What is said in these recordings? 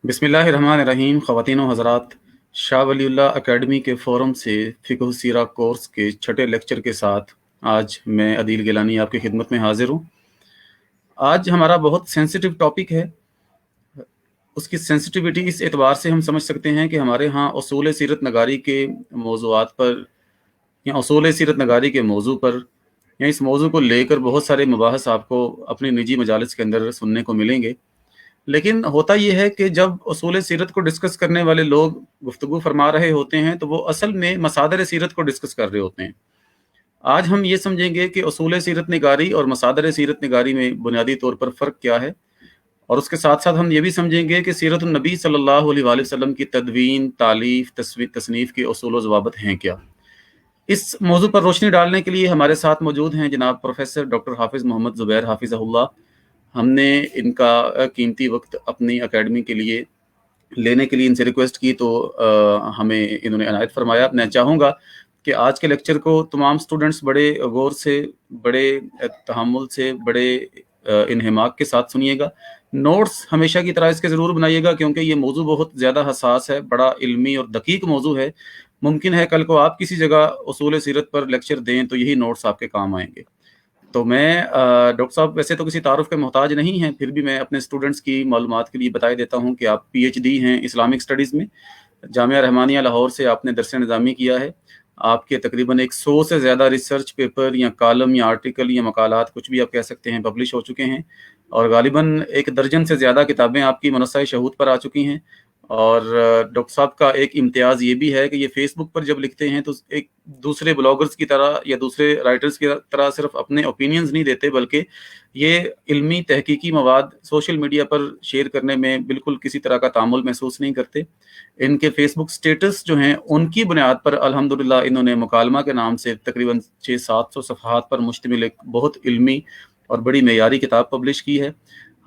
بسم اللہ الرحمن الرحیم۔ خواتین و حضرات، شاہ ولی اللہ اکیڈمی کے فورم سے فقہ السیرہ کورس کے چھٹے لیکچر کے ساتھ آج میں عدیل گیلانی آپ کی خدمت میں حاضر ہوں۔ آج ہمارا بہت سینسٹیو ٹاپک ہے۔ اس کی سینسٹیوٹی اس اعتبار سے ہم سمجھ سکتے ہیں کہ ہمارے ہاں اصول سیرت نگاری کے موضوعات پر یا اصول سیرت نگاری کے موضوع پر یا اس موضوع کو لے کر بہت سارے مباحث آپ کو اپنی نجی مجالس کے اندر سننے کو ملیں گے، لیکن ہوتا یہ ہے کہ جب اصول سیرت کو ڈسکس کرنے والے لوگ گفتگو فرما رہے ہوتے ہیں تو وہ اصل میں مصادر سیرت کو ڈسکس کر رہے ہوتے ہیں۔ آج ہم یہ سمجھیں گے کہ اصول سیرت نگاری اور مصادر سیرت نگاری میں بنیادی طور پر فرق کیا ہے، اور اس کے ساتھ ساتھ ہم یہ بھی سمجھیں گے کہ سیرت النبی صلی اللہ علیہ وآلہ وسلم کی تدوین، تالیف، تصنیف کے اصول و ضوابط ہیں کیا۔ اس موضوع پر روشنی ڈالنے کے لیے ہمارے ساتھ موجود ہیں جناب پروفیسر ڈاکٹر حافظ محمد زبیر حافظہ اللہ۔ ہم نے ان کا قیمتی وقت اپنی اکیڈمی کے لیے لینے کے لیے ان سے ریکویسٹ کی تو ہمیں انہوں نے عنایت فرمایا۔ میں چاہوں گا کہ آج کے لیکچر کو تمام سٹوڈنٹس بڑے غور سے، بڑے تحمل سے، بڑے انہماک کے ساتھ سنیے گا۔ نوٹس ہمیشہ کی طرح اس کے ضرور بنائیے گا، کیونکہ یہ موضوع بہت زیادہ حساس ہے، بڑا علمی اور دقیق موضوع ہے۔ ممکن ہے کل کو آپ کسی جگہ اصول سیرت پر لیکچر دیں تو یہی نوٹس آپ کے کام آئیں گے۔ تو میں ڈاکٹر صاحب ویسے تو کسی تعارف کے محتاج نہیں ہیں، پھر بھی میں اپنے اسٹوڈنٹس کی معلومات کے لیے بتا دیتا ہوں کہ آپ پی ایچ ڈی ہیں اسلامک اسٹڈیز میں، جامعہ رحمانیہ لاہور سے آپ نے درس نظامی کیا ہے۔ آپ کے تقریباً 100 سے زیادہ ریسرچ پیپر یا کالم یا آرٹیکل یا مقالات، کچھ بھی آپ کہہ سکتے ہیں، پبلش ہو چکے ہیں، اور غالباً 1 درجن سے زیادہ کتابیں آپ کی منصہ شہود پر آ چکی ہیں۔ اور ڈاکٹر صاحب کا ایک امتیاز یہ بھی ہے کہ یہ فیس بک پر جب لکھتے ہیں تو ایک دوسرے بلاگرز کی طرح یا دوسرے رائٹرز کی طرح صرف اپنے اوپینینز نہیں دیتے، بلکہ یہ علمی تحقیقی مواد سوشل میڈیا پر شیئر کرنے میں بالکل کسی طرح کا تعامل محسوس نہیں کرتے۔ ان کے فیس بک سٹیٹس جو ہیں ان کی بنیاد پر الحمدللہ انہوں نے مکالمہ کے نام سے تقریباً 600-700 صفحات پر مشتمل ایک بہت علمی اور بڑی معیاری کتاب پبلش کی ہے۔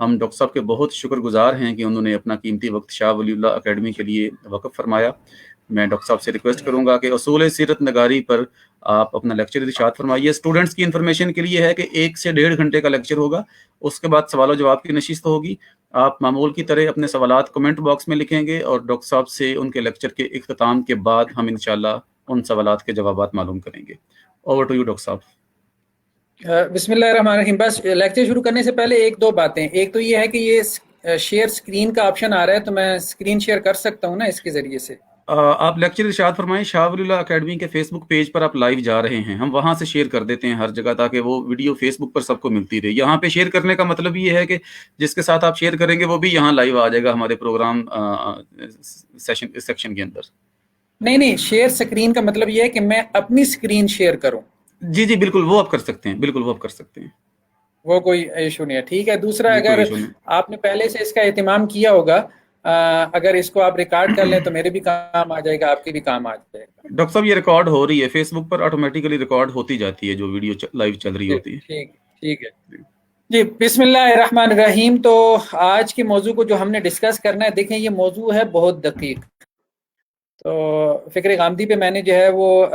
ہم ڈاکٹر صاحب کے بہت شکر گزار ہیں کہ انہوں نے اپنا قیمتی وقت شاہ ولی اللہ اکیڈمی کے لیے وقف فرمایا۔ میں ڈاکٹر صاحب سے ریکویسٹ کروں گا کہ اصول سیرت نگاری پر آپ اپنا لیکچر ارشاد فرمائیے۔ اسٹوڈنٹس کی انفارمیشن کے لیے ہے کہ 1 سے 1.5 گھنٹے کا لیکچر ہوگا، اس کے بعد سوال و جواب کی نشست ہوگی۔ آپ معمول کی طرح اپنے سوالات کمنٹ باکس میں لکھیں گے، اور ڈاکٹر صاحب سے ان کے لیکچر کے اختتام کے بعد ہم انشاءاللہ ان سوالات کے جوابات معلوم کریں گے۔ اوور ٹو یو ڈاکٹر صاحب۔ بسم اللہ الرحمن الرحیم۔ بس لیکچر شروع کرنے سے پہلے 1-2 باتیں۔ ایک تو یہ ہے کہ یہ شیئر سکرین کا آپشن آ رہا ہے، تو میں سکرین شیئر کر سکتا ہوں نا اس کے ذریعے سے؟ آپ لیکچر ارشاد فرمائیں۔ شاہ ولی اللہ اکیڈمی کے فیس بک پیج پر آپ لائیو جا رہے ہیں، ہم وہاں سے شیئر کر دیتے ہیں ہر جگہ تاکہ وہ ویڈیو فیس بک پر سب کو ملتی رہے۔ یہاں پہ شیئر کرنے کا مطلب یہ ہے کہ جس کے ساتھ آپ شیئر کریں گے وہ بھی یہاں لائیو آ جائے گا ہمارے پروگرام سیکشن کے اندر۔ نہیں، شیئر سکرین کا مطلب یہ ہے کہ میں اپنی سکرین شیئر کروں۔ جی بالکل، وہ آپ کر سکتے ہیں، بالکل وہ آپ کر سکتے ہیں، وہ کوئی ایشو نہیں ہے، ٹھیک ہے۔ دوسرا، جی کوئی اگر ایشو نہیں۔ آپ نے پہلے سے اس کا اہتمام کیا ہوگا، اگر اس کو آپ ریکارڈ کر لیں تو میرے بھی کام آ جائے گا، آپ کے بھی کام آ جائے گا۔ ڈاکٹر صاحب یہ ریکارڈ ہو رہی ہے فیس بک پر، آٹومیٹیکلی ریکارڈ ہوتی جاتی ہے جو ویڈیو لائیو چل رہی ہوتی ہے۔ ٹھیک ہے جی۔ بسم اللہ الرحمن الرحیم۔ تو آج کے موضوع کو جو ہم نے ڈسکس کرنا ہے، دیکھیں یہ موضوع ہے بہت دقیق۔ تو فکر غامدی پہ میں نے جو ہے وہ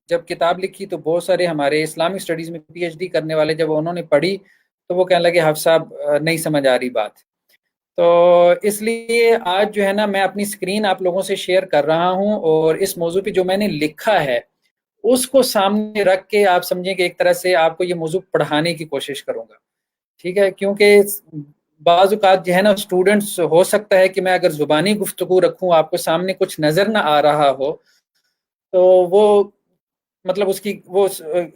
جب کتاب لکھی تو بہت سارے ہمارے اسلامک اسٹڈیز میں پی ایچ ڈی کرنے والے جب انہوں نے پڑھی تو وہ کہنے لگے حافظ صاحب نہیں سمجھ آ رہی بات۔ تو اس لیے آج جو ہے نا میں اپنی سکرین آپ لوگوں سے شیئر کر رہا ہوں، اور اس موضوع پہ جو میں نے لکھا ہے اس کو سامنے رکھ کے آپ سمجھیں کہ ایک طرح سے آپ کو یہ موضوع پڑھانے کی کوشش کروں گا، ٹھیک ہے؟ کیونکہ بعض اوقات جو ہے نا اسٹوڈنٹس، ہو سکتا ہے کہ میں اگر زبانی گفتگو رکھوں آپ کو سامنے کچھ نظر نہ آ رہا ہو تو وہ مطلب اس کی وہ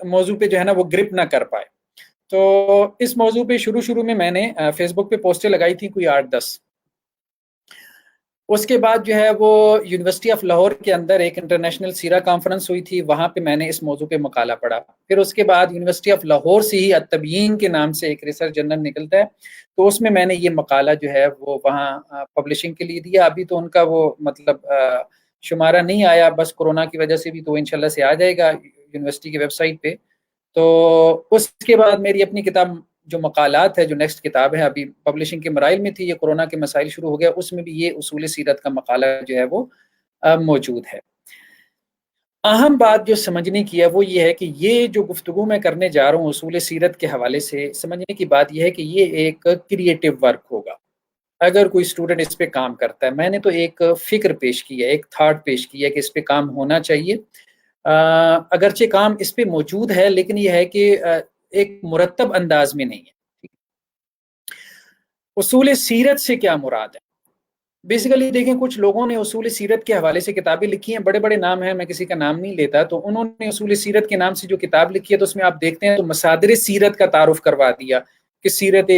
موضوع پہ جو ہے نا وہ گرپ نہ کر پائے۔ تو اس موضوع پہ شروع میں نے فیس بک پہ پوسٹیں لگائی تھی کوئی 8-10۔ اس کے بعد جو ہے وہ یونیورسٹی آف لاہور کے اندر ایک انٹرنیشنل سیرہ کانفرنس ہوئی تھی، وہاں پہ میں نے اس موضوع پہ مقالہ پڑھا۔ پھر اس کے بعد یونیورسٹی آف لاہور سے ہی التبیین کے نام سے ایک ریسرچ جرنل نکلتا ہے، تو اس میں نے یہ مقالہ جو ہے وہ وہاں پبلشنگ کے لیے دیا۔ ابھی تو ان کا وہ مطلب شمارہ نہیں آیا، بس کورونا کی وجہ سے بھی، تو انشاءاللہ سے آ جائے گا یونیورسٹی کی ویب سائٹ پہ۔ تو اس کے بعد میری اپنی کتاب جو مقالات ہے، جو نیکسٹ کتاب ہے، ابھی پبلشنگ کے مراحل میں تھی، یہ کورونا کے مسائل شروع ہو گیا، اس میں بھی یہ اصول سیرت کا مقالہ جو ہے وہ موجود ہے۔ اہم بات جو سمجھنے کی ہے وہ یہ ہے کہ یہ جو گفتگو میں کرنے جا رہا ہوں اصول سیرت کے حوالے سے، سمجھنے کی بات یہ ہے کہ یہ ایک کریٹو ورک ہوگا۔ اگر کوئی اسٹوڈنٹ اس پہ کام کرتا ہے، میں نے تو ایک فکر پیش کی ہے، ایک تھاٹ پیش کی ہے کہ اس پہ کام ہونا چاہیے، اگرچہ کام اس پہ موجود ہے لیکن یہ ہے کہ ایک مرتب انداز میں نہیں ہے۔ اصول سیرت سے کیا مراد ہے؟ بیسیکلی دیکھیں، کچھ لوگوں نے اصول سیرت کے حوالے سے کتابیں لکھی ہیں، بڑے بڑے نام ہیں، میں کسی کا نام نہیں لیتا، تو انہوں نے اصول سیرت کے نام سے جو کتاب لکھی ہے تو اس میں آپ دیکھتے ہیں تو مصادر سیرت کا تعارف کروا دیا کہ سیرت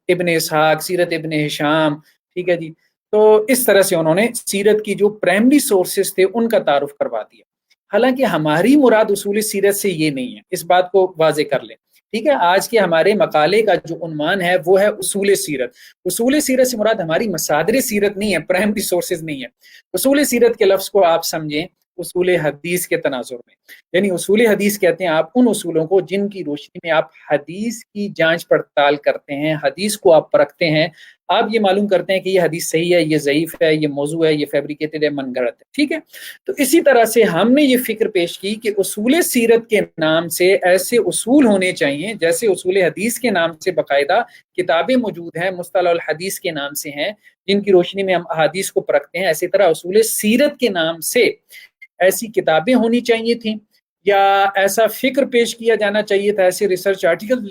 ابن اسحاق، سیرت ابن ہشام، ٹھیک ہے جی، تو اس طرح سے انہوں نے سیرت کی جو پرائمری سورسز تھے ان کا تعارف کروا دیا۔ حالانکہ ہماری مراد اصول سیرت سے یہ نہیں ہے، اس بات کو واضح کر لیں، ٹھیک ہے۔ آج کے ہمارے مقالے کا جو عنوان ہے وہ ہے اصول سیرت۔ اصول سیرت سے مراد ہماری مصادر سیرت نہیں ہے، پرائمری سورسز نہیں ہے۔ اصول سیرت کے لفظ کو آپ سمجھیں اصول حدیث کے تناظر میں، یعنی اصول حدیث کہتے ہیں آپ ان اصولوں کو جن کی روشنی میں آپ حدیث کی جانچ پڑتال کرتے ہیں، حدیث کو آپ پرکھتے ہیں، آپ یہ معلوم کرتے ہیں کہ یہ حدیث صحیح ہے، یہ ضعیف ہے، یہ موضوع ہے، یہ فیبریکیٹڈ ہے، من گھڑت ہے، ٹھیک ہے۔ تو اسی طرح سے ہم نے یہ فکر پیش کی کہ اصول سیرت کے نام سے ایسے اصول ہونے چاہیے جیسے اصول حدیث کے نام سے باقاعدہ کتابیں موجود ہیں، مصطلح الحدیث کے نام سے ہیں، جن کی روشنی میں ہم احادیث کو پرکھتے ہیں، اسی طرح اصول سیرت کے نام سے ایسی کتابیں ہونی چاہیے تھیں، یا ایسا فکر پیش کیا جانا چاہیے تھا، ایسے ریسرچ آرٹیکل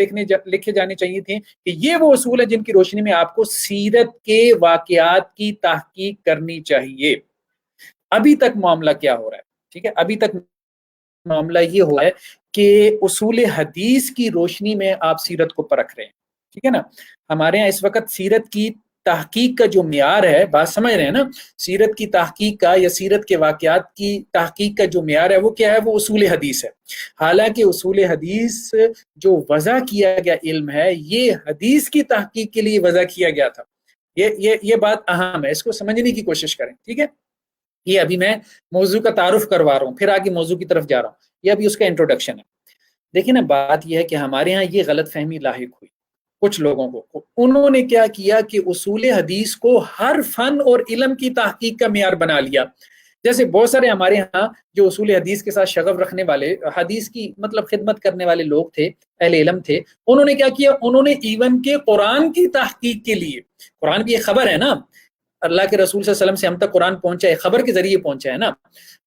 لکھے جانے چاہیے تھے کہ یہ وہ اصول ہیں جن کی روشنی میں آپ کو سیرت کے واقعات کی تحقیق کرنی چاہیے۔ ابھی تک معاملہ کیا ہو رہا ہے؟ ٹھیک ہے، ابھی تک معاملہ یہ ہوا ہے کہ اصول حدیث کی روشنی میں آپ سیرت کو پرکھ رہے ہیں، ٹھیک ہے نا۔ ہمارے ہاں اس وقت سیرت کی تحقیق کا جو معیار ہے، بات سمجھ رہے ہیں نا، سیرت کی تحقیق کا یا سیرت کے واقعات کی تحقیق کا جو معیار ہے وہ کیا ہے؟ وہ اصول حدیث ہے۔ حالانکہ اصول حدیث جو وضع کیا گیا علم ہے، یہ حدیث کی تحقیق کے لیے وضع کیا گیا تھا۔ یہ بات اہم ہے، اس کو سمجھنے کی کوشش کریں، ٹھیک ہے۔ یہ ابھی میں موضوع کا تعارف کروا رہا ہوں، پھر آگے موضوع کی طرف جا رہا ہوں، یہ ابھی اس کا انٹروڈکشن ہے۔ دیکھیں نا، بات یہ ہے کہ ہمارے ہاں یہ غلط فہمی لاحق ہوئی کچھ لوگوں کو، انہوں نے کیا کیا کہ اصول حدیث کو ہر فن اور علم کی تحقیق کا معیار بنا لیا۔ جیسے بہت سارے ہمارے ہاں جو اصول حدیث کے ساتھ شغف رکھنے والے، حدیث کی مطلب خدمت کرنے والے لوگ تھے، اہل علم تھے، انہوں نے کیا کیا، انہوں نے ایون کے قرآن کی تحقیق کے لیے، قرآن بھی ایک خبر ہے نا، اللہ کے رسول صلی اللہ علیہ وسلم سے ہم تک قرآن پہنچا ہے، خبر کے ذریعے پہنچا ہے نا،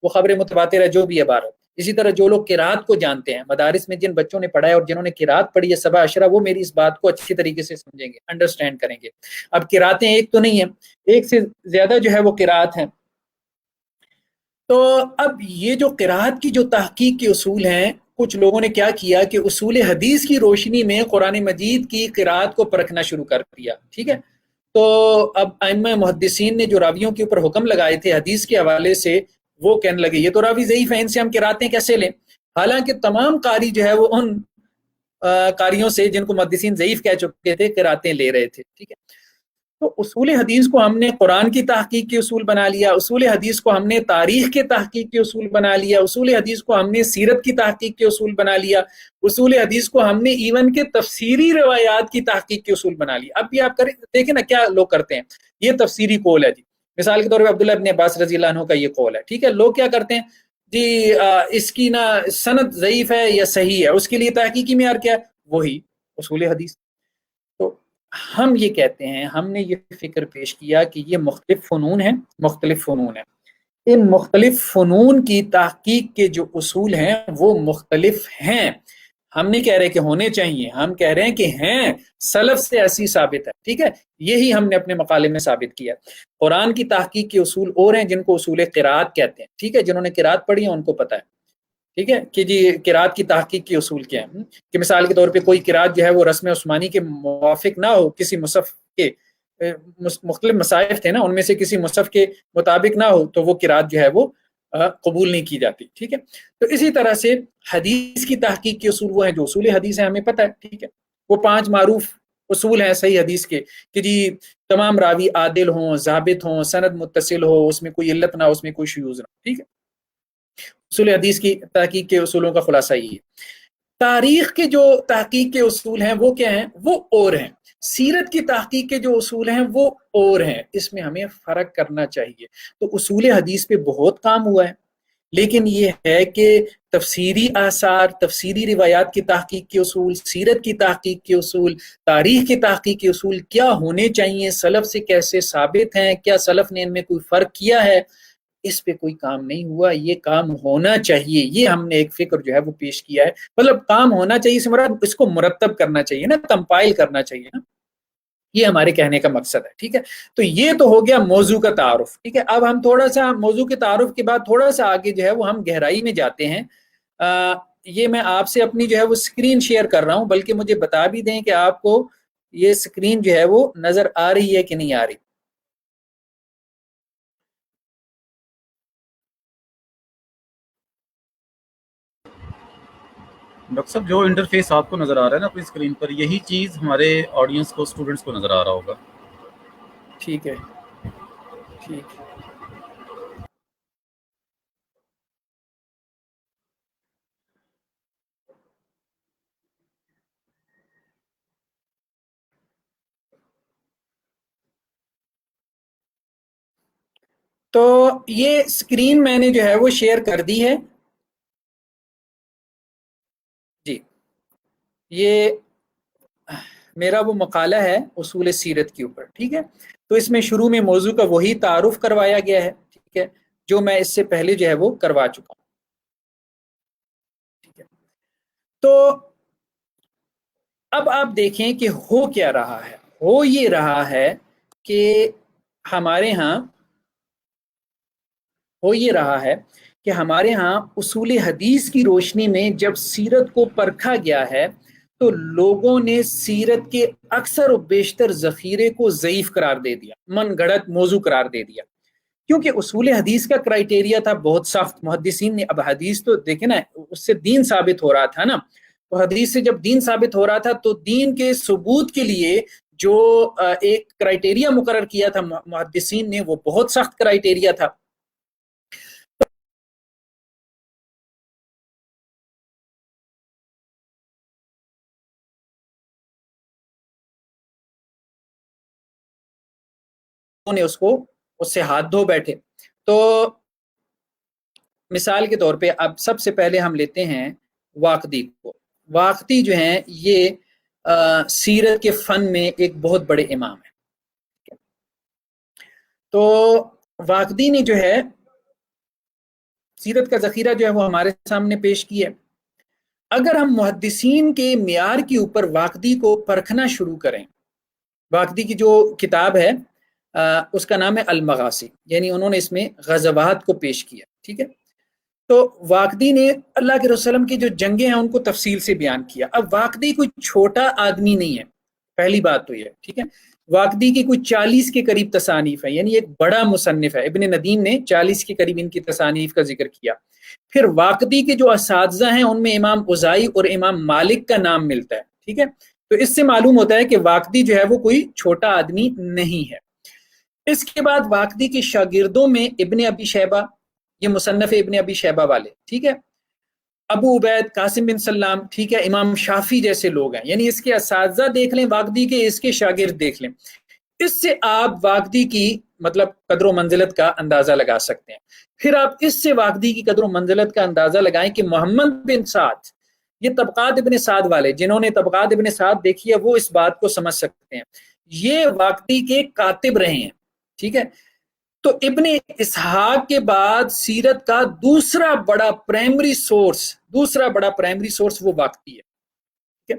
وہ خبر متواتر ہے جو بھی ہے بارہ۔ اسی طرح جو لوگ قرات کو جانتے ہیں، مدارس میں جن بچوں نے پڑھا ہے اور جنہوں نے قرات پڑھی ہے سبع عشرہ، وہ میری اس بات کو اچھی طریقے سے سمجھیں گے، انڈرسٹینڈ کریں گے۔ اب قراتیں ایک تو نہیں ہیں، ایک سے زیادہ جو ہے وہ قرات ہیں۔ تو اب یہ جو قرات کی جو تحقیق کے اصول ہیں، کچھ لوگوں نے کیا کیا کہ اصول حدیث کی روشنی میں قرآن مجید کی قرات کو پرکھنا شروع کر دیا، ٹھیک ہے۔ تو اب ائمہ محدثین نے جو راویوں کے اوپر حکم لگائے تھے حدیث کے حوالے سے، وہ کہنے لگے یہ تو راوی ضعیف ہیں، ان سے ہم قراتیں کیسے لیں؟ حالانکہ تمام قاری جو ہے وہ ان قاریوں سے جن کو محدثین ضعیف کہہ چکے تھے قراتیں لے رہے تھے، ٹھیک ہے۔ تو اصول حدیث کو ہم نے قرآن کی تحقیق کے اصول بنا لیا، اصول حدیث کو ہم نے تاریخ کے تحقیق کے اصول بنا لیا، اصول حدیث کو ہم نے سیرت کی تحقیق کے اصول بنا لیا، اصول حدیث کو ہم نے ایون کے تفسیری روایات کی تحقیق کے اصول بنا لیا۔ اب بھی آپ دیکھیں نا کیا لوگ کرتے ہیں، یہ تفسیری قول ہے جی، مثال کے طور پہ عبداللہ ابن عباس رضی اللہ عنہ کا یہ قول ہے، ٹھیک ہے۔ لوگ کیا کرتے ہیں جی، اس کی نا سند ضعیف ہے یا صحیح ہے، اس کے لیے تحقیقی معیار کیا ہے؟ وہی اصول حدیث۔ تو ہم یہ کہتے ہیں، ہم نے یہ فکر پیش کیا کہ یہ مختلف فنون ہیں، مختلف فنون ہیں، ان مختلف فنون کی تحقیق کے جو اصول ہیں وہ مختلف ہیں۔ ہم نہیں کہہ رہے کہ ہونے چاہیے، ہم کہہ رہے ہیں کہ ہیں، سلف سے ایسی ثابت ہے، ٹھیک ہے۔ یہی ہم نے اپنے مقالے میں ثابت کیا۔ قرآن کی تحقیق کے اصول اور ہیں جن کو اصول قرات کہتے ہیں، ٹھیک ہے، جنہوں نے قرات پڑھی ہے ان کو پتہ ہے، ٹھیک ہے، کہ جی قرات کی تحقیق کے اصول کیا ہیں۔ کہ مثال کے طور پہ کوئی قرات جو ہے وہ رسم عثمانی کے موافق نہ ہو، کسی مصحف کے مختلف مصائف تھے نا، ان میں سے کسی مصحف کے مطابق نہ ہو تو وہ قرات جو ہے وہ قبول نہیں کی جاتی، ٹھیک ہے۔ تو اسی طرح سے حدیث کی تحقیق کے اصول وہ ہیں جو اصول حدیث ہیں، ہمیں پتہ ہے، ٹھیک ہے۔ وہ 5 معروف اصول ہیں صحیح حدیث کے کہ جی تمام راوی عادل ہوں، ضابط ہوں، سند متصل ہو، اس میں کوئی علت نہ ہو، اس میں کوئی شذوذ نہ ہو، ٹھیک ہے۔ اصول حدیث کی تحقیق کے اصولوں کا خلاصہ یہ ہے۔ تاریخ کے جو تحقیق کے اصول ہیں وہ کیا ہیں؟ وہ اور ہیں۔ سیرت کی تحقیق کے جو اصول ہیں وہ اور ہیں، اس میں ہمیں فرق کرنا چاہیے۔ تو اصول حدیث پہ بہت کام ہوا ہے، لیکن یہ ہے کہ تفسیری آثار، تفسیری روایات کی تحقیق کے اصول، سیرت کی تحقیق کے اصول، تاریخ کی تحقیق کے اصول کیا ہونے چاہیے، سلف سے کیسے ثابت ہیں، کیا سلف نے ان میں کوئی فرق کیا ہے، اس پہ کوئی کام نہیں ہوا. یہ کام ہونا چاہیے. یہ ہم نے ایک فکر جو ہے وہ پیش کیا ہے. مطلب کام ہونا چاہیے سے مراد اس کو مرتب کرنا چاہیے نا، کمپائل کرنا چاہیے نا. یہ ہمارے کہنے کا مقصد ہے. ٹھیک ہے، تو یہ تو ہو گیا موضوع کا تعارف. ٹھیک ہے، اب ہم تھوڑا سا موضوع کے تعارف کے بعد تھوڑا سا آگے جو ہے وہ ہم گہرائی میں جاتے ہیں. یہ میں آپ سے اپنی جو ہے وہ اسکرین شیئر کر رہا ہوں، بلکہ مجھے بتا بھی دیں کہ آپ کو یہ اسکرین جو ہے وہ نظر آ رہی ہے کہ نہیں آ رہی. ڈاکٹر صاحب جو انٹرفیس آپ کو نظر آ رہا ہے نا اپنی اسکرین پر، یہی چیز ہمارے آڈینس کو، اسٹوڈنٹس کو نظر آ رہا ہوگا. ٹھیک ہے، ٹھیک. تو یہ اسکرین میں نے جو ہے وہ شیئر کر دی ہے. جی، یہ میرا وہ مقالہ ہے اصول سیرت کے اوپر. ٹھیک ہے، تو اس میں شروع میں موضوع کا وہی تعارف کروایا گیا ہے. ٹھیک ہے، جو میں اس سے پہلے جو ہے وہ کروا چکا ہوں. ٹھیک ہے، تو اب آپ دیکھیں کہ ہو کیا رہا ہے. ہو یہ رہا ہے کہ ہمارے ہاں اصول حدیث کی روشنی میں جب سیرت کو پرکھا گیا ہے تو لوگوں نے سیرت کے اکثر و بیشتر ذخیرے کو ضعیف قرار دے دیا، من گھڑت موضوع قرار دے دیا. کیونکہ اصول حدیث کا کرائٹیریا تھا بہت سخت. محدثین نے، اب حدیث تو دیکھیں نا، اس سے دین ثابت ہو رہا تھا نا. تو حدیث سے جب دین ثابت ہو رہا تھا تو دین کے ثبوت کے لیے جو ایک کرائٹیریا مقرر کیا تھا محدثین نے، وہ بہت سخت کرائٹیریا تھا. نے اس سے ہاتھ دھو بیٹھے. تو مثال کے طور پہ اب سب سے پہلے ہم لیتے ہیں واقدی کو. واقدی جو ہیں یہ سیرت کے فن میں ایک بہت بڑے امام ہیں. تو واقدی نے جو ہے سیرت کا ذخیرہ جو ہے وہ ہمارے سامنے پیش کیا. اگر ہم محدثین کے معیار کے اوپر واقدی کو پرکھنا شروع کریں، واقدی کی جو کتاب ہے اس کا نام ہے المغازی، یعنی انہوں نے اس میں غزوات کو پیش کیا. ٹھیک ہے، تو واقدی نے اللہ کے رسول وسلم کی جو جنگیں ہیں ان کو تفصیل سے بیان کیا. اب واقدی کوئی چھوٹا آدمی نہیں ہے، پہلی بات تو یہ. ٹھیک ہے، واقدی کی کوئی 40 کے قریب تصانیف ہے، یعنی ایک بڑا مصنف ہے. ابن ندیم نے 40 کے قریب ان کی تصانیف کا ذکر کیا. پھر واقدی کے جو اساتذہ ہیں ان میں امام اوزاعی اور امام مالک کا نام ملتا ہے. ٹھیک ہے، تو اس سے معلوم ہوتا ہے کہ واقدی جو ہے وہ کوئی چھوٹا آدمی نہیں ہے. اس کے بعد واقدی کے شاگردوں میں ابن ابی شیبہ، یہ مصنف ابن ابی شیبہ والے. ٹھیک ہے، ابو عبید، قاسم بن سلام. ٹھیک ہے، امام شافی جیسے لوگ ہیں. یعنی اس کے اساتذہ دیکھ لیں واقدی کے، اس کے شاگرد دیکھ لیں. اس سے آپ واقدی کی مطلب قدر و منزلت کا اندازہ لگا سکتے ہیں. پھر آپ اس سے واقدی کی قدر و منزلت کا اندازہ لگائیں کہ محمد بن سعد، یہ طبقات ابن سعد والے، جنہوں نے طبقات ابن سعد دیکھی ہے وہ اس بات کو سمجھ سکتے ہیں. یہ واقدی کے کاتب رہے ہیں. ٹھیک ہے، تو ابن اسحاق کے بعد سیرت کا دوسرا بڑا پرائمری سورس وہ واقدی ہے. ٹھیک ہے،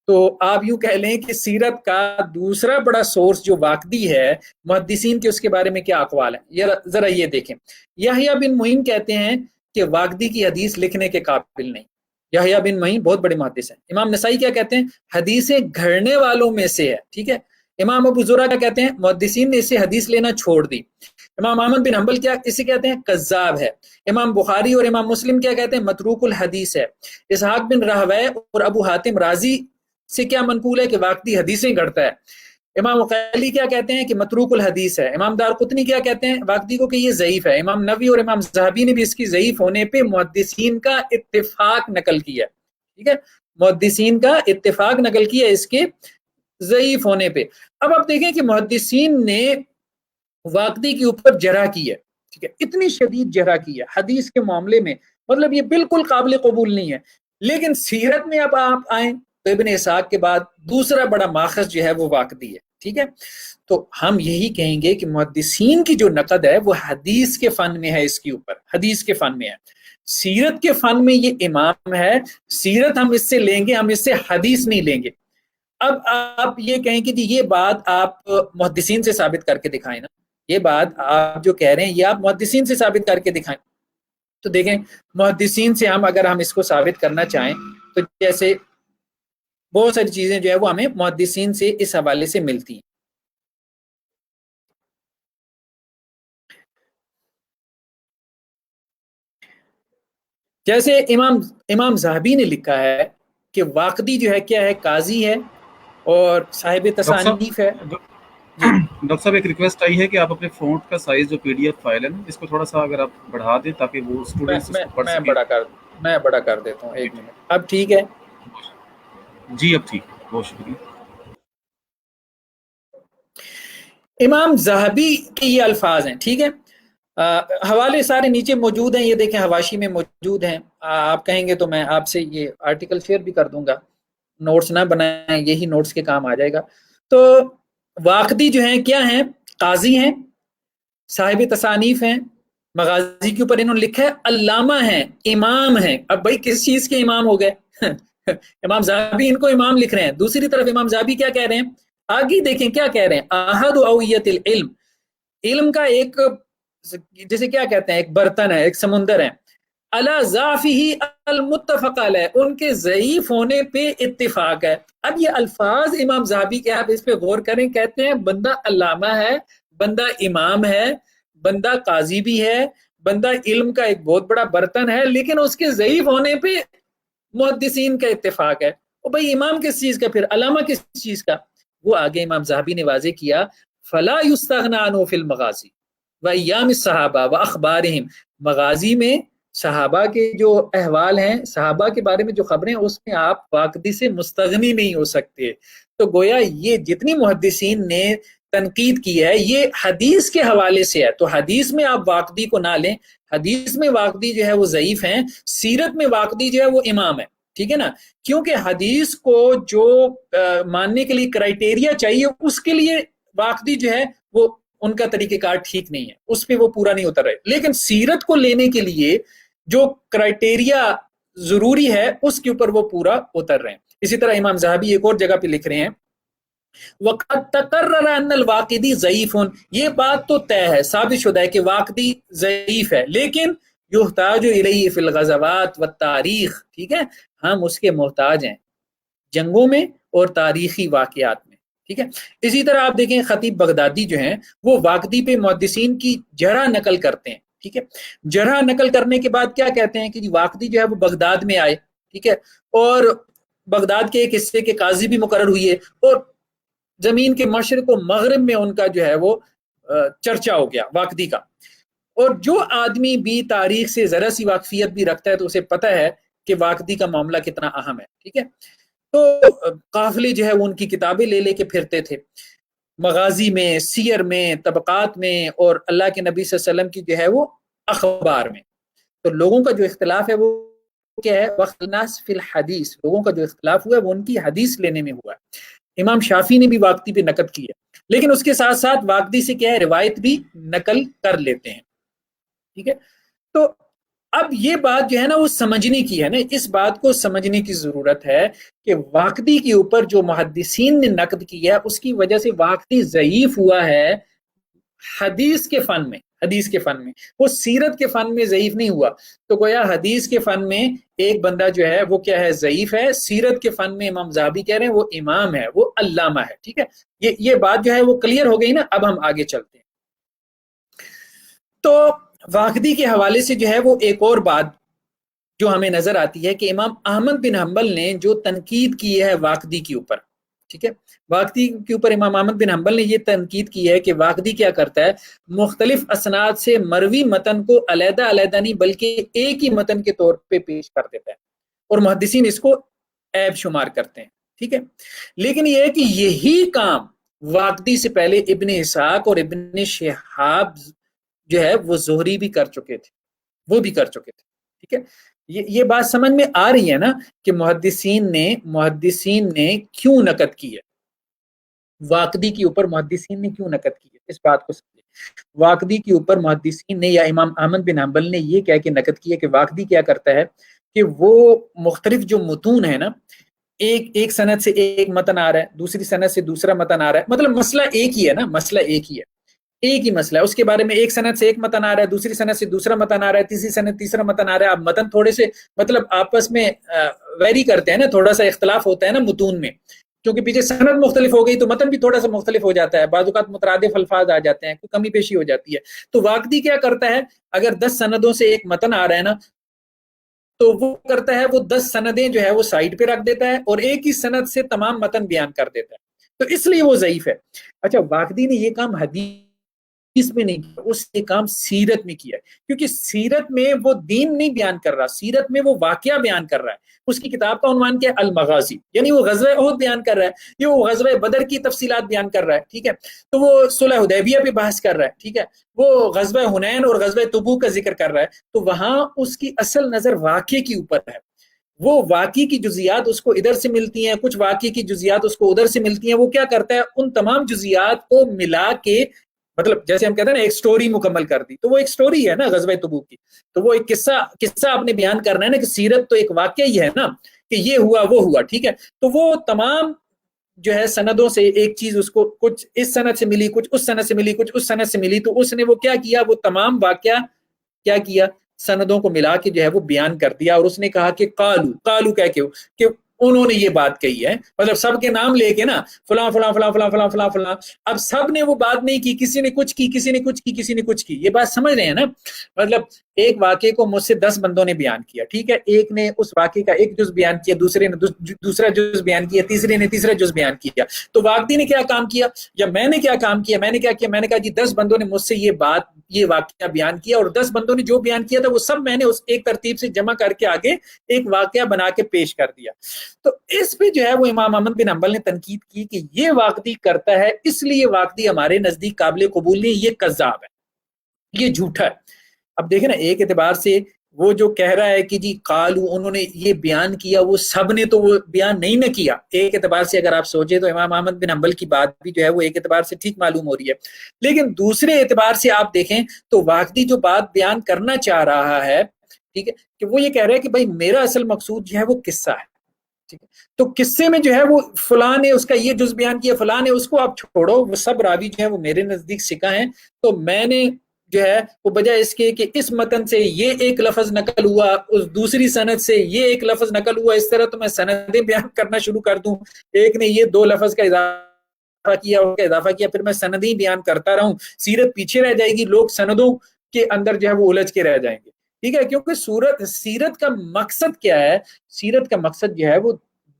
تو آپ یوں کہہ لیں کہ سیرت کا دوسرا بڑا سورس جو واقدی ہے، محدثین کے اس کے بارے میں کیا اقوال ہیں ذرا یہ دیکھیں. یحییٰ بن معین کہتے ہیں کہ واقدی کی حدیث لکھنے کے قابل نہیں. یحییٰ بن معین بہت بڑے محدث ہیں. امام نسائی کیا کہتے ہیں؟ حدیثیں گھڑنے والوں میں سے ہے. ٹھیک ہے، امام ابو زرع کیا کہتے ہیں؟ محدثین نے اسے حدیث لینا چھوڑ دی. امام احمد بن حنبل کیا اسے کہتے ہیں؟ کذاب ہے. امام بخاری اور امام مسلم کیا کہتے ہیں؟ متروک الحدیث ہے. اسحاق بن راہویہ اور ابو حاتم رازی سے کیا منقول ہے کہ واقدی حدیثیں گھڑتا ہے. امام عقیلی کیا کہتے ہیں کہ متروک الحدیث ہے. امام دارقطنی کیا کہتے ہیں واقدی کو کہ یہ ضعیف ہے. امام نووی اور امام ذہبی نے بھی اس کی ضعیف ہونے پہ محدثین کا اتفاق نقل کیا. ٹھیک ہے، محدثین کا اتفاق نقل کیا اس کے ضعیف ہونے پہ. اب آپ دیکھیں کہ محدثین نے واقدی کے اوپر جرح کی ہے. ٹھیک ہے، اتنی شدید جرح کی ہے حدیث کے معاملے میں، مطلب یہ بالکل قابل قبول نہیں ہے. لیکن سیرت میں اب آپ آئیں تو ابن اسحاق کے بعد دوسرا بڑا ماخذ جو ہے وہ واقدی ہے. ٹھیک ہے، تو ہم یہی کہیں گے کہ محدثین کی جو نقد ہے وہ حدیث کے فن میں ہے، اس کے اوپر حدیث کے فن میں ہے. سیرت کے فن میں یہ امام ہے، سیرت ہم اس سے لیں گے، ہم اس سے حدیث نہیں لیں گے. اب آپ یہ کہیں کہ جی یہ بات آپ محدثین سے ثابت کر کے دکھائیں نا، یہ بات آپ جو کہہ رہے ہیں یہ آپ محدثین سے ثابت کر کے دکھائیں. تو دیکھیں محدثین سے اگر ہم اس کو ثابت کرنا چاہیں تو جیسے بہت ساری چیزیں جو ہے وہ ہمیں محدثین سے اس حوالے سے ملتی ہیں. جیسے امام ذہبی نے لکھا ہے کہ واقدی جو ہے کیا ہے، قاضی ہے اور صاحب تصانیف ہے. ڈاکٹر صاحب ایک ریکویسٹ آئی ہے کہ آپ اپنے فونٹ کا سائز جو پی ڈی ایف فائل ہے نا اس کو تھوڑا سا اگر آپ بڑھا دیں تاکہ وہ اسٹوڈنٹس اس کو پڑھ سکیں. میں بڑا کر دیتا ہوں، ایک منٹ. اب ٹھیک ہے جی، اب ٹھیک، بہت شکریہ. امام ذہبی کے یہ الفاظ ہیں. ٹھیک ہے، حوالے سارے نیچے موجود ہیں، یہ دیکھیں حواشی میں موجود ہیں. آپ کہیں گے تو میں آپ سے یہ آرٹیکل شیئر بھی کر دوں گا، نوٹس نہ بنائیں، یہی نوٹس کے کام آ جائے گا. تو واقدی جو ہیں کیا ہیں، قاضی ہیں، صاحب تصانیف ہیں، مغازی کے اوپر انہوں نے لکھا ہے، علامہ ہیں، امام ہیں. اب بھائی کس چیز کے امام ہو گئے؟ امام ذہبی ان کو امام لکھ رہے ہیں. دوسری طرف امام ذہبی کیا کہہ رہے ہیں، آگے دیکھیں کیا کہہ رہے ہیں، احد اویت العلم، علم کا ایک جیسے کیا کہتے ہیں ایک برتن ہے، ایک سمندر ہے، علی ضعفہ المتفق علیہ، ان کے ضعیف ہونے پہ اتفاق ہے. اب یہ الفاظ امام ذہبی کے، آپ اس پہ غور کریں، کہتے ہیں بندہ علامہ ہے، بندہ امام ہے، بندہ قاضی بھی ہے، بندہ علم کا ایک بہت بڑا برتن ہے، لیکن اس کے ضعیف ہونے پہ محدثین کا اتفاق ہے. اور بھائی امام کس چیز کا، پھر علامہ کس چیز کا؟ وہ آگے امام ذہبی نے واضح کیا، فلا یستغنی عنہ فی المغازی وایام الصحابہ واخبارہم، مغازی میں صحابہ کے جو احوال ہیں، صحابہ کے بارے میں جو خبریں، اس میں آپ واقدی سے مستغنی نہیں ہو سکتے. تو گویا یہ جتنی محدثین نے تنقید کی ہے یہ حدیث کے حوالے سے ہے. تو حدیث میں آپ واقدی کو نہ لیں، حدیث میں واقدی جو ہے وہ ضعیف ہیں، سیرت میں واقدی جو ہے وہ امام ہے. ٹھیک ہے نا، کیونکہ حدیث کو جو ماننے کے لیے کرائٹیریا چاہیے اس کے لیے واقدی جو ہے وہ ان کا طریقہ کار ٹھیک نہیں ہے، اس پہ وہ پورا نہیں اتر رہے. لیکن سیرت کو لینے کے لیے جو کرائٹیریا ضروری ہے اس کے اوپر وہ پورا اتر رہے ہیں. اسی طرح امام ذہبی ایک اور جگہ پہ لکھ رہے ہیں، وَقَدْ تَقَرَّرَ أَنَّ الْوَاقِدِي ضَعِيفٌ، یہ بات تو طے ہے، ثابت شدہ ہے کہ واقدی ضعیف ہے، لیکن یحتاج الیہ فی الغزوات والتاریخ، ٹھیک ہے، ہم اس کے محتاج ہیں جنگوں میں اور تاریخی واقعات میں. ٹھیک ہے، اسی طرح آپ دیکھیں خطیب بغدادی جو ہیں وہ واقدی پہ محدثین کی جرح نقل کرتے ہیں. ٹھیک ہے، جرح نقل کرنے کے بعد کیا کہتے ہیں کہ واقدی جو ہے وہ بغداد میں آئے، ٹھیک ہے، اور بغداد کے ایک حصے کے قاضی بھی مقرر ہوئی ہے، اور زمین کے مشرق و مغرب میں ان کا جو ہے وہ چرچا ہو گیا واقدی کا. اور جو آدمی بھی تاریخ سے ذرا سی واقفیت بھی رکھتا ہے تو اسے پتہ ہے کہ واقدی کا معاملہ کتنا اہم ہے. ٹھیک ہے، تو قافلے جو ہے وہ ان کی کتابیں لے لے کے پھرتے تھے، مغازی میں، سیر میں، طبقات میں، اور اللہ کے نبی صلی اللہ علیہ وسلم کی جو ہے وہ اخبار میں. تو لوگوں کا جو اختلاف ہے وہ کیا ہے، وقت الناس فی الحدیث، لوگوں کا جو اختلاف ہوا ہے وہ ان کی حدیث لینے میں ہوا ہے. امام شافعی نے بھی واقدی پہ نقد کی ہے، لیکن اس کے ساتھ ساتھ واقدی سے کیا ہے، روایت بھی نقل کر لیتے ہیں. ٹھیک ہے، تو اب یہ بات جو ہے نا وہ سمجھنے کی ہے نا، اس بات کو سمجھنے کی ضرورت ہے کہ واقدی کے اوپر جو محدثین نے نقد کیا ہے اس کی وجہ سے واقدی ضعیف ہوا ہے حدیث کے فن میں، حدیث کے فن میں، وہ سیرت کے فن میں ضعیف نہیں ہوا. تو گویا حدیث کے فن میں ایک بندہ جو ہے وہ کیا ہے، ضعیف ہے. سیرت کے فن میں امام ذہبی کہہ رہے ہیں وہ امام ہے، وہ علامہ ہے. ٹھیک ہے، یہ بات جو ہے وہ کلیئر ہو گئی نا. اب ہم آگے چلتے ہیں. تو واقدی کے حوالے سے جو ہے وہ ایک اور بات جو ہمیں نظر آتی ہے کہ امام احمد بن حنبل نے جو تنقید کی ہے واقدی کے اوپر، ٹھیک ہے، واقدی کے اوپر امام احمد بن حنبل نے یہ تنقید کی ہے کہ واقدی کیا کرتا ہے، مختلف اسناد سے مروی متن کو علیحدہ علیحدہ نہیں بلکہ ایک ہی متن کے طور پہ پیش کر دیتا ہے، اور محدثین اس کو عیب شمار کرتے ہیں. ٹھیک ہے، لیکن یہ ہے کہ یہی کام واقدی سے پہلے ابن اسحاق اور ابن شہاب جو ہے وہ زہری بھی کر چکے تھے، وہ بھی کر چکے تھے، ٹھیک ہے. یہ بات سمجھ میں آ رہی ہے نا کہ محدثین نے کیوں نقد کی ہے، واقدی کے اوپر محدثین نے کیوں نقد کی ہے، اس بات کو سمجھیں. واقدی کے اوپر محدثین نے یا امام احمد بن حنبل نے یہ کہہ کے نقد کیا کہ واقدی کیا کرتا ہے کہ وہ مختلف جو متون ہے نا، ایک سند سے ایک متن آ رہا ہے، دوسری سند سے دوسرا متن آ رہا ہے، مطلب مسئلہ ایک ہی ہے نا، مسئلہ ایک ہی مسئلہ ہے. اس کے بارے میں ایک سند سے ایک متن آ رہا ہے، دوسری سند سے دوسرا متن آ رہا ہے، تیسری سند تیسرا متن آ رہا ہے. اب متن تھوڑے سے مطلب آپس میں ویری کرتے ہیں نا، تھوڑا سا اختلاف ہوتا ہے نا متون میں، کیونکہ پیچھے سند مختلف ہو گئی تو متن بھی تھوڑا سا مختلف ہو جاتا ہے، بعض اوقات مترادف الفاظ آ جاتے ہیں، کوئی کمی پیشی ہو جاتی ہے. تو واقدی کیا کرتا ہے، اگر 10 سندوں سے ایک متن آ رہا ہے نا، تو وہ کرتا ہے وہ 10 سندیں جو ہے وہ سائڈ پہ رکھ دیتا ہے اور ایک ہی سند سے تمام متن بیان کر دیتا ہے. تو اس لیے وہ ضعیف ہے. اچھا، واقدی نے یہ کام حدیث میں نہیں کیا، اس نے کام سیرت میں کیا، کیونکہ سیرت میں وہ دین نہیں بیان کر رہا، سیرت میں وہ واقعہ بیان کر رہا ہے. اس کی کتاب کا عنوان کیا ہے، المغازی، یعنی وہ غزوہ احد بیان کر رہا ہے، یہ وہ غزوہ بدر کی تفصیلات بیان کر رہا ہے، ٹھیک ہے. تو وہ صلح حدیبیہ پہ بحث کر رہا ہے، ٹھیک ہے. وہ غزوہ حنین اور غزوہ تبوک کا ذکر کر رہا ہے. تو وہاں اس کی اصل نظر واقعے کے اوپر ہے. وہ واقعی کی جزیات اس کو ادھر سے ملتی ہیں، کچھ واقعی کی جزیات اس کو ادھر سے ملتی ہیں. وہ کیا کرتا ہے، ان تمام جزیات کو ملا کے، مطلب جیسے ہم کہتے ہیں نا ایک سٹوری مکمل کر دی، تو وہ ایک سٹوری ہے نا غزوہ تبوک کی. تو وہ ایک قصہ آپ نے بیان کرنا ہے نا، کہ سیرت تو ایک واقعہ ہی ہے نا، کہ یہ ہوا وہ ہوا، ٹھیک ہے. تو وہ تمام جو ہے سندوں سے ایک چیز اس کو کچھ اس سند سے ملی، کچھ اس سند سے ملی، کچھ اس سند سے ملی. تو اس نے وہ کیا کیا، وہ تمام واقعہ کیا کیا، سندوں کو ملا کے جو ہے وہ بیان کر دیا. اور اس نے کہا کہ قالو کہہ کے کہ انہوں نے یہ بات کہی ہے، مطلب سب کے نام لے کے نا، فلاں فلاں فلاں فلاں فلاں فلاں فلاں. اب سب نے وہ بات نہیں کی، کسی نے کچھ کی، کسی نے کچھ کی، کسی نے کچھ کی. یہ بات سمجھ رہے ہیں نا، مطلب ایک واقعے کو مجھ سے 10 بندوں نے بیان کیا، ٹھیک ہے. ایک نے اس واقعے کا ایک جز بیان کیا، دوسرے نے دوسرا جز بیان کیا، تیسرے نے تیسرا جز بیان کیا. تو واقعی نے کیا کام کیا، یا میں نے کیا کام کیا، میں نے کیا کیا، میں نے کہا جی 10 بندوں نے مجھ سے یہ واقعہ بیان کیا، اور 10 بندوں نے جو بیان کیا تھا وہ سب میں نے اس ایک ترتیب سے جمع کر کے آگے ایک واقعہ بنا کے پیش کر دیا. تو اس پہ جو ہے وہ امام احمد بن حنبل نے تنقید کی کہ یہ واقعی کرتا ہے، اس لیے واقعی ہمارے نزدیک قابل قبول نہیں، یہ کذاب ہے، یہ جھوٹا ہے. اب دیکھیں نا، ایک اعتبار سے وہ جو کہہ رہا ہے کہ جی قالو انہوں نے یہ بیان کیا، وہ سب نے تو وہ بیان نہیں نہ کیا. ایک اعتبار سے اگر آپ سوچیں تو امام احمد بن حنبل کی بات بھی جو ہے وہ ایک اعتبار سے ٹھیک معلوم ہو رہی ہے. لیکن دوسرے اعتبار سے آپ دیکھیں تو واقعی جو بات بیان کرنا چاہ رہا ہے، ٹھیک ہے، کہ وہ یہ کہہ رہا ہے کہ بھائی میرا اصل مقصود جو ہے وہ قصہ ہے، ٹھیک ہے. تو قصے میں جو ہے وہ فلاں نے اس کا یہ جز بیان کیا، فلاں نے اس کو، آپ چھوڑو، وہ سب راوی جو ہے وہ میرے نزدیک ثقہ ہیں. تو میں نے جو ہے وہ بجائے اس کے کہ اس متن سے یہ ایک لفظ نقل ہوا، اس دوسری سند سے یہ ایک لفظ نقل ہوا، اس طرح تو میں سندیں بیان کرنا شروع کر دوں، ایک نے یہ 2 لفظ کا اضافہ کیا، پھر میں سندیں بیان کرتا رہوں، سیرت پیچھے رہ جائے گی، لوگ سندوں کے اندر جو ہے وہ الجھ کے رہ جائیں گے، ٹھیک ہے. کیونکہ سیرت کا مقصد کیا ہے، سیرت کا مقصد جو ہے وہ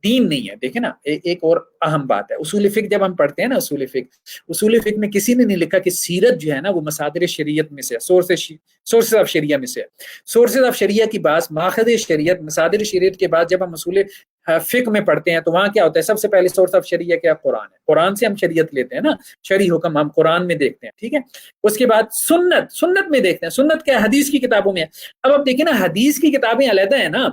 دین نہیں ہے. دیکھیں نا، ایک اور اہم بات ہے، اصول فقہ جب ہم پڑھتے ہیں نا، اصول فقہ میں کسی نے نہیں لکھا کہ سیرت جو ہے نا وہ مصادر شریعت میں سے، سورسز آف شریعہ میں سے. سورسز آف شریعہ کی بات، ماخذ شریعت، مصادر شریعت کے بعد جب ہم اصول فقہ میں پڑھتے ہیں تو وہاں کیا ہوتا ہے، سب سے پہلے سورس آف شریعہ کیا، قرآن ہے. قرآن سے ہم شریعت لیتے ہیں نا، شرعی حکم ہم قرآن میں دیکھتے ہیں، ٹھیک ہے. اس کے بعد سنت میں دیکھتے ہیں، سنت کیا، حدیث کی کتابوں میں ہے. اب آپ دیکھیں نا، حدیث کی کتابیں علیحدہ ہیں نا.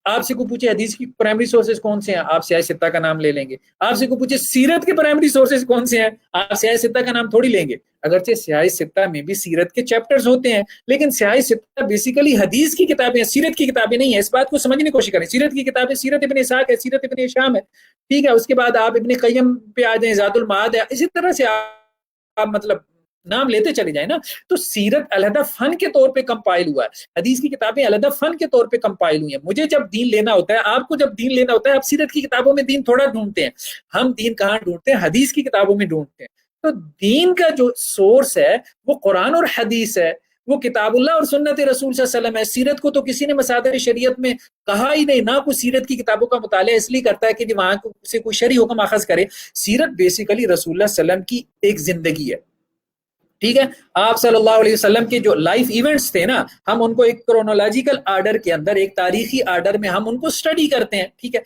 آپ سے کو پوچھے حدیث کی پرائمری سورسز کون سے ہیں، آپ سیاہ ستہ کا نام لے لیں گے. آپ سے کو پوچھے سیرت کے پرائمری سورسز کون سے ہیں، آپ سیاہ ستہ کا نام تھوڑی لیں گے. اگرچہ سیاہ ستہ میں بھی سیرت کے چیپٹرز ہوتے ہیں، لیکن سیاہ ستہ بیسیکلی حدیث کی کتابیں ہیں، سیرت کی کتابیں نہیں ہیں. اس بات کو سمجھنے کی کوشش کریں. سیرت کی کتابیں سیرت ابن اسحاق ہے، سیرت ابن ہشام ہے، ٹھیک ہے. اس کے بعد آپ ابن قیم پہ آ جائیں، زاد المعاد ہے، اسی طرح سے آپ مطلب نام لیتے چلے جائیں نا. تو سیرت علیحدہ فن کے طور پہ کمپائل ہوا ہے، حدیث کی کتابیں علیحدہ فن کے طور پہ کمپائل ہوئی ہیں. مجھے جب دین لینا ہوتا ہے، آپ کو جب دین لینا ہوتا ہے، آپ سیرت کی کتابوں میں دین تھوڑا ڈھونڈتے ہیں. ہم دین کہاں ڈھونڈتے ہیں، حدیث کی کتابوں میں ڈھونڈتے ہیں. تو دین کا جو سورس ہے وہ قرآن اور حدیث ہے، وہ کتاب اللہ اور سنت رسول صلی اللہ علیہ وسلم ہے. سیرت کو تو کسی نے مصادر شریعت میں کہا ہی نہیں، نہ کوئی سیرت کی کتابوں کا مطالعہ اس لیے کرتا ہے کہ وہاں سے کوئی شرعی حکم اخذ کرے. سیرت بیسیکلی رسول اللہ صلی اللہ علیہ وسلم کی ایک زندگی ہے، ٹھیک ہے، آپ صلی اللہ علیہ وسلم کے جو لائف ایونٹس تھے نا، ہم ان کو ایک کرونولوجیکل آرڈر کے اندر، ایک تاریخی آرڈر میں ہم ان کو اسٹڈی کرتے ہیں، ٹھیک ہے،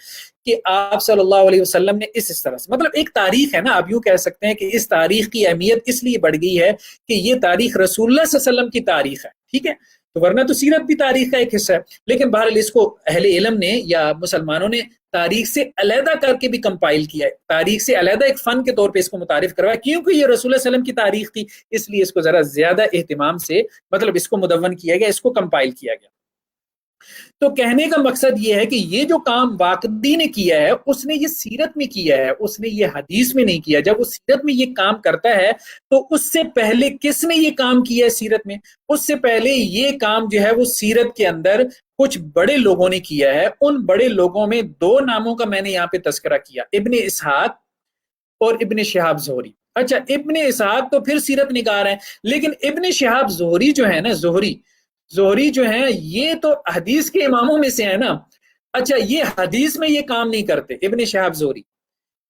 کہ آپ صلی اللہ علیہ وسلم نے اس طرح سے، مطلب ایک تاریخ ہے نا، آپ یوں کہہ سکتے ہیں کہ اس تاریخ کی اہمیت اس لیے بڑھ گئی ہے کہ یہ تاریخ رسول اللہ صلی اللہ علیہ وسلم کی تاریخ ہے، ٹھیک ہے، تو ورنہ تو سیرت بھی تاریخ کا ایک حصہ ہے، لیکن بہرحال اس کو اہل علم نے یا مسلمانوں نے تاریخ سے علیحدہ کر کے بھی کمپائل کیا ہے، تاریخ سے علیحدہ ایک فن کے طور پہ اس کو متعارف کروایا، کیونکہ یہ رسول اللہ صلی اللہ علیہ وسلم کی تاریخ تھی، اس لیے اس کو ذرا زیادہ اہتمام سے مطلب اس کو مدون کیا گیا، اس کو کمپائل کیا گیا۔ تو کہنے کا مقصد یہ ہے کہ یہ جو کام واقدی نے کیا ہے، اس نے یہ سیرت میں کیا ہے، اس نے یہ حدیث میں نہیں کیا۔ جب وہ سیرت میں یہ کام کرتا ہے تو اس سے پہلے کس نے یہ کام کیا ہے سیرت میں؟ اس سے پہلے یہ کام جو ہے وہ سیرت کے اندر کچھ بڑے لوگوں نے کیا ہے۔ ان بڑے لوگوں میں دو ناموں کا میں نے یہاں پہ تذکرہ کیا، ابن اسحاق اور ابن شہاب زہری۔ اچھا، ابن اسحاق تو پھر سیرت نگار ہیں، لیکن ابن شہاب زہری جو ہے نا، زہری جو ہیں، یہ تو حدیث کے اماموں میں سے ہے نا۔ اچھا، یہ حدیث میں یہ کام نہیں کرتے ابن شہاب زہری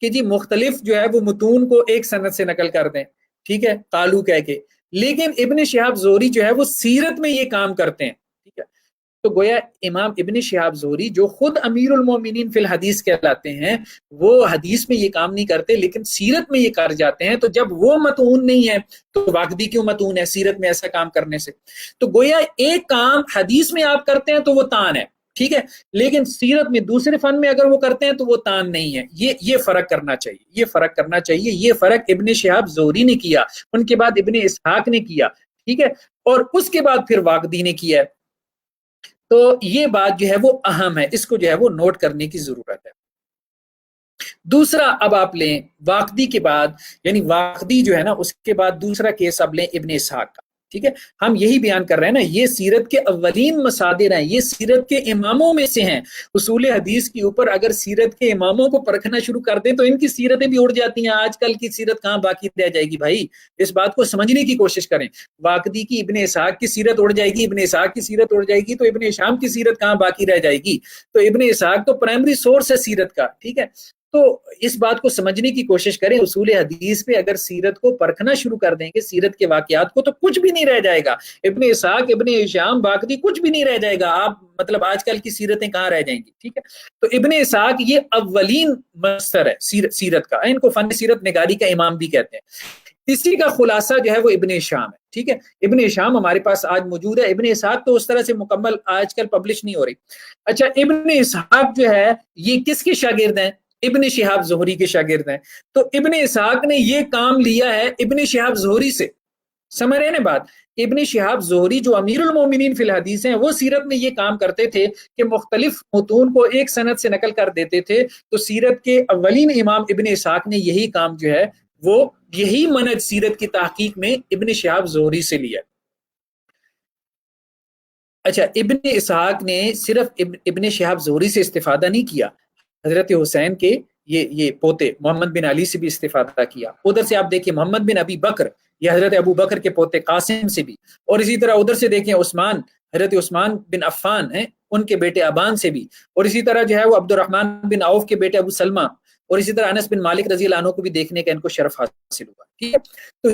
کہ جی مختلف جو ہے وہ متون کو ایک سند سے نقل کر دیں، ٹھیک ہے، قالو کہہ کے، لیکن ابن شہاب زہری جو ہے وہ سیرت میں یہ کام کرتے ہیں، ٹھیک ہے۔ تو گویا امام ابن شہاب زہری جو خود امیر المومنین فی الحدیث کہلاتے ہیں، وہ حدیث میں یہ کام نہیں کرتے لیکن سیرت میں یہ کر جاتے ہیں۔ تو جب وہ متون نہیں ہے تو واقدی کیوں متون ہے سیرت میں ایسا کام کرنے سے؟ تو گویا ایک کام حدیث میں آپ کرتے ہیں تو وہ تان ہے، ٹھیک ہے، لیکن سیرت میں دوسرے فن میں اگر وہ کرتے ہیں تو وہ تان نہیں ہے۔ یہ فرق کرنا چاہیے، یہ فرق کرنا چاہیے۔ یہ فرق ابن شہاب زہری نے کیا، ان کے بعد ابن اسحاق نے کیا، ٹھیک ہے، اور اس کے بعد پھر واقدی نے کیا ہے۔ تو یہ بات جو ہے وہ اہم ہے، اس کو جو ہے وہ نوٹ کرنے کی ضرورت ہے۔ دوسرا اب آپ لیں واقدی کے بعد، یعنی واقدی جو ہے نا اس کے بعد دوسرا کیس اب لیں ابن اسحاق کا، ٹھیک ہے۔ ہم یہی بیان کر رہے ہیں نا، یہ سیرت کے اولین مصادر ہیں، یہ سیرت کے اماموں میں سے ہیں۔ اصول حدیث کے اوپر اگر سیرت کے اماموں کو پرکھنا شروع کر دیں تو ان کی سیرتیں بھی اڑ جاتی ہیں۔ آج کل کی سیرت کہاں باقی رہ جائے گی بھائی، اس بات کو سمجھنے کی کوشش کریں۔ واقدی کی ابن اسحاق کی سیرت اڑ جائے گی، ابن اسحاق کی سیرت اڑ جائے گی تو ابن ہشام کی سیرت کہاں باقی رہ جائے گی؟ تو ابن اسحاق تو پرائمری سورس ہے سیرت کا، ٹھیک ہے۔ تو اس بات کو سمجھنے کی کوشش کریں، اصول حدیث پہ اگر سیرت کو پرکھنا شروع کر دیں گے، سیرت کے واقعات کو، تو کچھ بھی نہیں رہ جائے گا۔ ابن اسحاق، ابن ہشام، باقی کچھ بھی نہیں رہ جائے گا۔ آپ مطلب آج کل کی سیرتیں کہاں رہ جائیں گی، ٹھیک ہے۔ تو ابن اسحاق یہ اولین مصدر ہے سیرت کا، ان کو فن سیرت نگاری کا امام بھی کہتے ہیں۔ اسی کا خلاصہ جو ہے وہ ابن ہشام ہے، ٹھیک ہے۔ ابن ہشام ہمارے پاس آج موجود ہے، ابن اسحاق تو اس طرح سے مکمل آج کل پبلش نہیں ہو رہی۔ اچھا، ابن اسحاق جو ہے یہ کس کے شاگرد ہیں؟ ابن شہاب زہری کے شاگرد ہیں۔ تو ابن اسحاق نے یہ کام لیا ہے ابن شہاب زہری سے، سمجھ رہے ہیں بات؟ ابن شہاب زہری جو امیر المومنین فی الحدیث ہیں، وہ سیرت میں یہ کام کرتے تھے کہ مختلف متون کو ایک سند سے نقل کر دیتے تھے۔ تو سیرت کے اولین امام ابن اسحاق نے یہی کام جو ہے وہ یہی منہج سیرت کی تحقیق میں ابن شہاب زہری سے لیا۔ اچھا، ابن اسحاق نے صرف ابن شہاب زہری سے استفادہ نہیں کیا، حضرت حسین کے یہ پوتے محمد بن علی سے بھی استفادہ کیا۔ ادھر سے آپ دیکھیں محمد بن ابی بکر، یہ حضرت ابو بکر کے پوتے قاسم سے بھی، اور اسی طرح ادھر سے دیکھیں عثمان، حضرت عثمان بن عفان ہیں، ان کے بیٹے ابان سے بھی، اور اسی طرح جو ہے وہ عبد الرحمن بن عوف کے بیٹے ابو سلمہ، اور اسی طرح انس بن مالک رضی اللہ عنہ کو بھی دیکھنے کا ان کو شرف حاصل ہوا، ٹھیک ہے۔ تو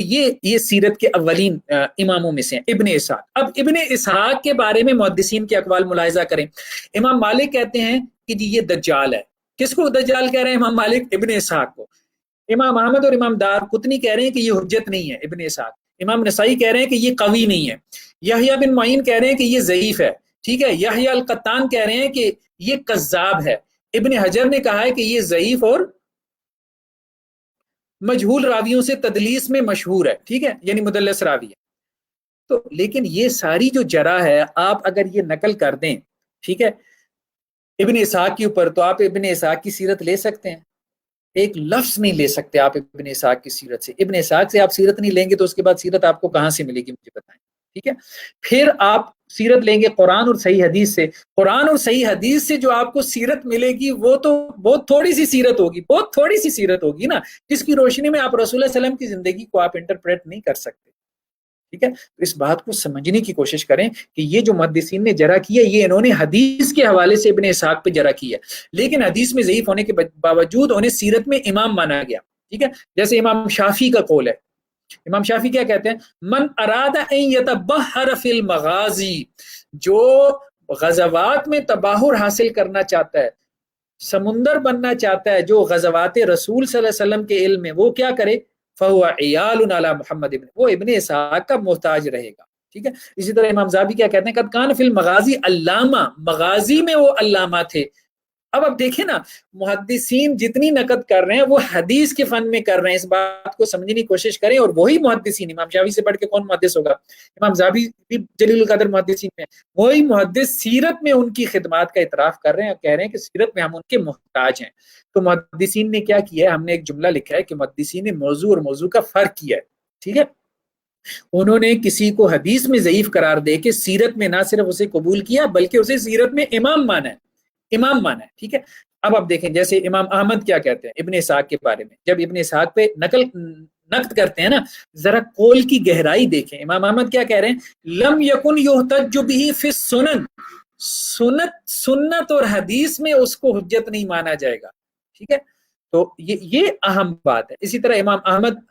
یہ سیرت کے اولین اماموں میں سے ہیں ابن اسحاق۔ اب ابن اسحاق کے بارے میں محدثین کے اقوال ملاحظہ کریں۔ امام مالک کہتے ہیں کہ جی یہ دجال ہے۔ کس کو دجال کہہ رہے ہیں امام مالک؟ ابن اسحاق کو۔ امام احمد اور امام دار قطنی کہہ رہے ہیں کہ یہ حجت نہیں ہے ابن اسحاق۔ امام نسائی کہہ رہے ہیں کہ یہ قوی نہیں ہے۔ یحییٰ بن معین کہہ رہے ہیں کہ یہ ضعیف ہے، ٹھیک ہے۔ یحییٰ القطان کہہ رہے ہیں کہ یہ کذاب ہے۔ ابن حجر نے کہا ہے کہ یہ ضعیف اور مجہول راویوں سے تدلیس میں مشہور ہے، ٹھیک ہے، یعنی مدلس راوی ہے۔ تو لیکن یہ ساری جو جرح ہے آپ اگر یہ نقل کر دیں، ٹھیک ہے، ابن اسحاق کے اوپر، تو آپ ابن اسحاق کی سیرت لے سکتے ہیں؟ ایک لفظ نہیں لے سکتے آپ ابن اسحاق کی سیرت سے۔ ابن اسحاق سے آپ سیرت نہیں لیں گے تو اس کے بعد سیرت آپ کو کہاں سے ملے گی مجھے بتائیں، ٹھیک ہے۔ پھر آپ سیرت لیں گے قرآن اور صحیح حدیث سے۔ قرآن اور صحیح حدیث سے جو آپ کو سیرت ملے گی وہ تو بہت تھوڑی سی سیرت ہوگی، بہت تھوڑی سی سیرت ہوگی نا، جس کی روشنی میں آپ رسول اللہ صلی اللہ علیہ وسلم کی زندگی کو آپ انٹرپریٹ نہیں کر سکتے، ٹھیک ہے۔ تو اس بات کو سمجھنے کی کوشش کریں کہ یہ جو محدثین نے جرح کی ہے یہ انہوں نے حدیث کے حوالے سے ابن اسحاق پہ جرح کی ہے، لیکن حدیث میں ضعیف ہونے کے باوجود انہیں سیرت میں امام مانا گیا، ٹھیک ہے۔ جیسے امام شافعی کا قول ہے امام شافعی کیا کہتے ہیں؟ من اراد ان یتبحر فی المغازی، جو غزوات میں تباہر حاصل کرنا چاہتا ہے، سمندر بننا چاہتا ہے، جو غزوات رسول صلی اللہ علیہ وسلم کے علم میں، وہ کیا کرے؟ فہو عیال علی محمد ابن، وہ ابن اسحاق کا محتاج رہے گا، ٹھیک ہے۔ اسی طرح امام زابی کیا کہتے ہیں؟ قد کان فی المغازی علامہ، مغازی میں وہ علامہ تھے۔ اب دیکھیں نا، محدثین جتنی نقد کر رہے ہیں وہ حدیث کے فن میں کر رہے ہیں، اس بات کو سمجھنے کی کوشش کریں۔ اور وہی محدثین، امام شافعی سے بڑھ کے کون محدث ہوگا؟ امام زابی بھی جلیل القدر محدثین میں، وہی محدث سیرت میں ان کی خدمات کا اعتراف کر رہے ہیں اور کہہ رہے ہیں کہ سیرت میں ہم ان کے محتاج ہیں۔ تو محدثین نے کیا کیا ہے؟ ہم نے ایک جملہ لکھا ہے کہ محدثین نے موضوع اور موضوع کا فرق کیا ہے، ٹھیک ہے۔ انہوں نے کسی کو حدیث میں ضعیف قرار دے کے سیرت میں نہ صرف اسے قبول کیا بلکہ اسے سیرت میں امام مانا ہے، امام مانا ہے، ٹھیک ہے۔ اب آپ دیکھیں جیسے امام احمد کیا کہتے ہیں ابن اسحاق کے بارے میں، جب ابن اسحاق پہ نقد کرتے ہیں نا، ذرا قول کی گہرائی دیکھیں۔ امام احمد کیا کہہ رہے ہیں؟ لم یکن یحتج بہ فی السنن، سنت اور حدیث میں اس کو حجت نہیں مانا جائے گا، ٹھیک ہے۔ تو یہ اہم بات ہے۔ اسی طرح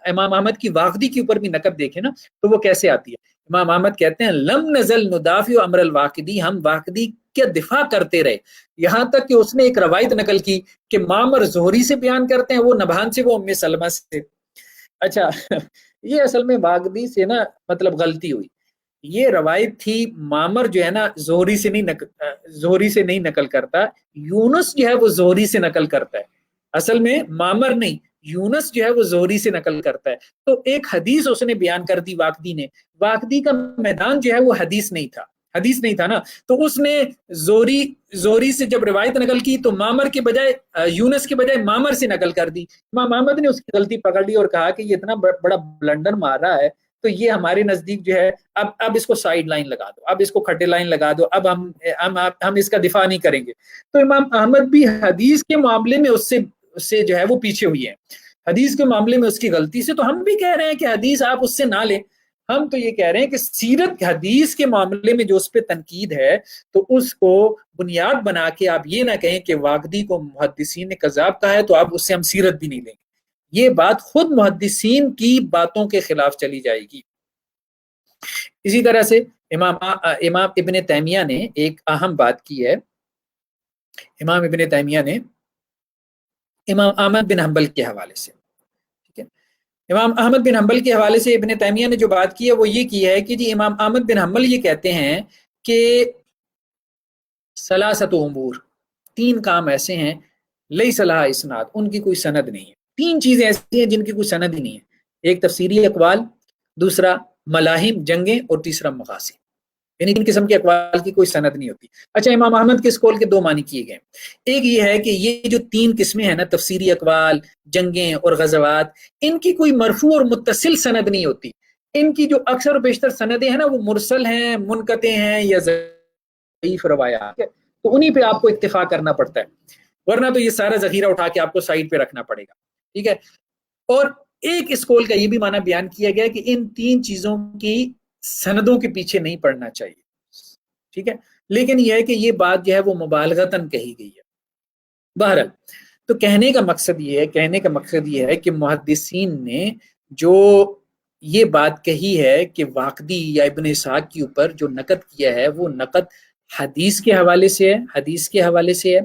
امام احمد کی واقدی کے اوپر بھی نقد دیکھیں نا، تو وہ کیسے آتی ہے؟ امام احمد کہتے ہیں لم نزل ندافع امر الواقدی، ہم واقدی کے دفاع کرتے رہے، یہاں تک کہ اس نے ایک روایت نقل کی کہ معمر زہری سے بیان کرتے ہیں، وہ نبہان سے، وہ ام سلمہ سے۔ اچھا یہ اصل میں واقدی سے نا مطلب غلطی ہوئی، یہ روایت تھی معمر جو ہے نا زہری سے نہیں نقل کرتا، یونس جو ہے وہ زہری سے نقل کرتا ہے، اصل میں معمر نہیں، یونس جو ہے وہ زہری سے نقل کرتا ہے۔ تو ایک حدیث اس نے بیان کر دی واقدی نے، واقدی کا میدان جو ہے وہ حدیث نہیں تھا نا، تو اس نے زہری سے جب روایت نقل کی تو معمر کے بجائے، یونس کے بجائے معمر سے نقل کر دی۔ امام احمد نے اس کی غلطی پکڑ لی اور کہا کہ یہ اتنا بڑا بلنڈر مار رہا ہے، تو یہ ہمارے نزدیک جو ہے اب اس کو سائیڈ لائن لگا دو، اب اس کو کھٹے لائن لگا دو، اب ہم اس کا دفاع نہیں کریں گے۔ تو امام احمد بھی حدیث کے معاملے میں اس سے جو ہے وہ پیچھے ہوئی ہیں، حدیث کے معاملے میں اس کی غلطی سے۔ تو ہم بھی کہہ رہے ہیں کہ حدیث آپ اس سے نہ لیں، ہم تو یہ کہہ رہے ہیں کہ سیرت حدیث کے معاملے میں جو اس پہ تنقید ہے تو اس کو بنیاد بنا کے آپ یہ نہ کہیں کہ واقدی کو محدثین نے کذاب کہا ہے تو آپ اس سے ہم سیرت بھی نہیں لیں گے، یہ بات خود محدثین کی باتوں کے خلاف چلی جائے گی۔ اسی طرح سے امام ابن تیمیہ نے ایک اہم بات کی ہے، امام ابن تیمیہ نے امام احمد بن حنبل کے حوالے سے، ٹھیک ہے، امام احمد بن حنبل کے حوالے سے ابن تیمیہ نے جو بات کی ہے وہ یہ کی ہے کہ جی امام احمد بن حنبل یہ کہتے ہیں کہ ثلاثت امور، تین کام ایسے ہیں، لیس لہا اسناد، ان کی کوئی سند نہیں ہے، تین چیزیں ایسی ہیں جن کی کوئی سند ہی نہیں ہے، ایک تفسیری اقوال، دوسرا ملاحم جنگیں، اور تیسرا مقاصد، یعنی ان قسم کے اقوال کی کوئی سند نہیں ہوتی۔ اچھا امام احمد کے اس قول کے دو معنی کیے گئے، ایک یہ ہے کہ یہ جو تین قسمیں ہیں نا، تفسیری اقوال، جنگیں اور غزوات، ان کی کوئی مرفوع اور متصل سند نہیں ہوتی، ان کی جو اکثر و بیشتر سندیں ہیں نا وہ مرسل ہیں، منقطع ہیں یا ضعیف روایات، تو انہی پہ آپ کو اکتفا کرنا پڑتا ہے، ورنہ تو یہ سارا ذخیرہ اٹھا کے آپ کو سائڈ پہ رکھنا پڑے گا، ٹھیک ہے۔ اور ایک اس قول کا یہ بھی معنی بیان کیا گیا کہ ان تین چیزوں کی سندوں کے پیچھے نہیں پڑنا چاہیے، ٹھیک ہے، لیکن یہ ہے کہ یہ بات جو ہے وہ مبالغتاً کہی گئی ہے۔ بہرحال تو کہنے کا مقصد یہ ہے کہ محدثین نے جو یہ بات کہی ہے کہ واقدی یا ابن اسحاق کے اوپر جو نقد کیا ہے وہ نقد حدیث کے حوالے سے ہے،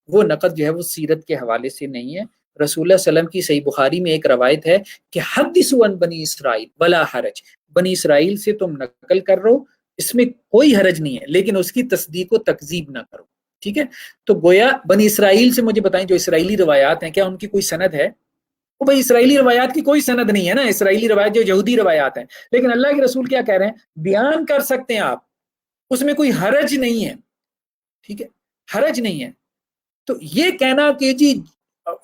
وہ نقد جو ہے وہ سیرت کے حوالے سے نہیں ہے۔ رسول اللہ صلی اللہ علیہ وسلم کی صحیح بخاری میں ایک روایت ہے کہ حدثوا عن بنی اسرائیل ولا حرج، بنی اسرائیل سے تم نقل کر رہو، اس میں کوئی حرج نہیں ہے، لیکن اس کی تصدیق و تکذیب نہ کرو، ٹھیک ہے۔ تو گویا بنی اسرائیل سے مجھے بتائیں جو اسرائیلی روایات ہیں کیا ان کی کوئی سند ہے؟ وہ بھائی اسرائیلی روایات کی کوئی سند نہیں ہے نا، اسرائیلی روایات جو یہودی روایات ہیں، لیکن اللہ کے رسول کیا کہہ رہے ہیں؟ بیان کر سکتے ہیں آپ، اس میں کوئی حرج نہیں ہے، ٹھیک ہے، حرج نہیں ہے۔ تو یہ کہنا کہ جی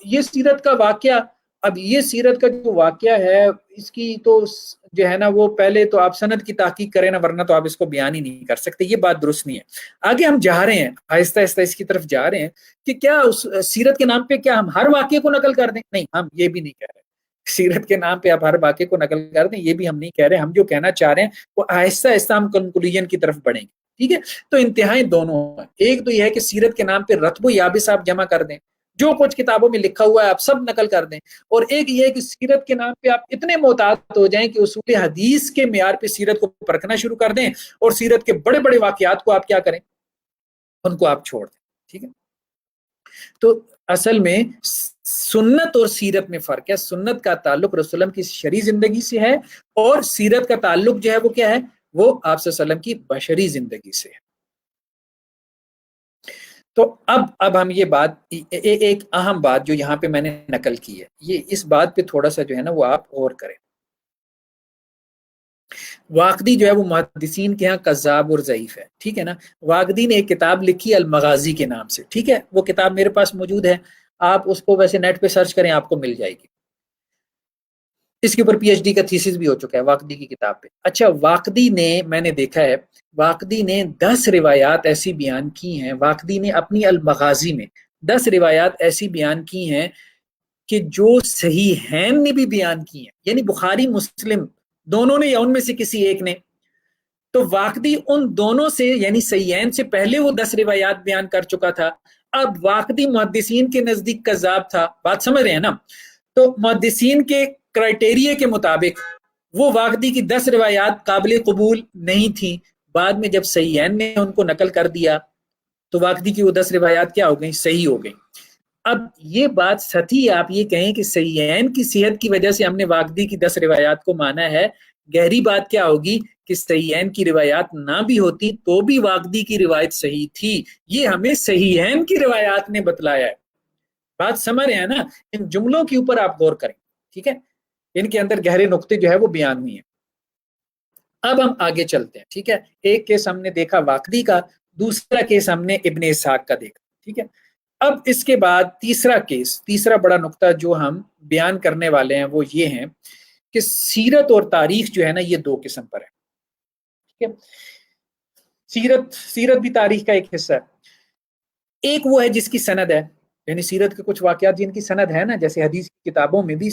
یہ سیرت کا واقعہ، اب یہ سیرت کا جو واقعہ ہے اس کی تو جو ہے نا وہ پہلے تو آپ سند کی تحقیق کریں نا، ورنہ تو آپ اس کو بیان ہی نہیں کر سکتے، یہ بات درست نہیں ہے۔ آگے ہم جا رہے ہیں آہستہ آہستہ اس کی طرف جا رہے ہیں کہ کیا اس سیرت کے نام پہ کیا ہم ہر واقعے کو نقل کر دیں؟ نہیں، ہم یہ بھی نہیں کہہ رہے سیرت کے نام پہ آپ ہر واقعے کو نقل کر دیں، یہ بھی ہم نہیں کہہ رہے۔ ہم جو کہنا چاہ رہے ہیں وہ آہستہ آہستہ ہم کنکلوژن کی طرف بڑھیں گے، ٹھیک ہے۔ تو انتہائی دونوں ہیں، ایک تو یہ ہے کہ سیرت کے نام پہ رتب و یابس آپ جمع کر دیں، جو کچھ کتابوں میں لکھا ہوا ہے آپ سب نقل کر دیں، اور ایک یہ ہے کہ سیرت کے نام پہ آپ اتنے محتاط ہو جائیں کہ اصول حدیث کے معیار پہ سیرت کو پرکھنا شروع کر دیں، اور سیرت کے بڑے بڑے واقعات کو آپ کیا کریں، ان کو آپ چھوڑ دیں. ٹھیک ہے، تو اصل میں سنت اور سیرت میں فرق ہے. سنت کا تعلق رسول اللہ کی شرعی زندگی سے ہے، اور سیرت کا تعلق جو ہے وہ کیا ہے، وہ آپ صلی اللہ علیہ وسلم کی بشری زندگی سے ہے. تو اب ہم یہ بات، ایک اہم بات جو یہاں پہ میں نے نقل کی ہے، یہ اس بات پہ تھوڑا سا جو ہے نا وہ آپ غور کریں. واقدی جو ہے وہ محدثین کے ہاں کذاب اور ضعیف ہے. ٹھیک ہے نا، واقدی نے ایک کتاب لکھی المغازی کے نام سے. ٹھیک ہے، وہ کتاب میرے پاس موجود ہے، آپ اس کو ویسے نیٹ پہ سرچ کریں آپ کو مل جائے گی. اس کے اوپر پی ایچ ڈی کا تھیسس بھی ہو چکا ہے واقدی کی کتاب پہ. اچھا، واقدی نے، میں نے دیکھا ہے، واقدی نے 10 روایات ایسی بیان کی ہیں، واقدی نے اپنی المغازی میں 10 روایات ایسی بیان کی ہیں کہ جو صحیحین نے بھی بیان کی ہیں، یعنی بخاری مسلم دونوں نے یا ان میں سے کسی ایک نے. تو واقدی ان دونوں سے یعنی صحیحین سے پہلے وہ 10 روایات بیان کر چکا تھا. اب واقدی محدثین کے نزدیک کذاب تھا، بات سمجھ رہے ہیں نا. تو محدثین کے کرائٹیریا کے مطابق وہ واقدی کی 10 روایات قابل قبول نہیں تھیں. بعد میں جب صحیحین نے ان کو نقل کر دیا تو واقدی کی وہ 10 روایات کیا ہو گئیں، صحیح ہو گئیں. اب یہ بات سچی، آپ یہ کہیں کہ صحیحین کی صحت کی وجہ سے ہم نے واقدی کی 10 روایات کو مانا ہے، گہری بات کیا ہوگی کہ صحیحین کی روایات نہ بھی ہوتی تو بھی واقدی کی روایت صحیح تھی. یہ ہمیں صحیحین کی روایات نے بتلایا ہے. بات سمجھ رہے ہیں نا، ان جملوں کے اوپر آپ غور کریں. ٹھیک ہے، ان کے اندر گہرے نقطے جو ہے وہ بیان ہوئی ہیں. اب ہم آگے چلتے ہیں. ٹھیک ہے، ایک کیس ہم نے دیکھا واقدی کا، دوسرا کیس ہم نے ابن اسحاق کا دیکھا. ٹھیک ہے، اب اس کے بعد تیسرا کیس، تیسرا بڑا نقطہ جو ہم بیان کرنے والے ہیں وہ یہ ہیں کہ سیرت اور تاریخ جو ہے نا یہ دو قسم پر ہے. ٹھیک ہے، سیرت بھی تاریخ کا ایک حصہ ہے. ایک وہ ہے جس کی سند ہے، یعنی سیرت کے کچھ واقعات جن کی سند ہے نا، جیسے حدیث کی کتابوں میں بھی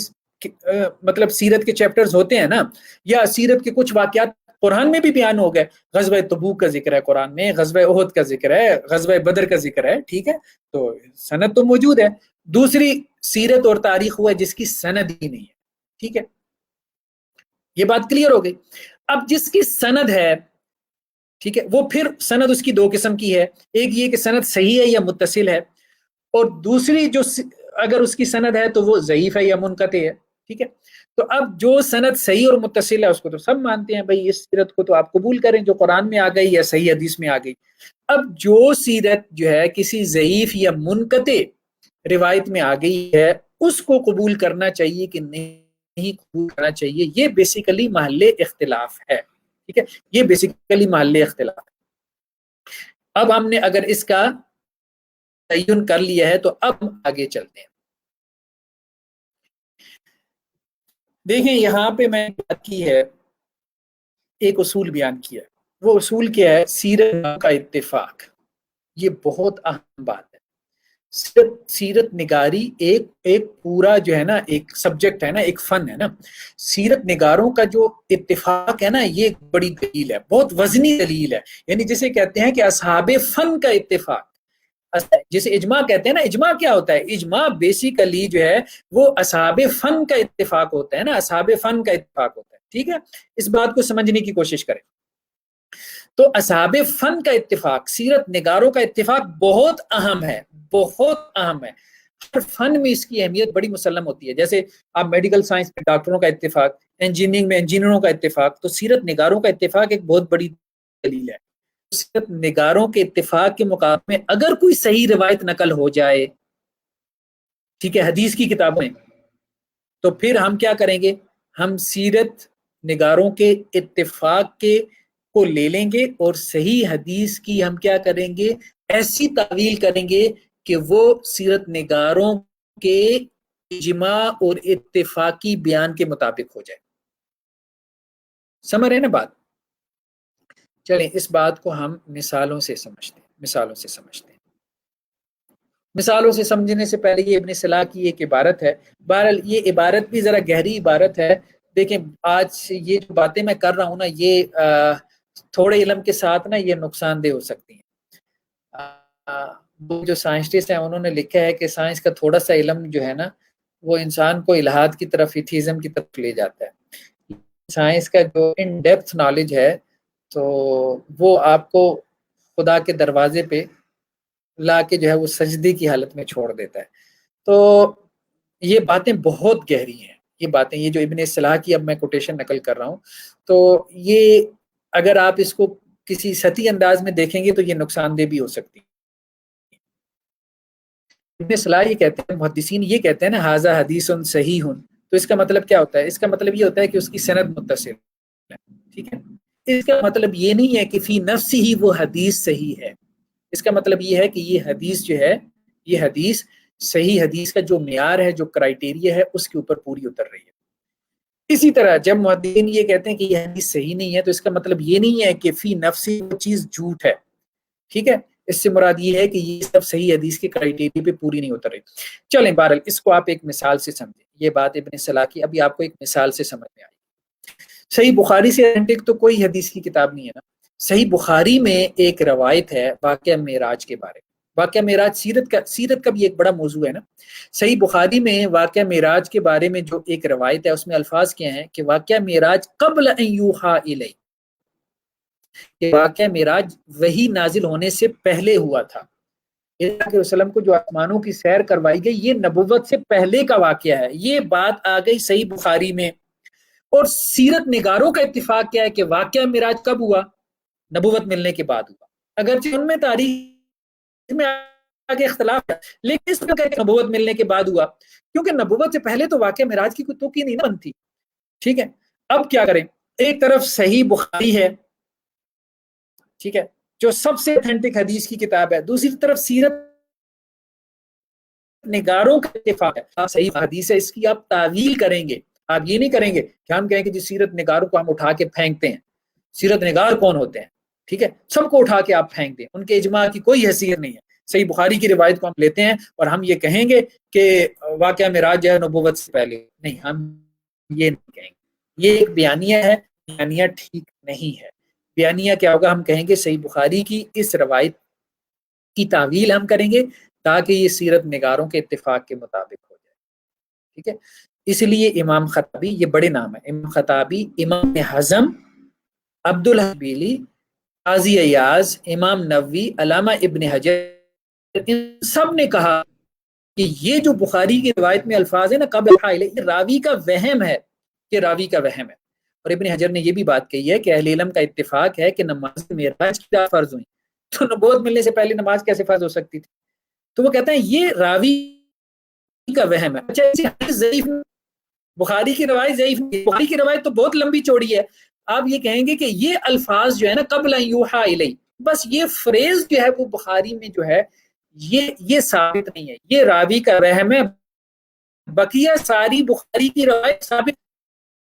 مطلب سیرت کے چیپٹرز ہوتے ہیں نا، یا سیرت کے کچھ واقعات قرآن میں بھی بیان ہو گئے. غزوہ تبوک کا ذکر ہے قرآن میں، غزوہ احد کا ذکر ہے، غزوہ بدر کا ذکر ہے. ٹھیک ہے، تو سند تو موجود ہے. دوسری سیرت اور تاریخ ہوا ہے جس کی سند ہی نہیں ہے. ٹھیک ہے، یہ بات کلیئر ہو گئی. اب جس کی سند ہے، ٹھیک ہے، وہ پھر سند اس کی دو قسم کی ہے. ایک یہ کہ سند صحیح ہے یا متصل ہے، اور دوسری جو اگر اس کی سند ہے تو وہ ضعیف ہے یا منقطع ہے. ٹھیک ہے، تو اب جو سند صحیح اور متصل ہے اس کو تو سب مانتے ہیں، بھائی اس سیرت کو تو آپ قبول کریں جو قرآن میں آ گئی یا صحیح حدیث میں آ گئی. اب جو سیرت جو ہے کسی ضعیف یا منقطع روایت میں آ گئی ہے اس کو قبول کرنا چاہیے کہ نہیں قبول کرنا چاہیے، یہ بیسیکلی محل اختلاف ہے. ٹھیک ہے، یہ بیسیکلی محل اختلاف. اب ہم نے اگر اس کا تعین کر لیا ہے تو اب آگے چلتے ہیں. دیکھیں یہاں پہ میں بات کی ہے، ایک اصول بیان کیا ہے. وہ اصول کیا ہے؟ سیرت کا اتفاق. یہ بہت اہم بات ہے. سیرت نگاری ایک پورا جو ہے نا ایک سبجیکٹ ہے نا، ایک فن ہے نا. سیرت نگاروں کا جو اتفاق ہے نا یہ ایک بڑی دلیل ہے، بہت وزنی دلیل ہے. یعنی جسے کہتے ہیں کہ اصحاب فن کا اتفاق، جسے اجماع کہتے ہیں نا. اجماع کیا ہوتا ہے؟ اجماع بیسیکلی جو ہے وہ اصحاب فن کا اتفاق ہوتا ہے نا، اصحاب فن کا اتفاق ہوتا ہے. ٹھیک ہے، اس بات کو سمجھنے کی کوشش کریں. تو اصحاب فن کا اتفاق، سیرت نگاروں کا اتفاق بہت اہم ہے، بہت اہم ہے. ہر فن میں اس کی اہمیت بڑی مسلم ہوتی ہے. جیسے آپ میڈیکل سائنس میں ڈاکٹروں کا اتفاق، انجینئرنگ میں انجینئروں کا اتفاق، تو سیرت نگاروں کا اتفاق ایک بہت بڑی دلیل ہے. سیرت نگاروں کے اتفاق کے مقابلے میں اگر کوئی صحیح روایت نقل ہو جائے، ٹھیک ہے، حدیث کی کتابوں میں، تو پھر ہم کیا کریں گے؟ ہم سیرت نگاروں کے اتفاق کے کو لے لیں گے اور صحیح حدیث کی ہم کیا کریں گے؟ ایسی تعویل کریں گے کہ وہ سیرت نگاروں کے اجماع اور اتفاقی بیان کے مطابق ہو جائے. سمجھ رہے ہیں نا بات؟ چلیں اس بات کو ہم مثالوں سے سمجھتے ہیں. مثالوں سے سمجھنے سے پہلے یہ ابن صلاح کی ایک عبارت ہے. بہرحال یہ عبارت بھی ذرا گہری عبارت ہے. دیکھیں آج یہ جو باتیں میں کر رہا ہوں نا یہ تھوڑے علم کے ساتھ نا یہ نقصان دہ ہو سکتی ہیں. وہ جو سائنسٹسٹ ہیں انہوں نے لکھا ہے کہ سائنس کا تھوڑا سا علم جو ہے نا وہ انسان کو الہاد کی طرف ایتھیزم کی طرف لے جاتا ہے. سائنس کا جو ان ڈیپتھ نالج ہے تو وہ آپ کو خدا کے دروازے پہ لا کے جو ہے وہ سجدے کی حالت میں چھوڑ دیتا ہے. تو یہ باتیں بہت گہری ہیں، یہ باتیں، یہ جو ابن صلاح کی اب میں کوٹیشن نقل کر رہا ہوں، تو یہ اگر آپ اس کو کسی سطحی انداز میں دیکھیں گے تو یہ نقصان دہ بھی ہو سکتی ہے. ابن صلاح یہ کہتے ہیں، محدثین یہ کہتے ہیں نا ھذا حدیث صحیح، تو اس کا مطلب کیا ہوتا ہے؟ اس کا مطلب یہ ہوتا ہے کہ اس کی سند متصل ہے. ٹھیک ہے، اس کا مطلب یہ نہیں ہے کہ فی نفس ہی وہ حدیث صحیح ہے. اس کا مطلب یہ ہے کہ یہ حدیث جو ہے، یہ حدیث صحیح حدیث کا جو معیار ہے، جو کرائیٹیریا ہے، اس کے اوپر پوری اتر رہی ہے. اسی طرح جب محدثین یہ کہتے ہیں کہ یہ حدیث صحیح نہیں ہے تو اس کا مطلب یہ نہیں ہے کہ فی نفسی وہ چیز جھوٹ ہے. ٹھیک ہے، اس سے مراد یہ ہے کہ یہ سب صحیح حدیث کے کرائیٹیریا پہ پوری نہیں اتر رہی. چلیں بہرحال اس کو آپ ایک مثال سے سمجھیں. یہ بات ابن صلاح کی ابھی آپ کو ایک مثال سے سمجھ میں آئی. صحیح بخاری سے اتھینٹک تو کوئی حدیث کی کتاب نہیں ہے نا. صحیح بخاری میں ایک روایت ہے واقعہ معراج کے بارے میں. واقعہ معراج سیرت کا بھی ایک بڑا موضوع ہے نا. صحیح بخاری میں واقعہ معراج کے بارے میں جو ایک روایت ہے اس میں الفاظ کیا ہیں کہ واقعہ معراج قبل ان یوحی الی، کہ واقعہ معراج وحی نازل ہونے سے پہلے ہوا تھا. اللہ علیہ وسلم کو جو آسمانوں کی سیر کروائی گئی یہ نبوت سے پہلے کا واقعہ ہے. یہ بات آ گئی صحیح بخاری میں. اور سیرت نگاروں کا اتفاق کیا ہے کہ واقعہ معراج کب ہوا؟ نبوت ملنے کے بعد ہوا. اگرچہ ان میں تاریخ میں آگے اختلاف ہے لیکن اس میں کہ نبوت ملنے کے بعد ہوا، کیونکہ نبوت سے پہلے تو واقعہ معراج کی کوئی توقع نہیں بنتی. ٹھیک ہے، اب کیا کریں؟ ایک طرف صحیح بخاری ہے، ٹھیک ہے، جو سب سے اتھینٹک حدیث کی کتاب ہے، دوسری طرف سیرت نگاروں کا اتفاق ہے. آپ صحیح حدیث ہے اس کی آپ تعویل کریں گے. آپ یہ نہیں کریں گے کہ ہم کہیں کہ جس سیرت نگاروں کو ہم اٹھا کے پھینکتے ہیں. سیرت نگار کون ہوتے ہیں؟ ٹھیک ہے، سب کو اٹھا کے آپ پھینک دیں، ان کے اجماع کی کوئی حیثیت نہیں ہے. صحیح بخاری کی روایت کو ہم لیتے ہیں اور ہم یہ کہیں گے کہ واقعہ معراج جو ہے نبوت سے پہلے نہیں، ہم یہ نہیں کہیں گے. یہ ایک بیانیہ ہے، بیانیہ ٹھیک نہیں ہے. بیانیہ کیا ہوگا؟ ہم کہیں گے صحیح بخاری کی اس روایت کی تعویل ہم کریں گے تاکہ یہ سیرت نگاروں کے اتفاق کے مطابق ہو جائے. ٹھیک ہے، اس لیے امام خطابی، یہ بڑے نام ہیں، امام خطابی، امام حزم، عبد الحبیلی، قاضی ایاز، امام نووی، علامہ ابن حجر، ان سب نے کہا کہ یہ جو بخاری کی روایت میں الفاظ ہے نا قبل حائل، یہ راوی کا وہم ہے، کہ راوی کا وہم ہے. اور ابن حجر نے یہ بھی بات کہی ہے کہ اہل علم کا اتفاق ہے کہ نماز معراج کیا فرض ہوئی، تو نبوت ملنے سے پہلے نماز کیسے فرض ہو سکتی تھی؟ تو وہ کہتے ہیں یہ راوی کا وہم ہے. اچھا، ضعیف، بخاری کی روایت ضعیف نہیں، بخاری کی روایت تو بہت لمبی چوڑی ہے. آپ یہ کہیں گے کہ یہ الفاظ جو ہے نا قبل ان یوحی الی، بس یہ فریز جو ہے وہ بخاری میں جو ہے یہ ثابت نہیں ہے، یہ راوی کا وہم ہے. بقیہ ساری بخاری کی روایت ثابت،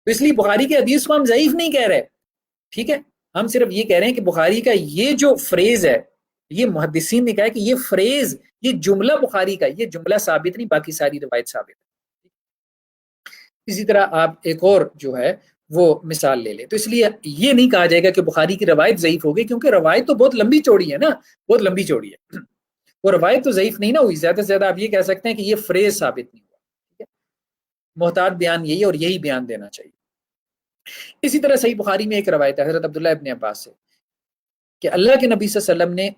اس لیے بخاری کی حدیث کو ہم ضعیف نہیں کہہ رہے. ٹھیک ہے، ہم صرف یہ کہہ رہے ہیں کہ بخاری کا یہ جو فریز ہے، یہ محدثین نے کہا ہے کہ یہ فریز، یہ جملہ بخاری کا، یہ جملہ ثابت نہیں، باقی ساری روایت ثابت ہے. اسی طرح آپ ایک اور جو ہے وہ مثال لے لیں. تو اس لیے یہ نہیں کہا جائے گا کہ بخاری کی روایت ضعیف ہوگی، کیونکہ روایت تو بہت لمبی چوڑی ہے نا، بہت لمبی چوڑی ہے. وہ روایت تو ضعیف نہیں نہ ہوئی، زیادہ سے زیادہ آپ یہ کہہ سکتے ہیں کہ یہ فریز ثابت نہیں ہوا. ٹھیک ہے، محتاط بیان یہی اور یہی بیان دینا چاہیے. اسی طرح صحیح بخاری میں ایک روایت ہے حضرت عبداللہ ابن عباس سے کہ اللہ کے نبی صلی اللہ علیہ وسلم نے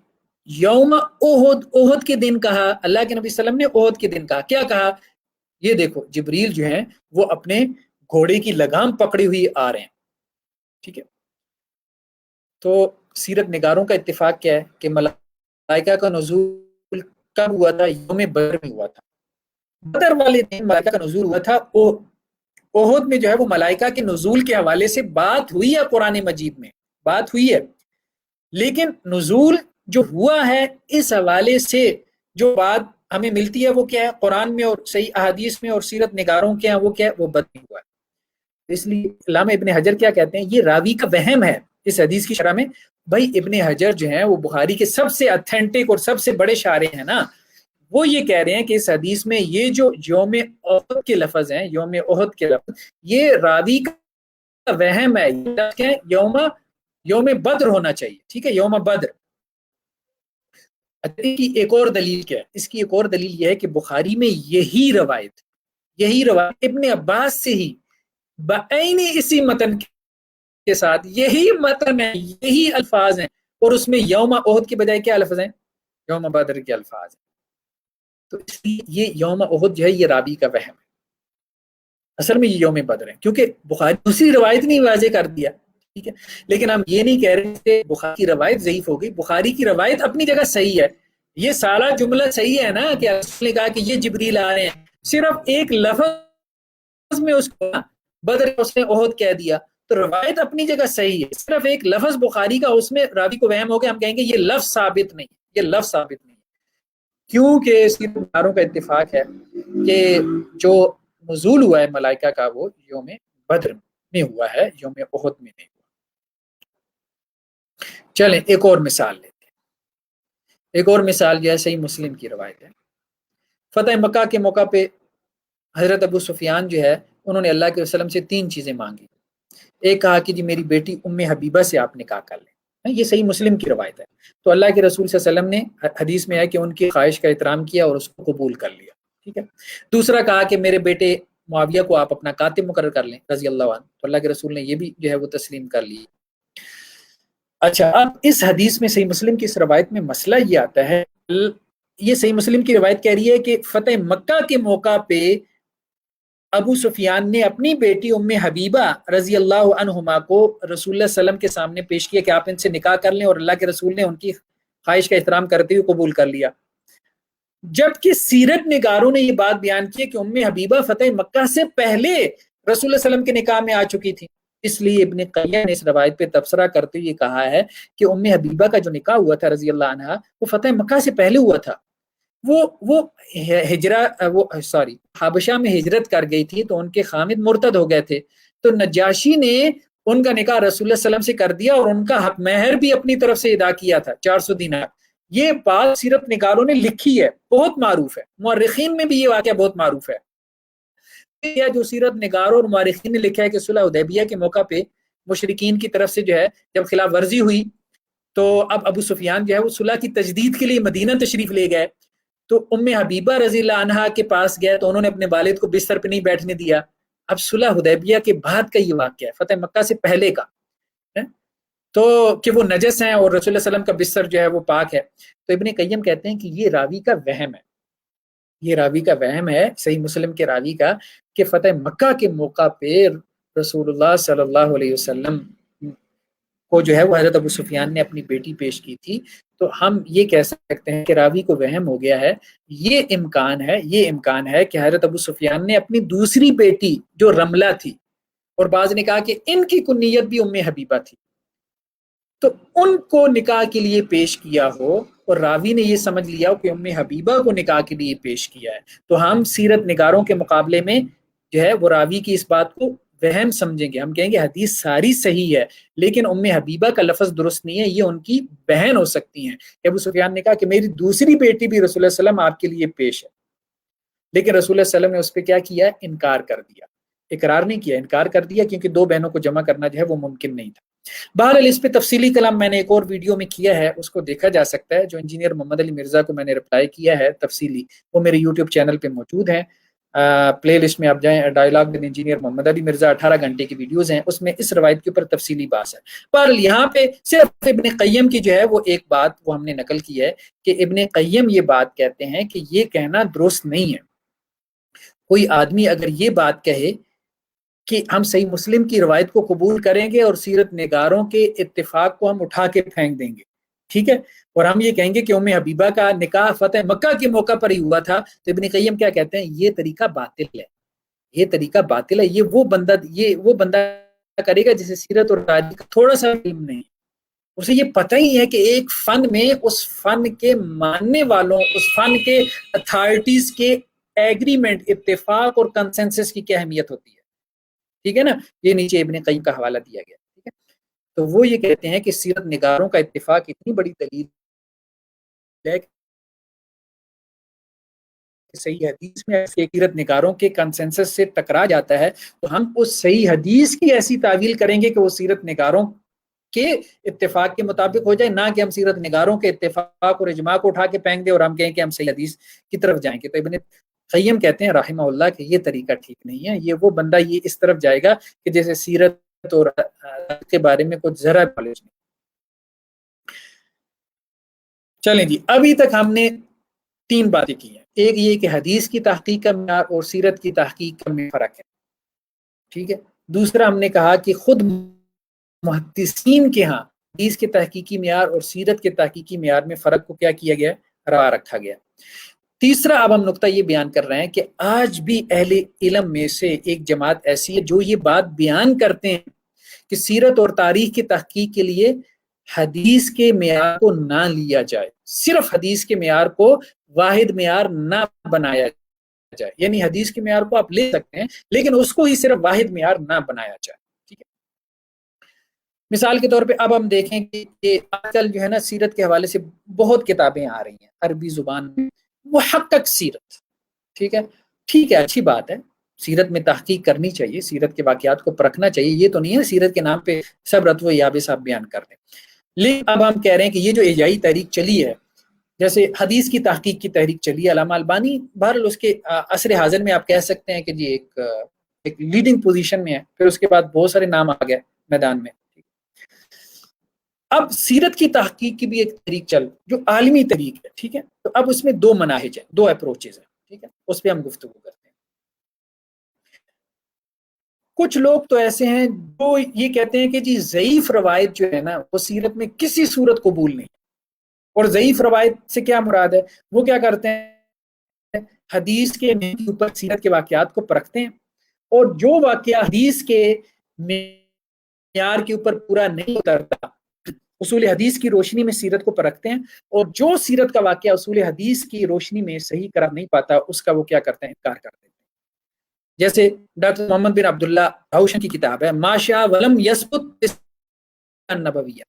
یوم احد کے دن کہا، اللہ کے نبی صلی اللہ علیہ وسلم نے احد کے دن کہا. کیا کہا؟ یہ دیکھو جبریل جو ہیں وہ اپنے گھوڑے کی لگام پکڑی ہوئی آ رہے ہیں. ٹھیک ہے، تو سیرت نگاروں کا اتفاق کیا ہے کہ ملائکہ کا نزول کب ہوا تھا؟ یوم بدر میں ہوا تھا. بدر والے دن ملائکہ کا نزول ہوا تھا. احد میں جو ہے وہ ملائکہ کے نزول کے حوالے سے بات ہوئی ہے، قرآن مجید میں بات ہوئی ہے، لیکن نزول جو ہوا ہے اس حوالے سے جو بات ہمیں ملتی ہے وہ کیا ہے؟ قرآن میں اور صحیح احادیث میں اور سیرت نگاروں کے ہیں وہ کیا ہے؟ وہ بدل ہوا ہے. اس لیے علامہ ابن حجر کیا کہتے ہیں؟ یہ راوی کا وہم ہے اس حدیث کی شرح میں. بھائی ابن حجر جو ہیں وہ بخاری کے سب سے اتھینٹک اور سب سے بڑے شارح ہیں نا، وہ یہ کہہ رہے ہیں کہ اس حدیث میں یہ جو یوم احد کے لفظ ہیں، یوم احد کے لفظ، یہ راوی کا وہم ہے. یوم بدر ہونا چاہیے. ٹھیک ہے، یوم بدر. اس کی ایک اور دلیل کیا ہے؟ اس کی ایک اور دلیل یہ ہے کہ بخاری میں یہی روایت ابن عباس سے ہی بعین اسی متن کے ساتھ یہی متن ہے، یہی الفاظ ہیں، اور اس میں یوم احد کی بجائے کیا الفاظ ہیں؟ یوم بدر کے الفاظ ہیں۔ تو اس لیے یہ یوم احد جو ہے یہ راوی کا وہم ہے، اصل میں یہ یوم بدر ہے، کیونکہ بخاری دوسری روایت نہیں واضح کر دیا، ٹھیک ہے۔ لیکن ہم یہ نہیں کہہ رہے کہ بخاری کی روایت ضعیف ہو گئی، بخاری کی روایت اپنی جگہ صحیح ہے، یہ سارا جملہ صحیح ہے نا کہ رسول نے کہا کہ یہ جبریل آ رہے ہیں، صرف ایک لفظ میں اس کو بدر اس نے احد کہہ دیا، تو روایت اپنی جگہ صحیح ہے، صرف ایک لفظ بخاری کا اس میں راوی کو وہم ہو گیا، ہم کہیں گے یہ لفظ ثابت نہیں، یہ لفظ ثابت نہیں، کیونکہ سیرتداروں کا اتفاق ہے کہ جو نزول ہوا ہے ملائکہ کا وہ یوم بدر میں ہوا ہے، یوم احد میں نہیں ہوا۔ چلیں ایک اور مثال لیتے ہیں، ایک اور مثال جو ہے صحیح مسلم کی روایت ہے، فتح مکہ کے موقع پہ حضرت ابو سفیان جو ہے انہوں نے اللہ کے وسلم سے 3 چیزیں مانگی، ایک کہا کہ جی میری بیٹی ام حبیبہ سے آپ نکاح کر لیں، یہ صحیح مسلم کی روایت ہے، تو اللہ کے رسول صلی اللہ علیہ وسلم نے حدیث میں ہے کہ ان کی خواہش کا احترام کیا اور اس کو قبول کر لیا، ٹھیک ہے۔ دوسرا کہا کہ میرے بیٹے معاویہ کو آپ اپنا کاتب مقرر کر لیں رضی اللہ عنہ، تو اللہ کے رسول نے یہ بھی جو ہے وہ تسلیم کر لی۔ اچھا، اب اس حدیث میں صحیح مسلم کی اس روایت میں مسئلہ یہ آتا ہے، یہ صحیح مسلم کی روایت کہہ رہی ہے کہ فتح مکہ کے موقع پہ ابو سفیان نے اپنی بیٹی ام حبیبہ رضی اللہ عنہما کو رسول اللہ صلی اللہ علیہ وسلم کے سامنے پیش کیا کہ آپ ان سے نکاح کر لیں، اور اللہ کے رسول نے ان کی خواہش کا احترام کرتے ہوئے قبول کر لیا، جبکہ سیرت نگاروں نے یہ بات بیان کی کہ ام حبیبہ فتح مکہ سے پہلے رسول اللہ صلی اللہ علیہ وسلم کے نکاح میں آ چکی تھی، اس لیے ابن قیم نے اس روایت پہ تبصرہ کرتے ہوئے کہا ہے کہ ام حبیبہ کا جو نکاح ہوا تھا رضی اللہ عنہا وہ فتح مکہ سے پہلے ہوا تھا، وہ حبشہ میں ہجرت کر گئی تھی، تو ان کے خامد مرتد ہو گئے تھے، تو نجاشی نے ان کا نکاح رسول اللہ صلی اللہ علیہ وسلم سے کر دیا اور ان کا حق مہر بھی اپنی طرف سے ادا کیا تھا 400 دینار۔ یہ بات سیرت نگاروں نے لکھی ہے، بہت معروف ہے، مورخین میں بھی یہ واقعہ بہت معروف ہے، جو سیرت نگاروں اور مورخین نے لکھا ہے کہ صلح حدیبیہ کے موقع پہ مشرکین کی طرف سے جو ہے جب خلاف ورزی ہوئی تو اب ابو سفیان جو ہے وہ صلح کی تجدید کے لیے مدینہ تشریف لے گئے، تو ام حبیبہ رضی اللہ عنہا کے پاس گئے تو انہوں نے اپنے والد کو بستر پہ نہیں بیٹھنے دیا۔ اب صلح حدیبیہ کے بعد کا یہ واقعہ ہے، فتح مکہ سے پہلے کا، تو کہ وہ نجس ہیں اور رسول اللہ صلی اللہ علیہ وسلم کا بستر جو ہے وہ پاک ہے، تو ابن قیم کہتے ہیں کہ یہ راوی کا وہم ہے، یہ راوی کا وہم ہے صحیح مسلم کے راوی کا کہ فتح مکہ کے موقع پہ رسول اللہ صلی اللہ علیہ وسلم کو جو ہے وہ حضرت ابو سفیان نے اپنی بیٹی پیش کی تھی، تو ہم یہ کہہ سکتے ہیں کہ راوی کو وہم ہو گیا ہے۔ یہ امکان ہے کہ حضرت ابو سفیان نے اپنی دوسری بیٹی جو رملہ تھی، اور بعض نے کہا کہ ان کی کنیت بھی ام حبیبہ تھی، تو ان کو نکاح کے لیے پیش کیا ہو اور راوی نے یہ سمجھ لیا ہو کہ ام حبیبہ کو نکاح کے لیے پیش کیا ہے، تو ہم سیرت نگاروں کے مقابلے میں جو ہے وہ راوی کی اس بات کو وہم سمجھیں گے، ہم کہیں گے حدیث ساری صحیح ہے لیکن ام حبیبہ کا لفظ درست نہیں ہے، یہ ان کی بہن ہو سکتی ہیں۔ ابو سفیان نے کہا کہ میری دوسری بیٹی بھی رسول اللہ صلی اللہ علیہ وسلم آپ کے لیے پیش ہے، لیکن رسول اللہ صلی اللہ علیہ وسلم نے اس پہ کیا کیا؟ انکار کر دیا، اقرار نہیں کیا، انکار کر دیا، کیونکہ 2 بہنوں کو جمع کرنا جو ہے وہ ممکن نہیں تھا۔ بہرحال اس پہ تفصیلی کلام میں نے ایک اور ویڈیو میں کیا ہے، اس کو دیکھا جا سکتا ہے، جو انجینئر محمد علی مرزا کو میں نے رپلائی کیا ہے تفصیلی، وہ میرے یوٹیوب چینل پہ موجود ہے، پلے لسٹ میں آپ جائیں، ڈائلاگ ود انجینئر محمد علی مرزا 18 گھنٹے کی ویڈیوز ہیں، اس میں اس روایت کے اوپر تفصیلی بات ہے۔ پر یہاں پہ صرف ابن قیم کی جو ہے وہ ایک بات وہ ہم نے نقل کی ہے کہ ابن قیم یہ بات کہتے ہیں کہ یہ کہنا درست نہیں ہے، کوئی آدمی اگر یہ بات کہے کہ ہم صحیح مسلم کی روایت کو قبول کریں گے اور سیرت نگاروں کے اتفاق کو ہم اٹھا کے پھینک دیں گے، ٹھیک ہے، اور ہم یہ کہیں گے کہ ام حبیبہ کا نکاح فتح مکہ کے موقع پر ہی ہوا تھا، تو ابن قیم کیا کہتے ہیں؟ یہ طریقہ باطل ہے، یہ طریقہ باطل ہے، یہ وہ بندہ کرے گا جسے سیرت اور تاریخ کا تھوڑا سا علم نہیں، اسے یہ پتہ ہی ہے کہ ایک فن میں اس فن کے ماننے والوں، اس فن کے اتھارٹیز کے ایگریمنٹ، اتفاق اور کنسنسس کی کیا اہمیت ہوتی ہے، ٹھیک ہے نا، یہ نیچے ابن قیم کا حوالہ دیا گیا، ٹھیک ہے۔ تو وہ یہ کہتے ہیں کہ سیرت نگاروں کا اتفاق اتنی بڑی دلیل ہے کہ صحیح حدیث میں سیرت نگاروں کے کنسنسس سے ٹکرا جاتا ہے، تو ہم اس صحیح حدیث کی ایسی تعویل کریں گے کہ وہ سیرت نگاروں کے اتفاق کے مطابق ہو جائے، نہ کہ ہم سیرت نگاروں کے اتفاق اور اجماع کو اٹھا کے پھینک دیں اور ہم کہیں کہ ہم صحیح حدیث کی طرف جائیں گے۔ تو ابن قیم کہتے ہیں رحمہ اللہ کہ یہ طریقہ ٹھیک نہیں ہے، یہ وہ بندہ یہ اس طرف جائے گا کہ جیسے سیرت اور کے بارے میں کچھ ذرا نالج نہیں۔ چلیں جی، ابھی تک ہم نے 3 باتیں کی ہیں، ایک یہ کہ حدیث کی تحقیق کا معیار اور سیرت کی تحقیق کا فرق ہے، ٹھیک ہے۔ دوسرا ہم نے کہا کہ خود محدثین کے ہاں حدیث کے تحقیقی معیار اور سیرت کے تحقیقی معیار میں فرق کو کیا کیا گیا، روا رکھا گیا۔ تیسرا اب ہم نقطہ یہ بیان کر رہے ہیں کہ آج بھی اہل علم میں سے ایک جماعت ایسی ہے جو یہ بات بیان کرتے ہیں کہ سیرت اور تاریخ کی تحقیق کے لیے حدیث کے معیار کو نہ لیا جائے، صرف حدیث کے معیار کو واحد معیار نہ بنایا جائے، یعنی حدیث کے معیار کو آپ لے سکتے ہیں لیکن اس کو ہی صرف واحد معیار نہ بنایا جائے، ٹھیک ہے۔ مثال کے طور پہ اب ہم دیکھیں کہ آج کل جو ہے نا سیرت کے حوالے سے بہت کتابیں آ رہی ہیں عربی زبان میں، محقق سیرت، ٹھیک ہے، اچھی بات ہے، سیرت میں تحقیق کرنی چاہیے، سیرت کے واقعات کو پرکھنا چاہیے، یہ تو نہیں ہے سیرت کے نام پہ سب رتو یابس آپ بیان کر دیں۔ لیکن اب ہم کہہ رہے ہیں کہ یہ جو احیائی تحریک چلی ہے، جیسے حدیث کی تحقیق کی تحریک چلی ہے، علامہ البانی بہرحال اس کے عصر حاضر میں آپ کہہ سکتے ہیں کہ جی ایک لیڈنگ پوزیشن میں ہے، پھر اس کے بعد بہت سارے نام آ گئے میدان میں۔ اب سیرت کی تحقیق کی بھی ایک تحریک چل جو عالمی تحریک ہے، ٹھیک ہے، تو اب اس میں 2 مناہج ہیں، 2 اپروچز ہیں، ٹھیک ہے، اس پہ ہم گفتگو کرتے ہیں۔ کچھ لوگ تو ایسے ہیں جو یہ کہتے ہیں کہ جی ضعیف روایت جو ہے نا وہ سیرت میں کسی صورت قبول نہیں، اور ضعیف روایت سے کیا مراد ہے، وہ کیا کرتے ہیں حدیث کے اوپر سیرت کے واقعات کو پرکھتے ہیں، اور جو واقعہ حدیث کے معیار کے اوپر پورا نہیں اترتا اصول حدیث کی روشنی میں سیرت کو پرکھتے ہیں، اور جو سیرت کا واقعہ اصول حدیث کی روشنی میں صحیح قرار نہیں پاتا اس کا وہ کیا کرتے ہیں، انکار کرتے ہیں۔ جیسے ڈاکٹر محمد بن عبداللہ روشن کی کتاب ہے ماشا ولم یثبت النبویہ،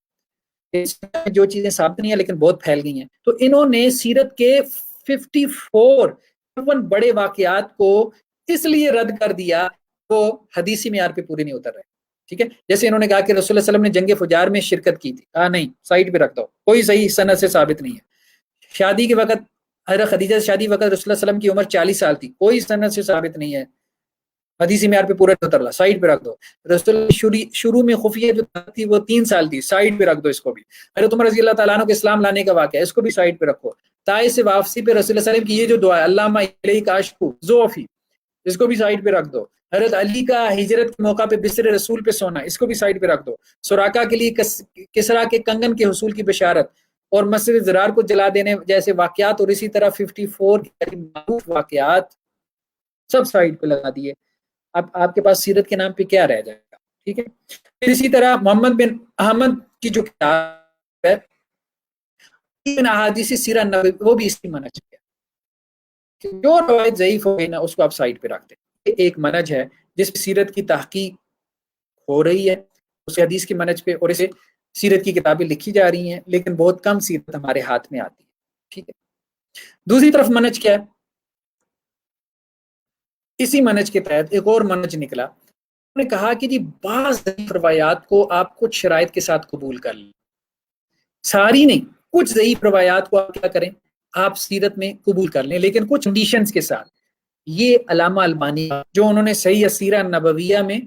جو چیزیں ثابت نہیں ہیں لیکن بہت پھیل گئی ہیں، تو انہوں نے سیرت کے 54 بڑے واقعات کو اس لیے رد کر دیا وہ حدیثی معیار پہ پورے نہیں اتر رہے، ٹھیک ہے۔ جیسے انہوں نے کہا کہ رسول اللہ صلی اللہ علیہ وسلم نے جنگ فجار میں شرکت کی تھی، نہیں، سائڈ پہ رکھ دو، کوئی صحیح سند سے ثابت نہیں ہے۔ شادی کے وقت حضرت خدیجہ سے شادی وقت رسول اللہ صلی اللہ علیہ وسلم کی عمر 40 سال تھی، کوئی سند سے ثابت نہیں ہے، حدیثی معیار پہ پورا اتر رہا، سائڈ پہ رکھ دو۔ رسول اللہ شروع میں خفیہ جو تھی وہ 3 سال تھی، سائڈ پہ رکھ دو اس کو بھی۔ حضرت عمر رضی اللہ تعالیٰ عنہ کے اسلام لانے کا واقعہ، اس کو بھی سائڈ پہ رکھو۔ طائف سے واپسی پہ رسول اللہ صلی اللہ علیہ وسلم کی یہ جو دعا ہے اللہم الیک اشکو ضعفی، اس کو بھی سائڈ پہ رکھ دو۔ حضرت علی کا ہجرت کے موقع پہ بستر رسول پہ سونا، اس کو بھی سائڈ پہ رکھ دو۔ سراقہ کے لیے کسرا کے کنگن کے حصول کی بشارت اور مسجد زرار کو جلا دینے جیسے واقعات، اور اسی طرح 54 معروف واقعات سب سائڈ پہ لگا دیے۔ اب آپ کے پاس سیرت کے نام پہ کیا رہ جائے گا، ٹھیک ہے۔ پھر اسی طرح محمد بن احمد کی جو کتاب ہے احادیث سیرہ نبوی، وہ بھی اسی منہج ہے کہ جو روایت ضعیف ہو گئی نا اس کو آپ سائڈ پہ رکھ دیں۔ ایک منہج ہے جس پہ سیرت کی تحقیق ہو رہی ہے اس حدیث کی منہج پہ، اور اسے سیرت کی کتابیں لکھی جا رہی ہیں لیکن بہت کم سیرت ہمارے ہاتھ میں آتی ہے، ٹھیک ہے۔ دوسری طرف منہج کیا ہے، اسی منہج کے تحت ایک اور منہج نکلا، انہوں نے کہا کہ جی بعض ضعیف روایات کو آپ کچھ شرائط کے ساتھ قبول کر لیں، ساری نہیں، کچھ ضعیف روایات کو آپ کیا کریں، آپ سیرت میں قبول کر لیں لیکن کچھ کنڈیشنز کے ساتھ۔ یہ علامہ البانی جو انہوں نے صحیح سیرہ نبویہ میں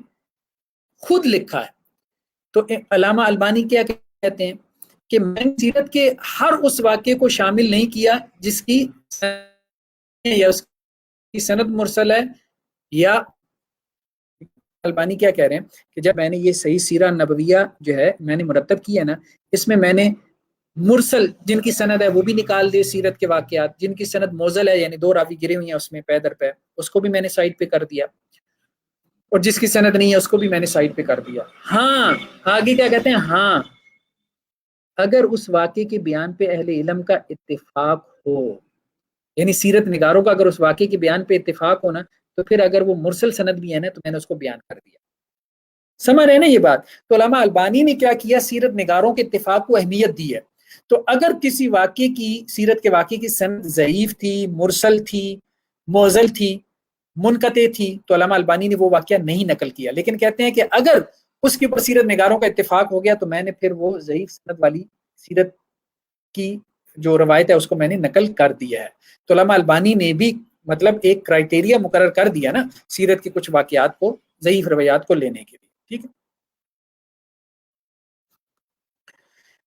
خود لکھا ہے، تو علامہ البانی کیا کہتے ہیں کہ میں نے سیرت کے ہر اس واقعے کو شامل نہیں کیا جس کی یا اس کی سند مرسل ہے، یا البانی کیا کہہ رہے ہیں کہ جب میں نے یہ صحیح سیرہ نبویہ جو ہے میں نے مرتب کیا نا، اس میں میں نے مرسل جن کی سند ہے وہ بھی نکال دے، سیرت کے واقعات جن کی سند موزل ہے یعنی 2 راوی گرے ہوئی ہیں اس میں پے در پے، اس کو بھی میں نے سائڈ پہ کر دیا، اور جس کی سند نہیں ہے اس کو بھی میں نے سائڈ پہ کر دیا۔ ہاں آگے کیا کہتے ہیں، ہاں اگر اس واقعے کے بیان پہ اہل علم کا اتفاق ہو، یعنی سیرت نگاروں کا اگر اس واقعے کے بیان پہ اتفاق ہونا، تو پھر اگر وہ مرسل سند بھی ہے نا تو میں نے اس کو بیان کر دیا۔ سمجھ رہے ہیں نا یہ بات؟ تو علامہ البانی نے کیا کیا، سیرت نگاروں کے اتفاق کو اہمیت دی ہے۔ تو اگر کسی واقعے کی سیرت کے واقعے کی سند ضعیف تھی، مرسل تھی، معضل تھی، منقطع تھی، تو علامہ البانی نے وہ واقعہ نہیں نقل کیا، لیکن کہتے ہیں کہ اگر اس کے اوپر سیرت نگاروں کا اتفاق ہو گیا، تو میں نے پھر وہ ضعیف سند والی سیرت کی جو روایت ہے اس کو میں نے نقل کر دیا ہے۔ تو علامہ البانی نے بھی مطلب ایک کرائٹیریا مقرر کر دیا نا سیرت کے کچھ واقعات کو، ضعیف روایات کو لینے کے لیے، ٹھیک ہے۔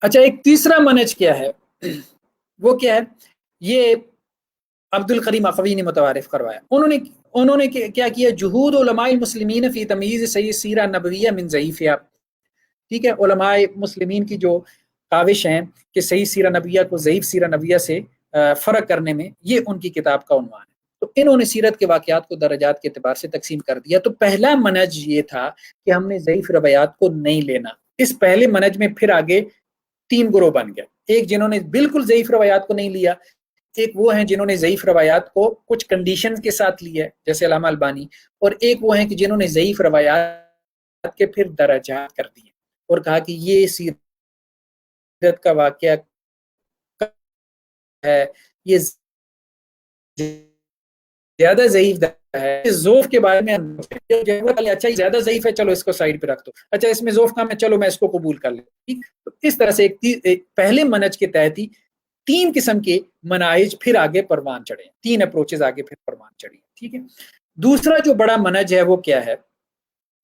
اچھا، ایک تیسرا منہج کیا ہے، وہ کیا ہے، یہ عبد الکریم اخوی نے متعارف کروایا۔ انہوں نے کیا کیا، جہود علماء المسلمین فی تمییز صحیح سیرہ نبویہ من ضعیفہا، ٹھیک ہے، علماء مسلمین کی جو کاوش ہیں کہ صحیح سیرہ نبویہ کو ضعیف سیرہ نبویہ سے فرق کرنے میں، یہ ان کی کتاب کا عنوان ہے۔ تو انہوں نے سیرت کے واقعات کو درجات کے اعتبار سے تقسیم کر دیا۔ تو پہلا منہج یہ تھا کہ ہم نے ضعیف روایات کو نہیں لینا۔ اس پہلے منہج میں پھر آگے 3 گروہ بن گئے، ایک جنہوں نے بالکل ضعیف روایات کو نہیں لیا، ایک وہ ہیں جنہوں نے ضعیف روایات کو کچھ کنڈیشنز کے ساتھ لیا جیسے علامہ البانی، اور ایک وہ ہیں کہ جنہوں نے ضعیف روایات کے پھر درجات کر دیے اور کہا کہ یہ سیرت کا واقعہ ہے، یہ زیادہ ضعیف ہے، ذوف کے بارے میں اچھا زیادہ ضعیف ہے، چلو اس کو سائڈ پہ رکھ دو، اچھا اس میں ذوف کم ہے، چلو میں اس کو قبول کر لوں۔ تو اس طرح سے ایک پہلے منہج کے تحت ہی 3 قسم کے مناہج پھر آگے پروان چڑھے، 3 اپروچز آگے پھر پروان چڑھی، ٹھیک ہے۔ دوسرا جو بڑا منہج ہے وہ کیا ہے،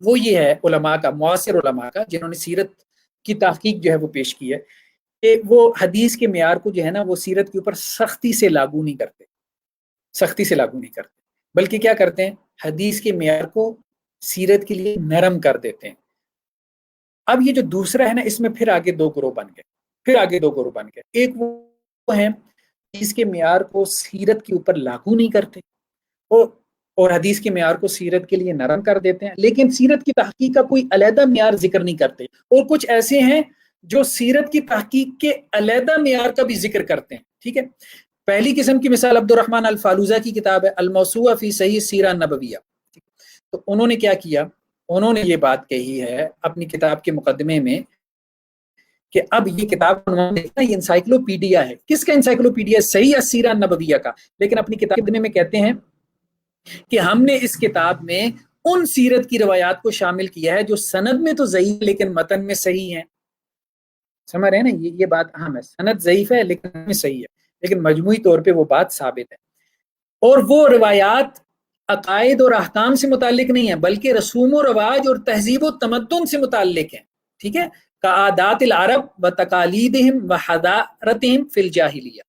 وہ یہ ہے علماء کا، معاصر علماء کا، جنہوں نے سیرت کی تحقیق جو ہے وہ پیش کی ہے، کہ وہ حدیث کے معیار کو جو ہے نا وہ سیرت کے اوپر سختی سے لاگو نہیں کرتے، سختی سے لاگو نہیں کرتے، بلکہ کیا کرتے ہیں، حدیث کے معیار کو سیرت کے لیے نرم کر دیتے ہیں۔ اب یہ جو دوسرا ہے نا، اس میں پھر آگے 2 گروہ بن گئے، ایک وہ ہیں حدیث کے معیار کو سیرت کے اوپر لاگو نہیں کرتے اور حدیث کے معیار کو سیرت کے لیے نرم کر دیتے ہیں، لیکن سیرت کی تحقیق کا کوئی علیحدہ معیار ذکر نہیں کرتے، اور کچھ ایسے ہیں جو سیرت کی تحقیق کے علیحدہ معیار کا بھی ذکر کرتے ہیں، ٹھیک ہے۔ پہلی قسم کی مثال عبد الرحمن الفالوزہ کی کتاب ہے الموسوعہ فی صحیح سیرہ نبویہ۔ تو انہوں نے کیا کیا، انہوں نے یہ بات کہی ہے اپنی کتاب کے مقدمے میں کہ اب یہ کتاب یہ انسائکلوپیڈیا ہے، کس کا انسائکلوپیڈیا؟ صحیح السیرہ نبویہ کا، لیکن اپنی کتاب میں کہتے ہیں کہ ہم نے اس کتاب میں ان سیرت کی روایات کو شامل کیا ہے جو سند میں تو ضعیف لیکن متن میں صحیح ہیں۔ سمجھ رہے ہیں نا، یہ بات اہم ہے، سند ضعیف ہے لیکن متن میں صحیح ہے، لیکن مجموعی طور پہ وہ بات ثابت ہے۔ اور وہ روایات عقائد اور احکام سے متعلق نہیں ہیں بلکہ رسوم و رواج اور تہذیب و تمدن سے متعلق ہیں، ٹھیک ہے، کعادات العرب و تقالیدہم و حضارتہم فی الجاہلیہ۔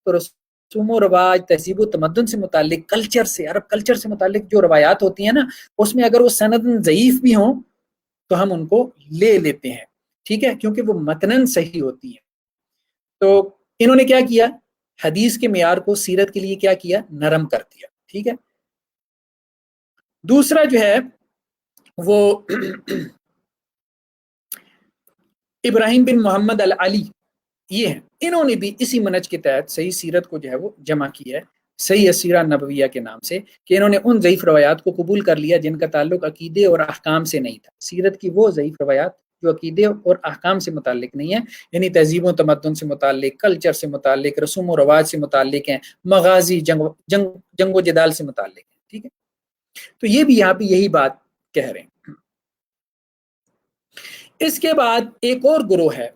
تو رسوم و رواج، تہذیب و تمدن سے متعلق، کلچر سے، عرب کلچر سے متعلق جو روایات ہوتی ہیں نا، اس میں اگر وہ سندن ضعیف بھی ہوں تو ہم ان کو لے لیتے ہیں، ٹھیک ہے، کیونکہ وہ متنن صحیح ہوتی ہیں۔ تو انہوں نے کیا کیا، حدیث کے معیار کو سیرت کے لیے کیا کیا، نرم کر دیا، ٹھیک ہے۔ دوسرا جو ہے وہ ابراہیم بن محمد العلی، یہ ہے، انہوں نے بھی اسی منہج کے تحت صحیح سیرت کو جو ہے وہ جمع کیا ہے صحیح السیرہ نبویہ کے نام سے، کہ انہوں نے ان ضعیف روایات کو قبول کر لیا جن کا تعلق عقیدے اور احکام سے نہیں تھا، سیرت کی وہ ضعیف روایات جو عقیدے اور احکام سے متعلق نہیں ہیں، یعنی تہذیب و تمدن سے متعلق، کلچر سے متعلق، رسوم و رواج سے متعلق ہیں، مغازی، جنگ و جدال سے متعلق ہیں، ٹھیک ہے۔ تو یہ بھی یہاں پہ یہی بات کہہ رہے ہیں۔ اس کے بعد ایک اور گروہ ہے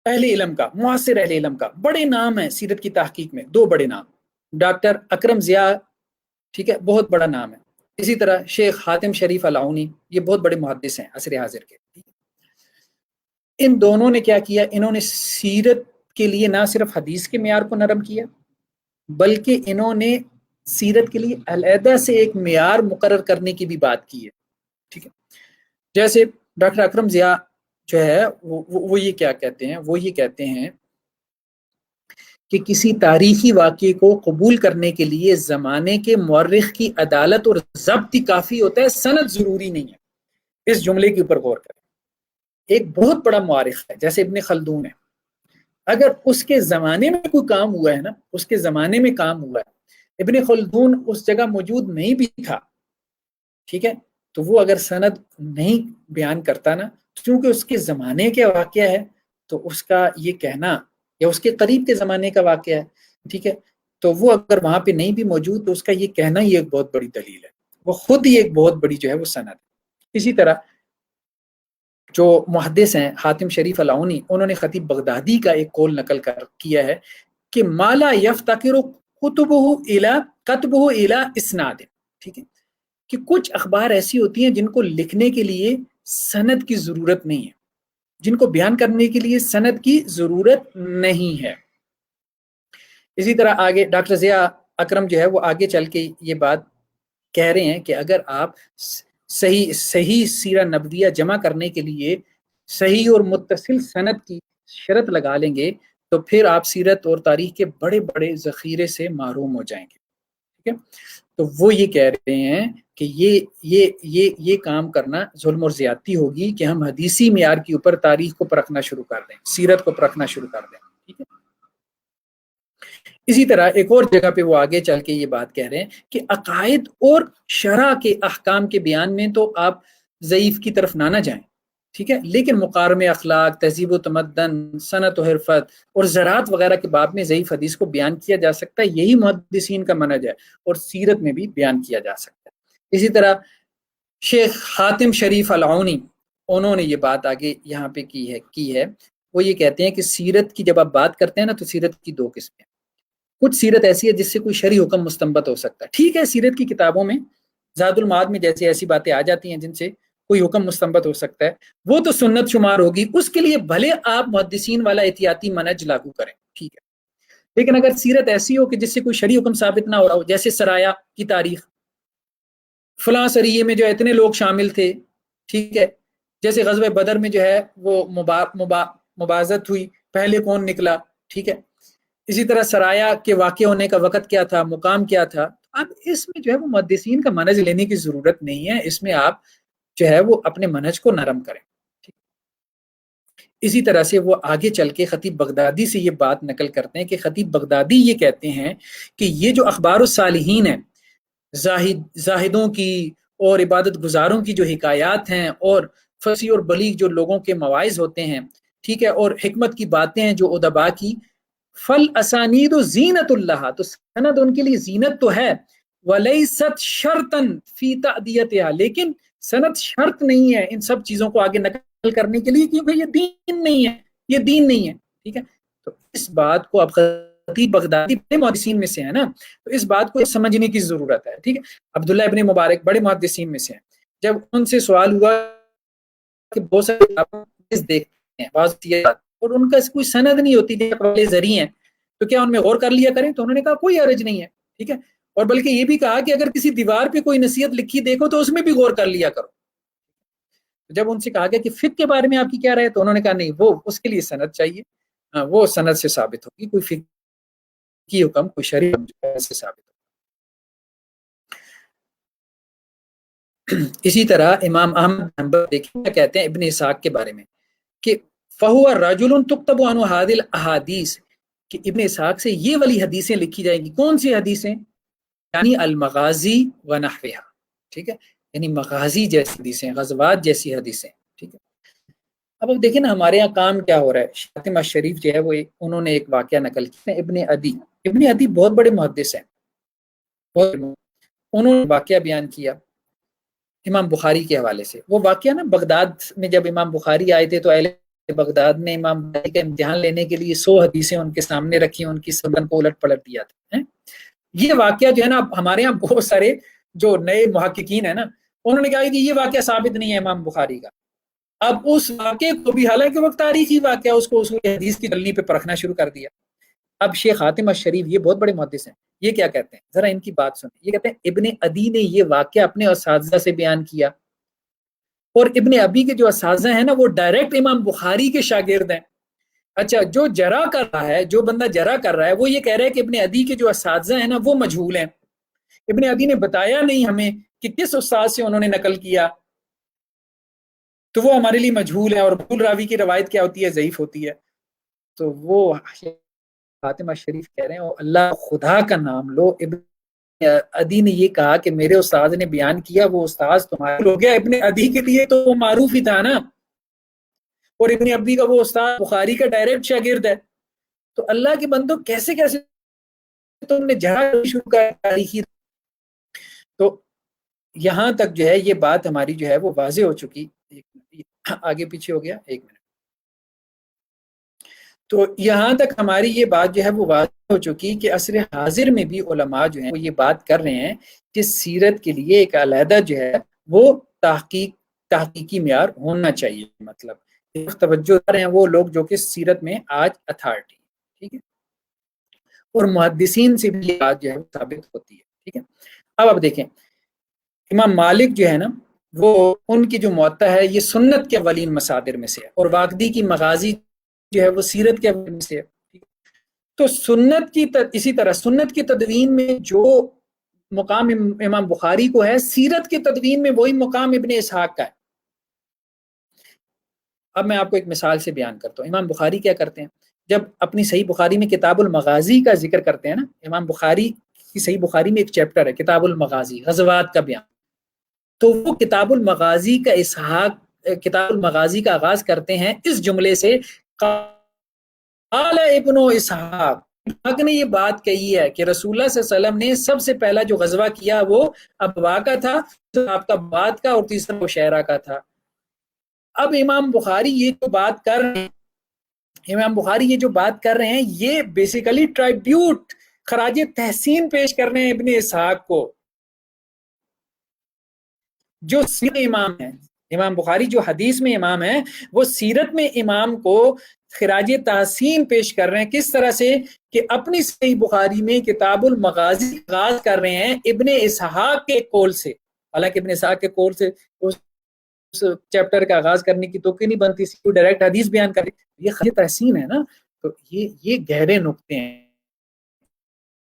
اہل علم کا، معاصر اہل علم کا، بڑے نام ہیں سیرت کی تحقیق میں، 2 بڑے نام، ڈاکٹر اکرم ضیاء، ٹھیک ہے، بہت بڑا نام ہے، اسی طرح شیخ حاتم شریف العونی، یہ بہت بڑے محدث ہیں عصر حاضر کے۔ ان دونوں نے کیا کیا، انہوں نے سیرت کے لیے نہ صرف حدیث کے معیار کو نرم کیا بلکہ انہوں نے سیرت کے لیے علیحدہ سے ایک معیار مقرر کرنے کی بھی بات کی ہے، ٹھیک ہے۔ جیسے ڈاکٹر اکرم ضیاء جو ہے وہ یہ کیا کہتے ہیں، وہ یہ کہتے ہیں کہ کسی تاریخی واقعے کو قبول کرنے کے لیے زمانے کے مورخ کی عدالت اور ضبط ہی کافی ہوتا ہے، سند ضروری نہیں ہے۔ اس جملے کے اوپر غور کریں، ایک بہت بڑا مورخ ہے جیسے ابن خلدون ہے، اگر اس کے زمانے میں کوئی کام ہوا ہے نا، اس کے زمانے میں کام ہوا ہے، ابن خلدون اس جگہ موجود نہیں بھی تھا، ٹھیک ہے، تو وہ اگر سند نہیں بیان کرتا نا، کیونکہ اس کے زمانے کے واقعہ ہے، تو اس کا یہ کہنا، یا اس کے قریب کے زمانے کا واقعہ ہے، ٹھیک ہے، تو وہ اگر وہاں پہ نہیں بھی موجود تو اس کا یہ کہنا ہی ایک بہت بڑی دلیل ہے، وہ خود ہی ایک بہت بڑی جو ہے وہ سند ہے۔ اسی طرح جو محدث ہیں حاتم شریف العونی، انہوں نے خطیب بغدادی کا ایک قول نقل کیا ہے کہ مالا یفتقر کتبہ الی اسناد، ٹھیک ہے، کہ کچھ اخبار ایسی ہوتی ہیں جن کو لکھنے کے لیے سند کی ضرورت نہیں ہے، جن کو بیان کرنے کے لیے سند کی ضرورت نہیں ہے۔ اسی طرح آگے ڈاکٹر ضیاء اکرم جو ہے وہ آگے چل کے یہ بات کہہ رہے ہیں کہ اگر آپ صحیح سیرہ نبویہ جمع کرنے کے لیے صحیح اور متصل سند کی شرط لگا لیں گے تو پھر آپ سیرت اور تاریخ کے بڑے بڑے ذخیرے سے محروم ہو جائیں گے، ٹھیک ہے۔ تو وہ یہ کہہ رہے ہیں کہ یہ کام کرنا ظلم اور زیادتی ہوگی کہ ہم حدیثی معیار کے اوپر تاریخ کو پرکھنا شروع کر دیں، سیرت کو پرکھنا شروع کر دیں، ٹھیک ہے۔ اسی طرح ایک اور جگہ پہ وہ آگے چل کے یہ بات کہہ رہے ہیں کہ عقائد اور شرع کے احکام کے بیان میں تو آپ ضعیف کی طرف نہ جائیں، ٹھیک ہے، لیکن مقارم اخلاق، تہذیب و تمدن، صنعت و حرفت اور زراعت وغیرہ کے باب میں ضعیف حدیث کو بیان کیا جا سکتا ہے، یہی محدثین کا منہج ہے، اور سیرت میں بھی بیان کیا جا سکتا ہے۔ اسی طرح شیخ حاتم شریف العونی، انہوں نے یہ بات آگے یہاں پہ کی ہے، وہ یہ کہتے ہیں کہ سیرت کی جب آپ بات کرتے ہیں نا تو سیرت کی دو قسمیں، کچھ سیرت ایسی ہے جس سے کوئی شرعی حکم مستنبط ہو سکتا ہے، ٹھیک ہے، سیرت کی کتابوں میں زاد المعاد میں جیسے ایسی باتیں آ جاتی ہیں جن سے کوئی حکم مستنبط ہو سکتا ہے، وہ تو سنت شمار ہوگی، اس کے لیے بھلے آپ محدثین والا احتیاطی منہج لاگو کریں، ٹھیک ہے، لیکن اگر سیرت ایسی ہو کہ جس سے کوئی شرعی حکم ثابت نہ ہو رہا ہو، جیسے سرایا کی تاریخ، فلاں سریے میں جو اتنے لوگ شامل تھے، ٹھیک ہے، جیسے غزوہ بدر میں جو ہے وہ مبارزت ہوئی، پہلے کون نکلا، ٹھیک ہے، اسی طرح سرایا کے واقع ہونے کا وقت کیا تھا، مقام کیا تھا، اب اس میں جو ہے وہ محدثین کا منہج لینے کی ضرورت نہیں ہے، اس میں آپ جو ہے وہ اپنے منہج کو نرم کریں۔ اسی طرح سے وہ آگے چل کے خطیب بغدادی سے یہ بات نقل کرتے ہیں کہ خطیب بغدادی یہ کہتے ہیں کہ یہ جو اخبار الصالحین ہیں، زاہدوں کی اور عبادت گزاروں کی جو حکایات ہیں اور فصیح اور بلیغ جو لوگوں کے مواعظ ہوتے ہیں، ٹھیک ہے، اور حکمت کی باتیں ہیں جو ادبا کی، فل اسانید و زینت اللہ، تو سند ان کے لیے زینت تو ہے، ولیست شرطن فی تعدیتها، لیکن سند شرط نہیں ہے ان سب چیزوں کو آگے نقل کرنے کے لیے، کیونکہ یہ دین نہیں ہے، یہ دین نہیں ہے، ٹھیک ہے۔ تو اس بات کو اب خطیب بغدادی بڑے محدثین میں سے ہیں نا، تو اس بات کو سمجھنے کی ضرورت ہے، ٹھیک ہے۔ عبداللہ ابن مبارک بڑے محدثین میں سے ہیں، جب ان سے سوال ہوا کہ بہت سارے دیکھتے ہیں اور ان کا کوئی سند نہیں ہوتی، والے ذریعے ہیں، تو کیا ان میں غور کر لیا کریں؟ تو انہوں نے کہا کوئی حرج نہیں ہے، ٹھیک ہے، اور بلکہ یہ بھی کہا کہ اگر کسی دیوار پہ کوئی نصیحت لکھی دیکھو تو اس میں بھی غور کر لیا کرو۔ جب ان سے کہا گیا کہ فقہ کے بارے میں آپ کی کیا رائے، تو انہوں نے کہا نہیں، وہ اس کے لیے سند چاہیے، وہ سند سے ثابت ہوگی، کوئی فقہی حکم، کوئی شرعی حکم سے ثابت ہوگی۔ اسی طرح امام احمد حنبل دیکھیں کیا کہتے ہیں ابن اسحاق کے بارے میں کہ فہو رجل تکتب عنہ هذه الاحادیث، کہ ابن اسحاق سے یہ والی حدیثیں لکھی جائیں گی، کون سی حدیثیں؟ یعنی المغازی و نحوها، ٹھیک ہے، یعنی مغازی جیسی حدیثیں، غزوات جیسی حدیثیں، ٹھیک ہے۔ اب دیکھیں نا ہمارے یہاں کام کیا ہو رہا ہے، فاطمہ شریف جو ہے وہ انہوں نے ایک واقعہ نقل کیا، ابن عدی بہت بڑے محدث ہیں، انہوں نے واقعہ بیان کیا امام بخاری کے حوالے سے۔ وہ واقعہ نا بغداد میں جب امام بخاری آئے تھے تو اہل بغداد نے امام بخاری کا امتحان لینے کے لیے 100 حدیثیں ان کے سامنے رکھی، ان کی سندن کو الٹ پلٹ دیا تھا۔ یہ واقعہ جو ہے نا ہمارے یہاں بہت سارے جو نئے محققین ہیں نا، انہوں نے کہا کہ یہ واقعہ ثابت نہیں ہے امام بخاری کا۔ اب اس واقعے کو بھی، حالانکہ وہ تاریخی واقعہ، اس کو حدیث کی دلنی پہ پرکھنا شروع کر دیا۔ اب شیخ حاتم الشریف یہ بہت بڑے محدث ہیں، یہ کیا کہتے ہیں، ذرا ان کی بات سنیں۔ یہ کہتے ہیں ابن عدی نے یہ واقعہ اپنے اساتذہ سے بیان کیا، اور ابن ابی کے جو اساتذہ ہیں نا وہ ڈائریکٹ امام بخاری کے شاگرد ہیں۔ اچھا، جو جرح کر رہا ہے، جو بندہ جرح کر رہا ہے، وہ یہ کہہ رہا ہے کہ ابن عدی کے جو اساتذہ ہیں نا وہ مجہول ہیں، ابن عدی نے بتایا نہیں ہمیں کہ کس استاد سے انہوں نے نقل کیا، تو وہ ہمارے لیے مجہول ہے، اور مجہول راوی کی روایت کیا ہوتی ہے، ضعیف ہوتی ہے۔ تو وہ فاطمہ شریف کہہ رہے ہیں اللہ خدا کا نام لو، ابن عدی نے یہ کہا کہ میرے استاد نے بیان کیا، وہ استاد تمہارا ہو گیا، ابن عدی کے لیے تو وہ معروف ہی تھا نا، اور ابن عدی کا وہ استاد بخاری کا ڈائریکٹ شاگرد ہے۔ تو اللہ کے بندو کیسے کیسے تم نے جہاں شروع کر تاریخی۔ تو یہاں تک جو ہے یہ بات ہماری جو ہے وہ واضح ہو چکی، آگے پیچھے ہو گیا، ایک منٹ۔ تو یہاں تک ہماری یہ بات جو ہے وہ واضح ہو چکی کہ عصر حاضر میں بھی علماء جو ہیں وہ یہ بات کر رہے ہیں کہ سیرت کے لیے ایک علیحدہ جو ہے وہ تحقیقی معیار ہونا چاہیے، مطلب توجہ دار ہیں وہ لوگ جو کہ سیرت میں آج اتھارٹی، ٹھیک ہے، اور محدثین سے بھی یہ بات جو ہے ثابت ہوتی ہے، ٹھیک ہے۔ اب دیکھیں امام مالک جو ہے نا وہ ان کی جو موطا ہے یہ سنت کے اولین مصادر میں سے ہے، اور واقدی کی مغازی جو ہے وہ سیرت کے اولین میں سے ہے۔ تو سنت کی اسی طرح سنت کی تدوین میں جو مقام امام بخاری کو ہے، سیرت کی تدوین میں وہی مقام ابن اسحاق کا ہے۔ اب میں آپ کو ایک مثال سے بیان کرتا ہوں۔ امام بخاری کیا کرتے ہیں، جب اپنی صحیح بخاری میں کتاب المغازی کا ذکر کرتے ہیں نا، امام بخاری کی صحیح بخاری میں ایک چیپٹر ہے کتاب المغازی، غزوات کا بیان، تو وہ کتاب المغازی کا آغاز کرتے ہیں اس جملے سے، قال ابن اسحاق نے یہ بات کہی ہے کہ رسول اللہ صلی اللہ علیہ وسلم نے سب سے پہلا جو غزوہ کیا وہ ابوا کا تھا، آپ کا بات کا، اور تیسرا مشیرہ کا تھا۔ اب امام بخاری یہ جو بات کر رہے ہیں یہ بیسیکلی ٹرائبیوٹ، خراج تحسین پیش کر رہے ہیں ابن اسحاق کو، جو سیرت امام ہیں۔ امام بخاری جو حدیث میں امام ہیں وہ سیرت میں امام کو خراج تحسین پیش کر رہے ہیں، کس طرح سے کہ اپنی صحیح بخاری میں کتاب المغازی آغاز کر رہے ہیں ابن اسحاق کے قول سے، حالانکہ ابن اسحاق کے قول سے اس چیپٹر کا آغاز کرنے کی تو نہیں بنتی، ڈائریکٹ حدیث بیان کر، یہ خراج تحسین ہے نا۔ تو یہ گہرے نقطے ہیں،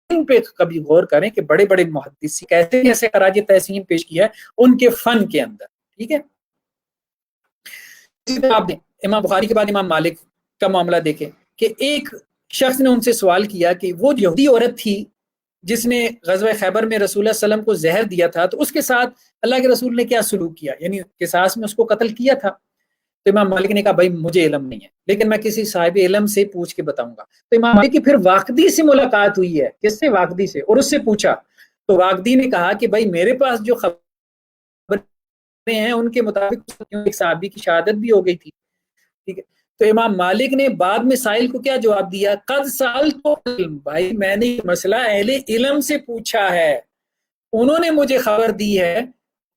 ان پہ کبھی غور کریں کہ بڑے بڑے محدثین کیسے خراج تحسین پیش کیا ہے ان کے فن کے اندر، ٹھیک ہے۔ آپ امام بخاری کے بعد امام مالک کا معاملہ دیکھیں کہ ایک شخص نے ان سے سوال کیا کہ وہ یہودی عورت تھی جس نے غزوہ خیبر میں رسول اللہ صلی اللہ علیہ وسلم کو زہر دیا تھا، تو اس کے ساتھ اللہ کے رسول نے کیا سلوک کیا، یعنی قصاص میں اس کو قتل کیا تھا۔ تو امام مالک نے کہا بھائی مجھے علم نہیں ہے، لیکن میں کسی صاحب علم سے پوچھ کے بتاؤں گا۔ تو امام مالک کی پھر واقدی سے ملاقات ہوئی ہے، کس سے؟ واقدی سے، اور اس سے پوچھا تو واقدی نے کہا کہ بھائی میرے پاس جو خبریں ہیں ان کے مطابق ایک صحابی کی شہادت بھی ہو گئی تھی، ٹھیک ہے۔ تو امام مالک نے بعد میں سائل کو کیا جواب دیا، قد سألت علم، بھائی میں نے مسئلہ اہل علم سے پوچھا ہے، انہوں نے مجھے خبر دی ہے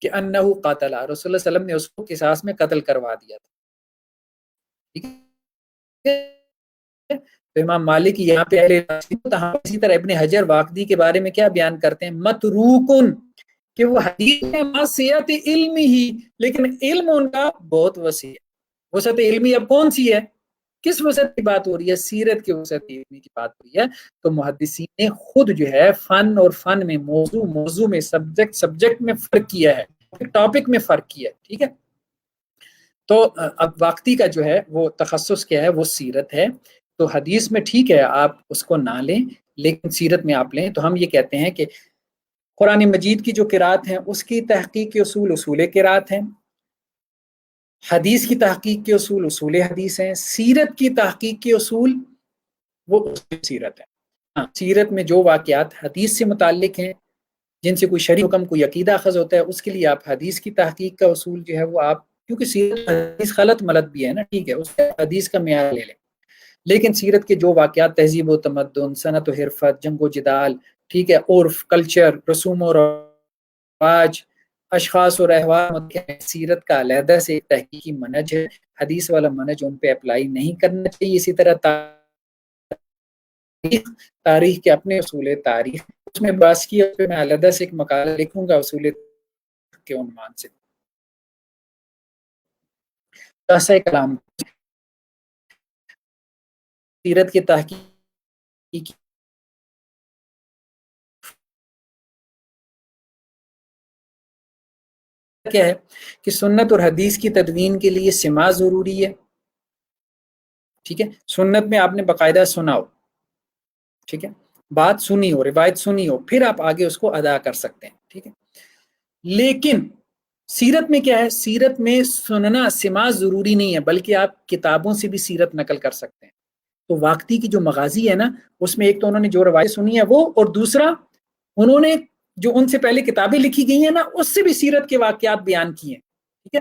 کہ انہ قاتل، رسول اللہ صلی اللہ علیہ وسلم نے اس کو قصاص میں قتل کروا دیا تھا، ٹھیک ہے۔ تو امام مالک یہاں پہ اسی طرح ابن حجر واقدی کے بارے میں کیا بیان کرتے ہیں، متروکن، کہ وہ حدیث میں مسیحت علم ہی، لیکن علم ان کا بہت وسیع ہے۔ وسعت علمی اب کون سی ہے، کس وسعت کی بات ہو رہی ہے، سیرت کی وسعت علمی کی بات ہو رہی ہے۔ تو محدثین نے خود جو ہے فن اور فن میں، موضوع میں، سبجیکٹ میں فرق کیا ہے، ٹاپک میں فرق کیا ہے، ٹھیک ہے۔ تو اب واقعی کا جو ہے وہ تخصص کیا ہے، وہ سیرت ہے۔ تو حدیث میں ٹھیک ہے آپ اس کو نہ لیں، لیکن سیرت میں آپ لیں۔ تو ہم یہ کہتے ہیں کہ قرآن مجید کی جو قرات ہیں اس کی تحقیق کے اصول قرات ہیں، حدیث کی تحقیق کے اصول حدیث ہیں، سیرت کی تحقیق کے اصول وہ سیرت ہے۔ سیرت میں جو واقعات حدیث سے متعلق ہیں، جن سے کوئی شرعی حکم، کوئی عقیدہ اخذ ہوتا ہے، اس کے لیے آپ حدیث کی تحقیق کا اصول جو ہے وہ آپ، کیونکہ سیرت حدیث غلط ملت بھی ہے نا، ٹھیک ہے، اس سے حدیث کا معیار لے لیں۔ لیکن سیرت کے جو واقعات، تہذیب و تمدن، صنعت و حرفت، جنگ و جدال، ٹھیک ہے، عرف، کلچر، رسوم و رواج، اشخاص اور احوال، سیرت کا علیحدہ سے ایک تحقیقی منہج ہے، حدیث والا منہج ان پہ اپلائی نہیں کرنا چاہیے۔ اسی طرح تاریخ کے اپنے اصول تاریخ، اس میں بحث کی، اس پہ میں علیحدہ سے ایک مقالہ لکھوں گا اصول کے عنوان سے۔ ایسا کلام سیرت کے تحقیق کیا ہے کہ سنت اور حدیث کی تدوین کے لیے سماع ضروری ہے، ٹھیک ہے۔ سنت میں آپ نے باقاعدہ سنا ہو، ٹھیک ہے، بات سنی ہو، روایت سنی ہو، پھر آپ آگے اس کو ادا کر سکتے ہیں، ٹھیک ہے۔ لیکن سیرت میں کیا ہے، سیرت میں سننا، سماع ضروری نہیں ہے، بلکہ آپ کتابوں سے بھی سیرت نقل کر سکتے ہیں۔ تو واقعی کی جو مغازی ہے نا، اس میں ایک تو انہوں نے جو روایت سنی ہے وہ، اور دوسرا انہوں نے جو ان سے پہلے کتابیں لکھی گئی ہیں نا، اس سے بھی سیرت کے واقعات بیان کیے ہیں، ٹھیک ہے۔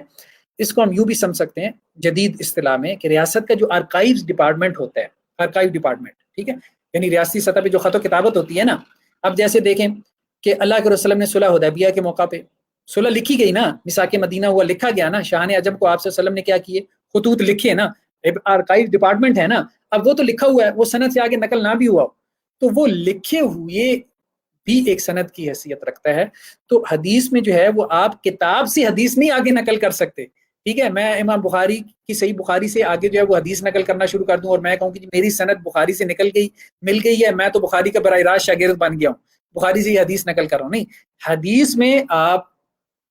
اس کو ہم یوں بھی سمجھ سکتے ہیں جدید اصطلاح میں کہ ریاست کا جو آرکائیوز ڈپارٹمنٹ ہوتا ہے، آرکائیو ڈپارٹمنٹ، ٹھیک ہے، یعنی ریاستی سطح پہ جو خط و کتابت ہوتی ہے نا. اب جیسے دیکھیں کہ اللہ کے رسول نے صلح حدیبیہ کے موقع پہ صلح لکھی گئی نا، میثاق مدینہ ہوا، لکھا گیا نا، شاہ نے عجم کو آپ صلی اللہ علیہ وسلم نے کیا کیے، خطوط لکھے نا، آرکائیو ڈپارٹمنٹ ہے نا. اب وہ تو لکھا ہوا ہے، وہ سند سے آگے نقل نہ بھی ہوا تو وہ لکھے ہوئے بھی ایک سند کی حیثیت رکھتا ہے. تو حدیث میں جو ہے وہ آپ کتاب سے حدیث نہیں آگے نقل کر سکتے. ٹھیک ہے، میں امام بخاری کی صحیح بخاری سے آگے جو ہے وہ حدیث نقل کرنا شروع کر دوں اور میں کہوں کہ میری سند بخاری سے نکل گئی، مل گئی ہے، میں تو بخاری کا براہ راست شاگرد بن گیا ہوں، بخاری سے یہ حدیث نقل کر رہا ہوں. نہیں، حدیث میں آپ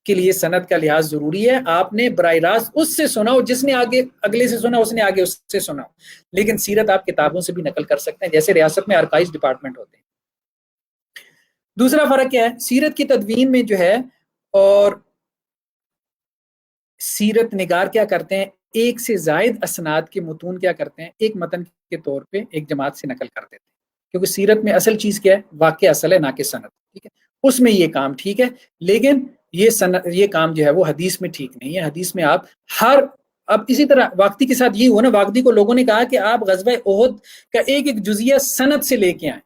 کے لیے سند کا لحاظ ضروری ہے. آپ نے براہ راست اس سے سنا ہو، جس نے آگے اگلے سے سنا، اس نے آگے اس سے سنا ہو. لیکن سیرت آپ کتابوں سے بھی نقل کر سکتے ہیں، جیسے ریاست میں آرکائیوز ڈپارٹمنٹ ہوتے ہیں. دوسرا فرق کیا ہے، سیرت کی تدوین میں جو ہے اور سیرت نگار کیا کرتے ہیں، ایک سے زائد اسناد کے متون کیا کرتے ہیں، ایک متن کے طور پہ ایک جماعت سے نقل کر دیتے ہیں. کیونکہ سیرت میں اصل چیز کیا ہے، واقع اصل ہے، نہ کہ سند. ٹھیک ہے، اس میں یہ کام ٹھیک ہے، لیکن یہ کام جو ہے وہ حدیث میں ٹھیک نہیں ہے. حدیث میں آپ اب اسی طرح واقعی کے ساتھ یہ ہوا نا، واقعی کو لوگوں نے کہا کہ آپ غزوہ احد کا ایک ایک جزیہ سند سے لے کے آئیں.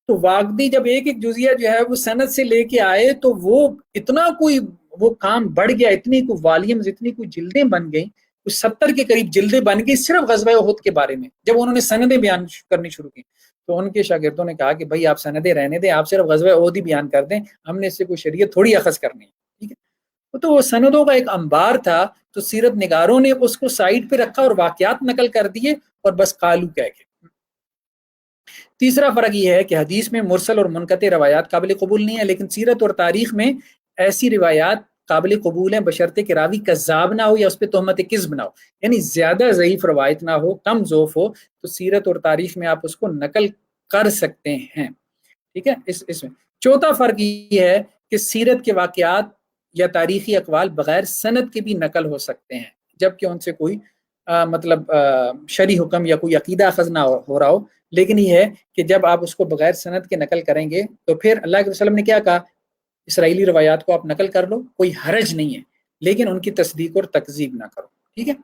تو واقعی جب ایک ایک جزیہ جو ہے وہ سند سے لے کے آئے تو وہ اتنا کوئی وہ کام بڑھ گیا، اتنی کوئی والیومز، اتنی کوئی جلدیں بن گئیں، کچھ 70 کے قریب جلدیں بن گئی صرف غزوہ احد کے بارے میں. جب انہوں نے سندیں بیان کرنی شروع کی تو ان کے شاگردوں نے کہا کہ بھائی آپ سندیں رہنے دیں، آپ صرف غزوہ احد ہی بیان کر دیں، ہم نے اس سے کوئی شریعت تھوڑی اخذ کرنی ہے. ٹھیک ہے، تو وہ سندوں کا ایک انبار تھا، تو سیرت نگاروں نے اس کو سائڈ پہ رکھا اور واقعات نقل کر دیے اور بس قالو کہہ کے. تیسرا فرق یہ ہے کہ حدیث میں مرسل اور منقطع روایات قابل قبول نہیں ہے، لیکن سیرت اور تاریخ میں ایسی روایات قابل قبول ہیں بشرطے کہ راوی کذاب نہ ہو یا اس پہ تہمت کذب نہ ہو، یعنی زیادہ ضعیف روایت نہ ہو، کم ضعف ہو، تو سیرت اور تاریخ میں آپ اس کو نقل کر سکتے ہیں. ٹھیک ہے، اس میں چوتھا فرق یہ ہے کہ سیرت کے واقعات یا تاریخی اقوال بغیر سند کے بھی نقل ہو سکتے ہیں، جبکہ ان سے کوئی شرعی حکم یا کوئی عقیدہ اخذ نہ ہو رہا ہو. لیکن یہ ہے کہ جب آپ اس کو بغیر سند کے نقل کریں گے تو پھر اللہ کے وسلم نے کیا کہا، اسرائیلی روایات کو آپ نقل کر لو، کوئی حرج نہیں ہے، لیکن ان کی تصدیق اور تکذیب نہ کرو. ٹھیک ہے،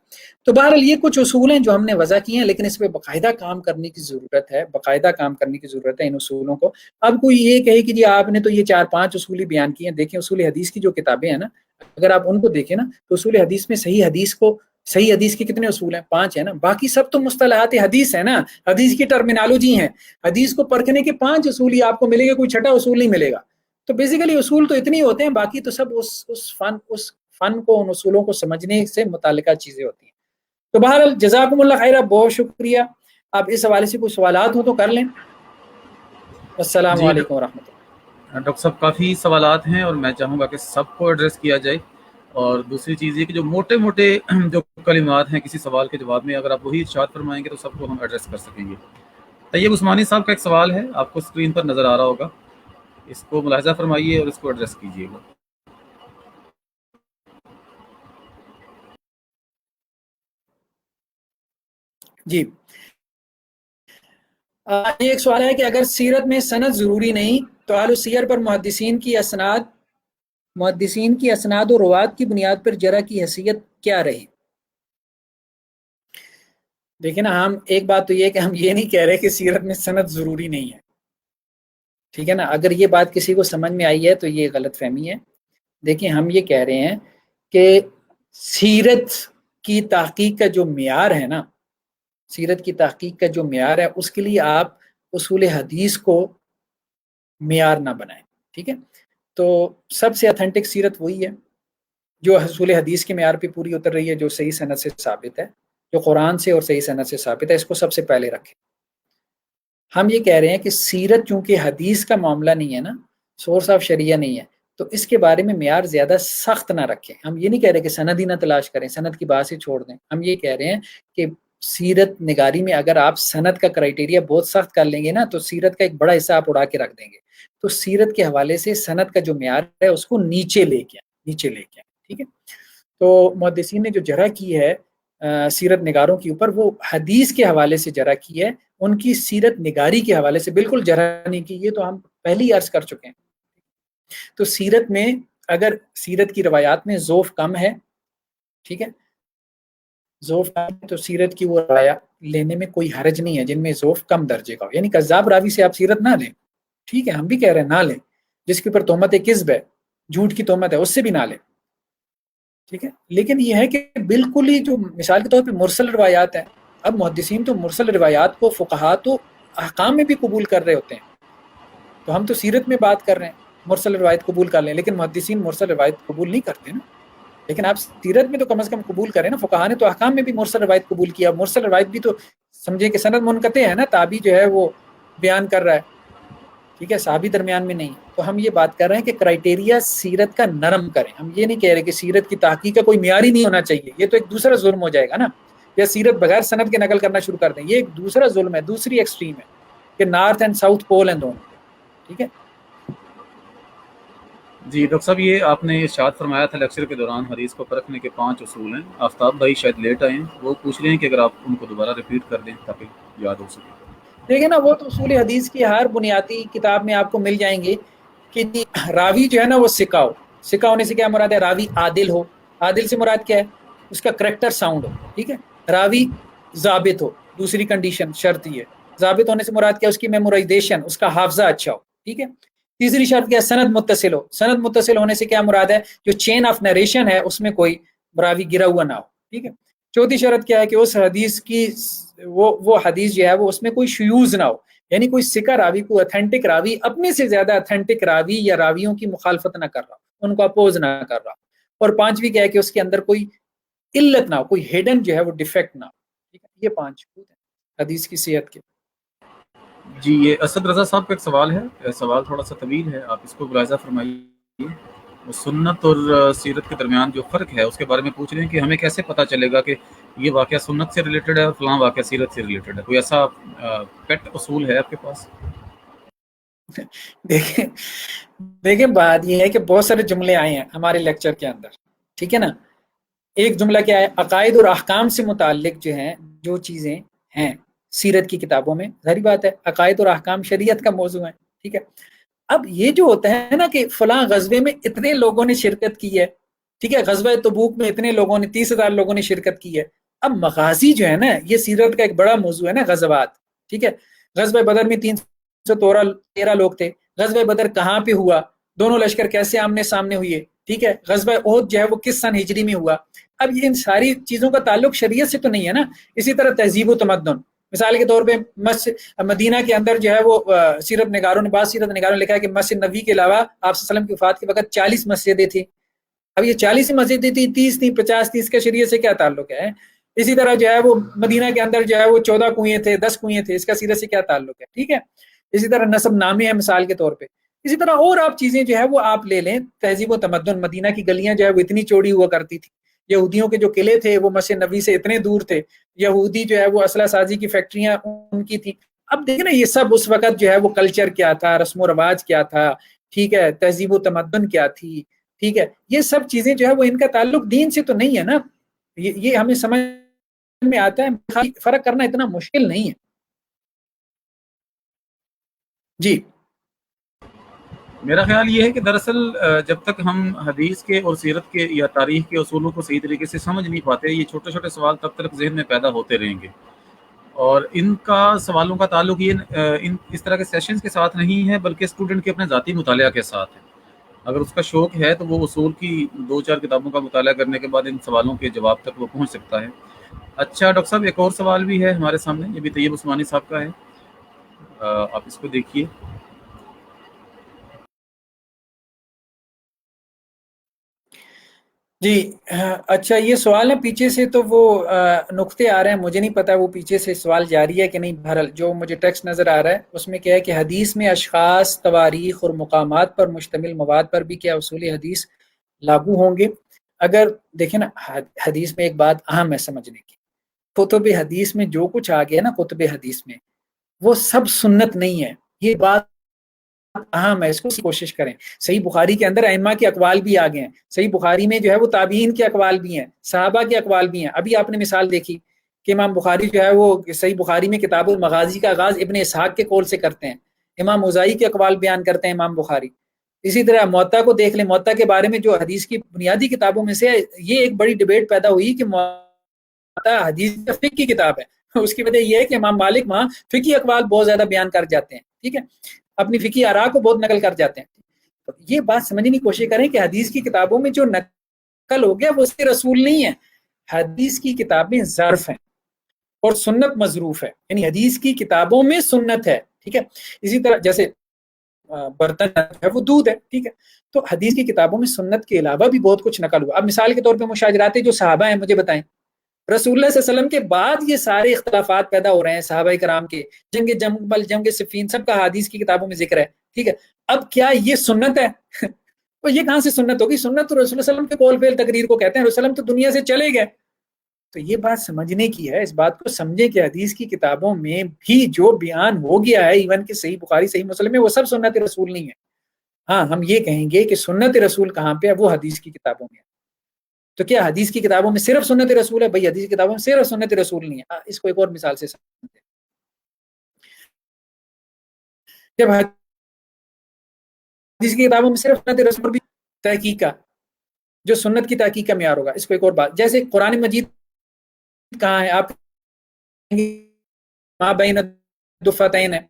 تو بہرحال یہ کچھ اصول ہیں جو ہم نے وضع کیے ہیں، لیکن اس پہ باقاعدہ کام کرنے کی ضرورت ہے، باقاعدہ کام کرنے کی ضرورت ہے ان اصولوں کو. اب کوئی یہ کہے کہ جی آپ نے تو یہ 4-5 اصول ہی بیان کیے ہیں. دیکھیں اصول حدیث کی جو کتابیں ہیں نا، اگر آپ ان کو دیکھیں نا تو اصول حدیث میں صحیح حدیث کے کتنے اصول ہیں؟ 5 ہیں نا، باقی سب تو مصطلحات حدیث ہے نا، حدیث کی ٹرمینالوجی ہیں. حدیث کو پرکھنے کے 5 اصول ہی آپ کو ملے گا، کوئی چھٹا اصول نہیں ملے گا. تو بیسیکلی اصول تو اتنے ہی ہوتے ہیں، باقی تو سب اس فن کو، ان اصولوں کو سمجھنے سے متعلقہ چیزیں ہوتی ہیں. تو بہرحال جزاکم اللہ خیر، بہت شکریہ. اب اس حوالے سے کوئی سوالات ہو تو کر لیں. السلام علیکم ورحمۃ اللہ. ڈاکٹر صاحب کافی سوالات ہیں اور میں چاہوں گا کہ سب کو ایڈریس کیا جائے. اور دوسری چیز یہ کہ جو موٹے موٹے جو کلمات ہیں کسی سوال کے جواب میں، اگر آپ وہی ارشاد فرمائیں گے تو سب کو ہم ایڈریس کر سکیں گے. طیب عثمانی صاحب کا ایک سوال ہے، آپ کو اسکرین پر نظر آ رہا ہوگا، اس کو ملاحظہ فرمائیے اور اس کو ایڈریس کیجیے گا. جی، یہ ایک سوال ہے کہ اگر سیرت میں سند ضروری نہیں تو اہل السیر پر محدثین کی اسناد و روات کی بنیاد پر جرح کی حیثیت کیا رہی؟ دیکھیں نا، ہم ایک بات تو یہ کہ ہم یہ نہیں کہہ رہے کہ سیرت میں سند ضروری نہیں ہے. ٹھیک ہے نا، اگر یہ بات کسی کو سمجھ میں آئی ہے تو یہ غلط فہمی ہے. دیکھیں ہم یہ کہہ رہے ہیں کہ سیرت کی تحقیق کا جو معیار ہے نا، سیرت کی تحقیق کا جو معیار ہے، اس کے لیے آپ اصول حدیث کو معیار نہ بنائیں. ٹھیک ہے، تو سب سے اتھینٹک سیرت وہی ہے جو اصول حدیث کے معیار پہ پوری اتر رہی ہے، جو صحیح سند سے ثابت ہے، جو قرآن سے اور صحیح سند سے ثابت ہے. اس کو سب سے پہلے رکھیں. ہم یہ کہہ رہے ہیں کہ سیرت چونکہ حدیث کا معاملہ نہیں ہے نا، سورس آف شریعہ نہیں ہے، تو اس کے بارے میں معیار زیادہ سخت نہ رکھیں. ہم یہ نہیں کہہ رہے کہ سند ہی نہ تلاش کریں، سند کی بات ہی چھوڑ دیں. ہم یہ کہہ رہے ہیں کہ سیرت نگاری میں اگر آپ سند کا کرائٹیریا بہت سخت کر لیں گے نا تو سیرت کا ایک بڑا حصہ آپ اڑا کے رکھ دیں گے. تو سیرت کے حوالے سے سند کا جو معیار ہے اس کو نیچے لے کے آئیں. ٹھیک ہے، تو محدثین نے جو جرح کی ہے سیرت نگاروں کے اوپر، وہ حدیث کے حوالے سے جرح کی ہے، ان کی سیرت نگاری کے حوالے سے بالکل جرح نہیں کی. یہ تو ہم پہلی عرض کر چکے ہیں. تو سیرت میں اگر سیرت کی روایات میں ضعف کم ہے، ٹھیک ہے، ذوف تو سیرت کی وہ رایا لینے میں کوئی حرج نہیں ہے جن میں ذوف کم درجے کا ہو، یعنی کذاب راوی سے آپ سیرت نہ لیں، ٹھیک ہے، ہم بھی کہہ رہے ہیں نہ لیں، جس کے اوپر تہمت کذب ہے، جھوٹ کی تہمت ہے، اس سے بھی نہ لیں، ٹھیک ہے، لیکن یہ ہے کہ بالکل ہی جو مثال کے طور پہ مرسل روایات ہیں، اب محدثین تو مرسل روایات کو فقہا تو احکام میں بھی قبول کر رہے ہوتے ہیں، تو ہم تو سیرت میں بات کر رہے ہیں مرسل روایت قبول کر لیں، لیکن محدثین مرسل روایت قبول نہیں کرتے نا، لیکن آپ سیرت میں تو کم از کم قبول کریں نا، فقہا نے تو احکام میں بھی مرسل روایت قبول کیا، مرسل روایت بھی تو سمجھے کہ سند منقطع ہے نا، تابعی جو ہے وہ بیان کر رہا ہے، ٹھیک ہے، صحابی درمیان میں نہیں، تو ہم یہ بات کر رہے ہیں کہ کرائٹیریا سیرت کا نرم کریں، ہم یہ نہیں کہہ رہے کہ سیرت کی تحقیق کا کوئی معیار ہی نہیں ہونا چاہیے، یہ تو ایک دوسرا ظلم ہو جائے گا نا، یا سیرت بغیر سند کے نقل کرنا شروع کر دیں، یہ ایک دوسرا ظلم ہے، دوسری ایکسٹریم ہے کہ نارتھ اینڈ ساؤتھ پول ہیں دونوں، ٹھیک ہے۔ جی ڈاکٹر صاحب، یہ آپ نے ارشاد فرمایا تھا لیکچر کے دوران حدیث کو پرکھنے کے 5 اصول ہیں، آفتاب بھائی شاید لیٹ آئے ہیں، وہ پوچھ رہے ہیں کہ اگر آپ ان کو دوبارہ ریپیٹ کر دیں تاکہ یاد ہو سکے۔ دیکھیں نا، وہ تو اصول حدیث کی ہر بنیادی کتاب میں آپ کو مل جائیں گے کہ راوی جو ہے نا وہ سکہ ہو، سکہ ہونے سے کیا مراد ہے، راوی عادل ہو، عادل سے مراد کیا ہے، اس کا کریکٹر ساؤنڈ ہو، ٹھیک ہے، راوی ضابط ہو، دوسری کنڈیشن شرط یہ ہے، ضابط ہونے سے مراد کیا، اس کی میمورائزیشن، اس کا حافظہ اچھا ہو، ٹھیک ہے، تیسری شرط کیا، سند متصل ہو، سند متصل ہونے سے کیا مراد ہے، جو چین آف نریشن ہے اس میں کوئی راوی گرا ہوا نہ ہو، ٹھیک ہے، چوتھی شرط کیا ہے کہ اس حدیث کی وہ حدیث جو ہے وہ اس میں کوئی شیوز نہ ہو، یعنی کوئی سکہ راوی، کوئی اتھینٹک راوی اپنے سے زیادہ اتھینٹک راوی یا راویوں کی مخالفت نہ کر رہا، ان کو اپوز نہ کر رہا، اور پانچویں کیا ہے کہ اس کے اندر کوئی علت نہ ہو، کوئی ہڈن جو ہے وہ ڈیفیکٹ نہ ہو، ٹھیک ہے، یہ 5 ہیں حدیث کی صحت کے۔ جی، یہ اسد رضا صاحب کا ایک سوال ہے، سوال تھوڑا سا طویل ہے، آپ اس کو ملاحظہ فرمائیے، وہ سنت اور سیرت کے درمیان جو فرق ہے اس کے بارے میں پوچھ رہے ہیں کہ ہمیں کیسے پتہ چلے گا کہ یہ واقعہ سنت سے ریلیٹڈ ہے اور فلاں واقعہ سیرت سے ریلیٹڈ ہے، کوئی ایسا پیٹ اصول ہے آپ کے پاس؟ دیکھیں بات یہ ہے کہ بہت سارے جملے آئے ہیں ہمارے لیکچر کے اندر، ٹھیک ہے نا، ایک جملہ کیا ہے، عقائد اور احکام سے متعلق جو ہیں جو چیزیں ہیں سیرت کی کتابوں میں، ظاہری بات ہے عقائد اور احکام شریعت کا موضوع ہے، ٹھیک ہے، اب یہ جو ہوتا ہے نا کہ فلاں غزوے میں اتنے لوگوں نے شرکت کی ہے، ٹھیک ہے، غزوہ تبوک میں اتنے لوگوں نے 30,000 لوگوں نے شرکت کی ہے، اب مغازی جو ہے نا یہ سیرت کا ایک بڑا موضوع ہے نا، غزوات، ٹھیک ہے، غزوہ بدر میں 313 لوگ تھے، غزوہ بدر کہاں پہ ہوا، دونوں لشکر کیسے آمنے سامنے ہوئے، ٹھیک ہے، غزوہ احد جو ہے وہ کس سن ہجری میں ہوا، اب یہ ان ساری چیزوں کا تعلق شریعت سے تو نہیں ہے نا، اسی طرح تہذیب و تمدن، مثال کے طور پہ مدینہ کے اندر جو ہے وہ سیرت نگاروں نے، بعض سیرت نگاروں نے لکھا ہے کہ مسجد نبوی کے علاوہ آپ صلی اللہ علیہ وسلم کی وفات کے وقت 40 مسجدیں تھیں، اب یہ 40 مسجدیں تھیں، 30 تھیں، 50 تھیں، اس کا شریعت سے کیا تعلق ہے، اسی طرح جو ہے وہ مدینہ کے اندر جو ہے وہ 14 کنویں تھے، 10 کنویں تھے، اس کا سیرت سے کیا تعلق ہے، ٹھیک ہے، اسی طرح نسب نامے ہیں مثال کے طور پہ، اسی طرح اور آپ چیزیں جو ہے وہ آپ لے لیں، تہذیب و تمدن، مدینہ کی گلیاں جو ہے وہ اتنی چوڑی ہوا کرتی تھی، یہودیوں کے جو قلعے تھے وہ مسجد نبوی سے اتنے دور تھے، یہودی جو ہے وہ اسلحہ سازی کی فیکٹریاں ان کی تھی، اب دیکھیں نا یہ سب اس وقت جو ہے وہ کلچر کیا تھا، رسم و رواج کیا تھا، ٹھیک ہے، تہذیب و تمدن کیا تھی، ٹھیک ہے، یہ سب چیزیں جو ہے وہ ان کا تعلق دین سے تو نہیں ہے نا، یہ ہمیں سمجھ میں آتا ہے، فرق کرنا اتنا مشکل نہیں ہے۔ جی میرا خیال یہ ہے کہ دراصل جب تک ہم حدیث کے اور سیرت کے یا تاریخ کے اصولوں کو صحیح طریقے سے سمجھ نہیں پاتے، یہ چھوٹے چھوٹے سوال تب تک ذہن میں پیدا ہوتے رہیں گے، اور ان کا سوالوں کا تعلق یہ اس طرح کے سیشنز کے ساتھ نہیں ہے بلکہ اسٹوڈنٹ کے اپنے ذاتی مطالعہ کے ساتھ ہے۔ اگر اس کا شوق ہے تو وہ اصول کی 2-4 کتابوں کا مطالعہ کرنے کے بعد ان سوالوں کے جواب تک وہ پہنچ سکتا ہے۔ اچھا ڈاکٹر صاحب، ایک اور سوال بھی ہے ہمارے سامنے، یہ بھی طیب عثمانی صاحب کا ہے، آپ اس کو دیکھیے۔ جی اچھا، یہ سوال ہے پیچھے سے، تو وہ نقطے آ رہے ہیں، مجھے نہیں پتا وہ پیچھے سے سوال جاری ہے کہ نہیں، بہرحال جو مجھے ٹیکسٹ نظر آ رہا ہے اس میں کیا ہے کہ حدیث میں اشخاص، تواریخ اور مقامات پر مشتمل مواد پر بھی کیا اصول حدیث لاگو ہوں گے؟ اگر دیکھیں نا، حدیث میں ایک بات اہم ہے سمجھنے کی، کتب حدیث میں جو کچھ آ گیا نا، کتب حدیث میں وہ سب سنت نہیں ہے، یہ بات اہم ہے، اس کو کوشش کریں۔ صحیح بخاری کے اندر ائمہ کے اقوال بھی آ گئے ہیں، صحیح بخاری میں جو ہے وہ تابعین کے اقوال بھی ہیں، صحابہ کے اقوال بھی ہیں، ابھی آپ نے مثال دیکھی کہ امام بخاری جو ہے وہ صحیح بخاری میں کتاب المغازی کا آغاز ابن اسحاق کے قول سے کرتے ہیں، امام اوزائی کے اقوال بیان کرتے ہیں امام بخاری، اسی طرح موطا کو دیکھ لیں، موطا کے بارے میں جو حدیث کی بنیادی کتابوں میں سے یہ ایک بڑی ڈبیٹ پیدا ہوئی کہ موطا حدیث کا فقہ کی کتاب ہے۔ اس کی وجہ یہ ہے کہ امام مالک وہاں فقہی اقوال بہت زیادہ بیان کر جاتے ہیں، ٹھیک ہے، اپنی فقہی آراء کو بہت نقل کر جاتے ہیں۔ تو یہ بات سمجھنے کی کوشش کریں کہ حدیث کی کتابوں میں جو نقل ہو گیا وہ اس کے رسول نہیں ہے، حدیث کی کتابیں ظرف ہیں اور سنت مظروف ہے، یعنی حدیث کی کتابوں میں سنت ہے، ٹھیک ہے۔ اسی طرح جیسے برتن ہے وہ دودھ ہے، ٹھیک ہے، تو حدیث کی کتابوں میں سنت کے علاوہ بھی بہت کچھ نقل ہوا۔ اب مثال کے طور پہ مشاجرات جو صحابہ ہیں، مجھے بتائیں رسول اللہ صلی اللہ علیہ وسلم کے بعد یہ سارے اختلافات پیدا ہو رہے ہیں، صحابہ کرام کے، جنگ جمل، جنگ صفین، سب کا حدیث کی کتابوں میں ذکر ہے، ٹھیک ہے۔ اب کیا یہ سنت ہے؟ تو یہ کہاں سے سنت ہوگی؟ سنت تو رسول اللہ صلی اللہ علیہ وسلم کے قول فعل تقریر کو کہتے ہیں، رسول اللہ تو دنیا سے چلے گئے۔ تو یہ بات سمجھنے کی ہے، اس بات کو سمجھیں کہ حدیث کی کتابوں میں بھی جو بیان ہو گیا ہے، ایون کہ صحیح بخاری صحیح مسلم میں، وہ سب سنت رسول نہیں ہے۔ ہاں ہم یہ کہیں گے کہ سنت رسول کہاں پہ ہے، وہ حدیث کی کتابوں میں ہے۔ تو کیا حدیث کی کتابوں میں صرف سنت رسول ہے؟ بھائی حدیث کی کتابوں میں صرف سنت رسول نہیں ہے۔ اس کو ایک اور مثال سے سمجھتے ہیں، جب حدیث کی کتابوں میں صرف سنت رسول بھی تحقیق کا جو سنت کی تحقیق کا معیار ہوگا، اس کو ایک اور بات، جیسے قرآن مجید کہاں ہے؟ آپ ماں بین الدفتین ہے،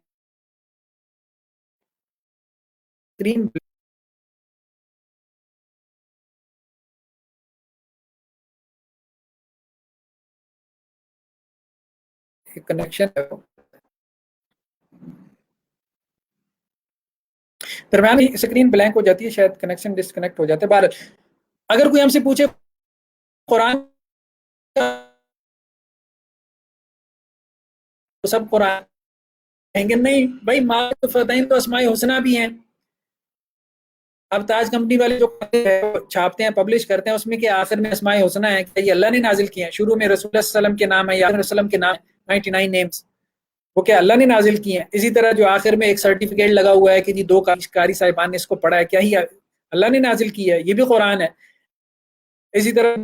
کنیکشن درمیان میں اسکرین بلینک ہو جاتی ہے، شاید کنیکشن ڈسکنیکٹ ہو جاتا ہے۔ بہرحال اگر کوئی ہم سے پوچھے قرآن تو سب قرآن کہیں گے نہیں بھائی، ماں فتحین تو اسماء حسنہ بھی ہیں۔ اب تاج کمپنی والے جو چھاپتے ہیں، پبلش کرتے ہیں، اس میں کہ آخر میں اسماء حسنہ ہے کہ یہ اللہ نے نازل کیے ہیں، شروع میں رسول اللہ صلی اللہ علیہ وسلم کے نام ہے یا رسول وسلم کے نام 99 نیمز، وہ کیا اللہ نے نازل کیے ہیں؟ اسی طرح جو آخر میں ایک سرٹیفکیٹ لگا ہوا ہے کہ جی 2 قاری صاحبان نے اس کو پڑھا ہے، کیا ہی اللہ نے نازل کیا ہے؟ یہ بھی قرآن ہے۔ اسی طرح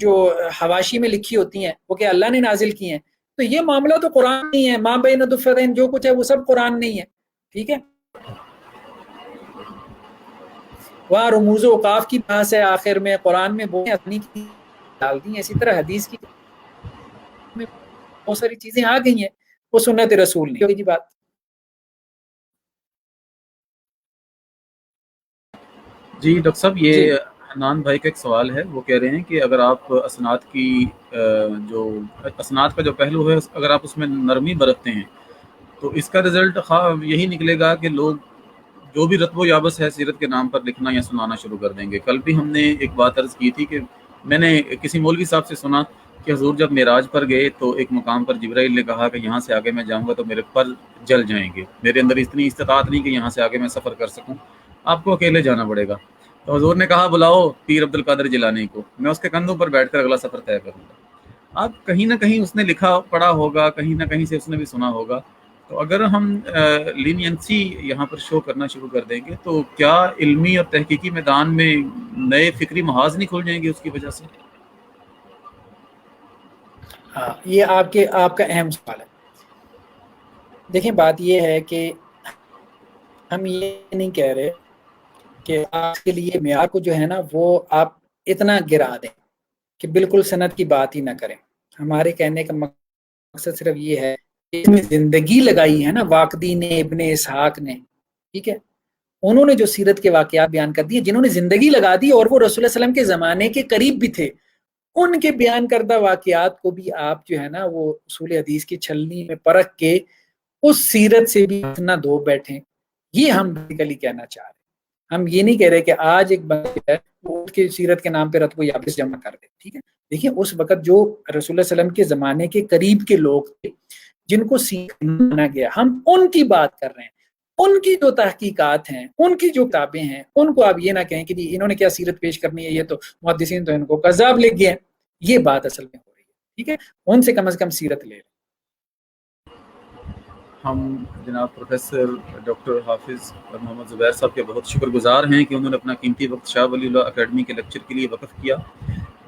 جو حواشی میں لکھی ہوتی ہیں وہ کیا اللہ نے نازل کی ہیں؟ تو یہ معاملہ تو قرآن نہیں ہے، ماں بین الدفتین جو کچھ ہے وہ سب قرآن نہیں ہے، ٹھیک ہے۔ وہاں رموز و اوقاف کی بحث ہے، آخر میں قرآن میں اپنی کی ڈال دی ہیں، اسی طرح حدیث کی بہت ساری چیزیں آ گئی ہیں، وہ سنت رسول نہیں ہوگی۔ بات جی ڈاکٹر صاحب، یہ حنان بھائی کا ایک سوال ہے، وہ کہہ رہے ہیں کہ اگر آپ اسناد کا جو پہلو ہے، اگر آپ اس میں نرمی برتتے ہیں تو اس کا رزلٹ یہی نکلے گا کہ لوگ جو بھی رتب و یابس ہے سیرت کے نام پر لکھنا یا سنانا شروع کر دیں گے۔ کل بھی ہم نے ایک بات عرض کی تھی کہ میں نے کسی مولوی صاحب سے سنا کہ حضور جب معراج پر گئے تو ایک مقام پر جبرائیل نے کہا کہ یہاں سے آگے میں جاؤں گا تو میرے پر جل جائیں گے، میرے اندر اتنی استطاعت نہیں کہ یہاں سے آگے میں سفر کر سکوں، آپ کو اکیلے جانا پڑے گا۔ تو حضور نے کہا بلاؤ پیر عبد القادر جیلانی کو، میں اس کے کندھوں پر بیٹھ کر اگلا سفر طے کروں گا۔ آپ کہیں نہ کہیں اس نے لکھا پڑھا ہوگا، کہیں نہ کہیں سے اس نے بھی سنا ہوگا۔ تو اگر ہم لینینسی یہاں پر شو کرنا شروع کر دیں گے تو کیا علمی اور تحقیقی میدان میں نئے فکری محاذ نہیں کھل جائیں گے اس کی وجہ سے؟ ہاں، یہ آپ کا اہم سوال ہے۔ دیکھیں بات یہ ہے کہ ہم یہ نہیں کہہ رہے کہ آپ کے لیے معیار کو جو ہے نا وہ آپ اتنا گرا دیں کہ بالکل سند کی بات ہی نہ کریں۔ ہمارے کہنے کا مقصد صرف یہ ہے کہ اس میں زندگی لگائی ہے نا واقدی نے، ابن اسحاق نے، ٹھیک ہے، انہوں نے جو سیرت کے واقعات بیان کر دیے، جنہوں نے زندگی لگا دی اور وہ رسول اللہ علیہ وسلم کے زمانے کے قریب بھی تھے، ان کے بیان کردہ واقعات کو بھی آپ جو ہے نا وہ اصول حدیث کی چھلنی میں پرکھ کے اس سیرت سے بھی نہ دھو بیٹھیں۔ یہ ہم بیسیکلی کہنا چاہ رہے ہیں۔ ہم یہ نہیں کہہ رہے کہ آج ایک بندہ ہے وہ اس کی سیرت کے نام پہ رتب و یابس جمع کر دے، ٹھیک ہے۔ دیکھیں اس وقت جو رسول اللہ صلی اللہ علیہ وسلم کے زمانے کے قریب کے لوگ تھے جن کو سیکھنا گیا، ہم ان کی بات کر رہے ہیں، ان کی جو تحقیقات ہیں، ان کی جو کتابیں ہیں، ان کو آپ یہ نہ کہیں کہ جی انہوں نے کیا سیرت پیش کرنی ہے، یہ تو محدثین تو ان کو کذاب لکھ گئے ہیں۔ یہ بات اصل میں ہو رہی ہے، ٹھیک ہے۔ ان سے کم از کم سیرت لے لیں۔ ہم جناب پروفیسر ڈاکٹر حافظ محمد زبیر صاحب کے بہت شکر گزار ہیں کہ انہوں نے اپنا قیمتی وقت شاہ ولی اللہ اکیڈمی کے لیکچر کے لیے وقف کیا۔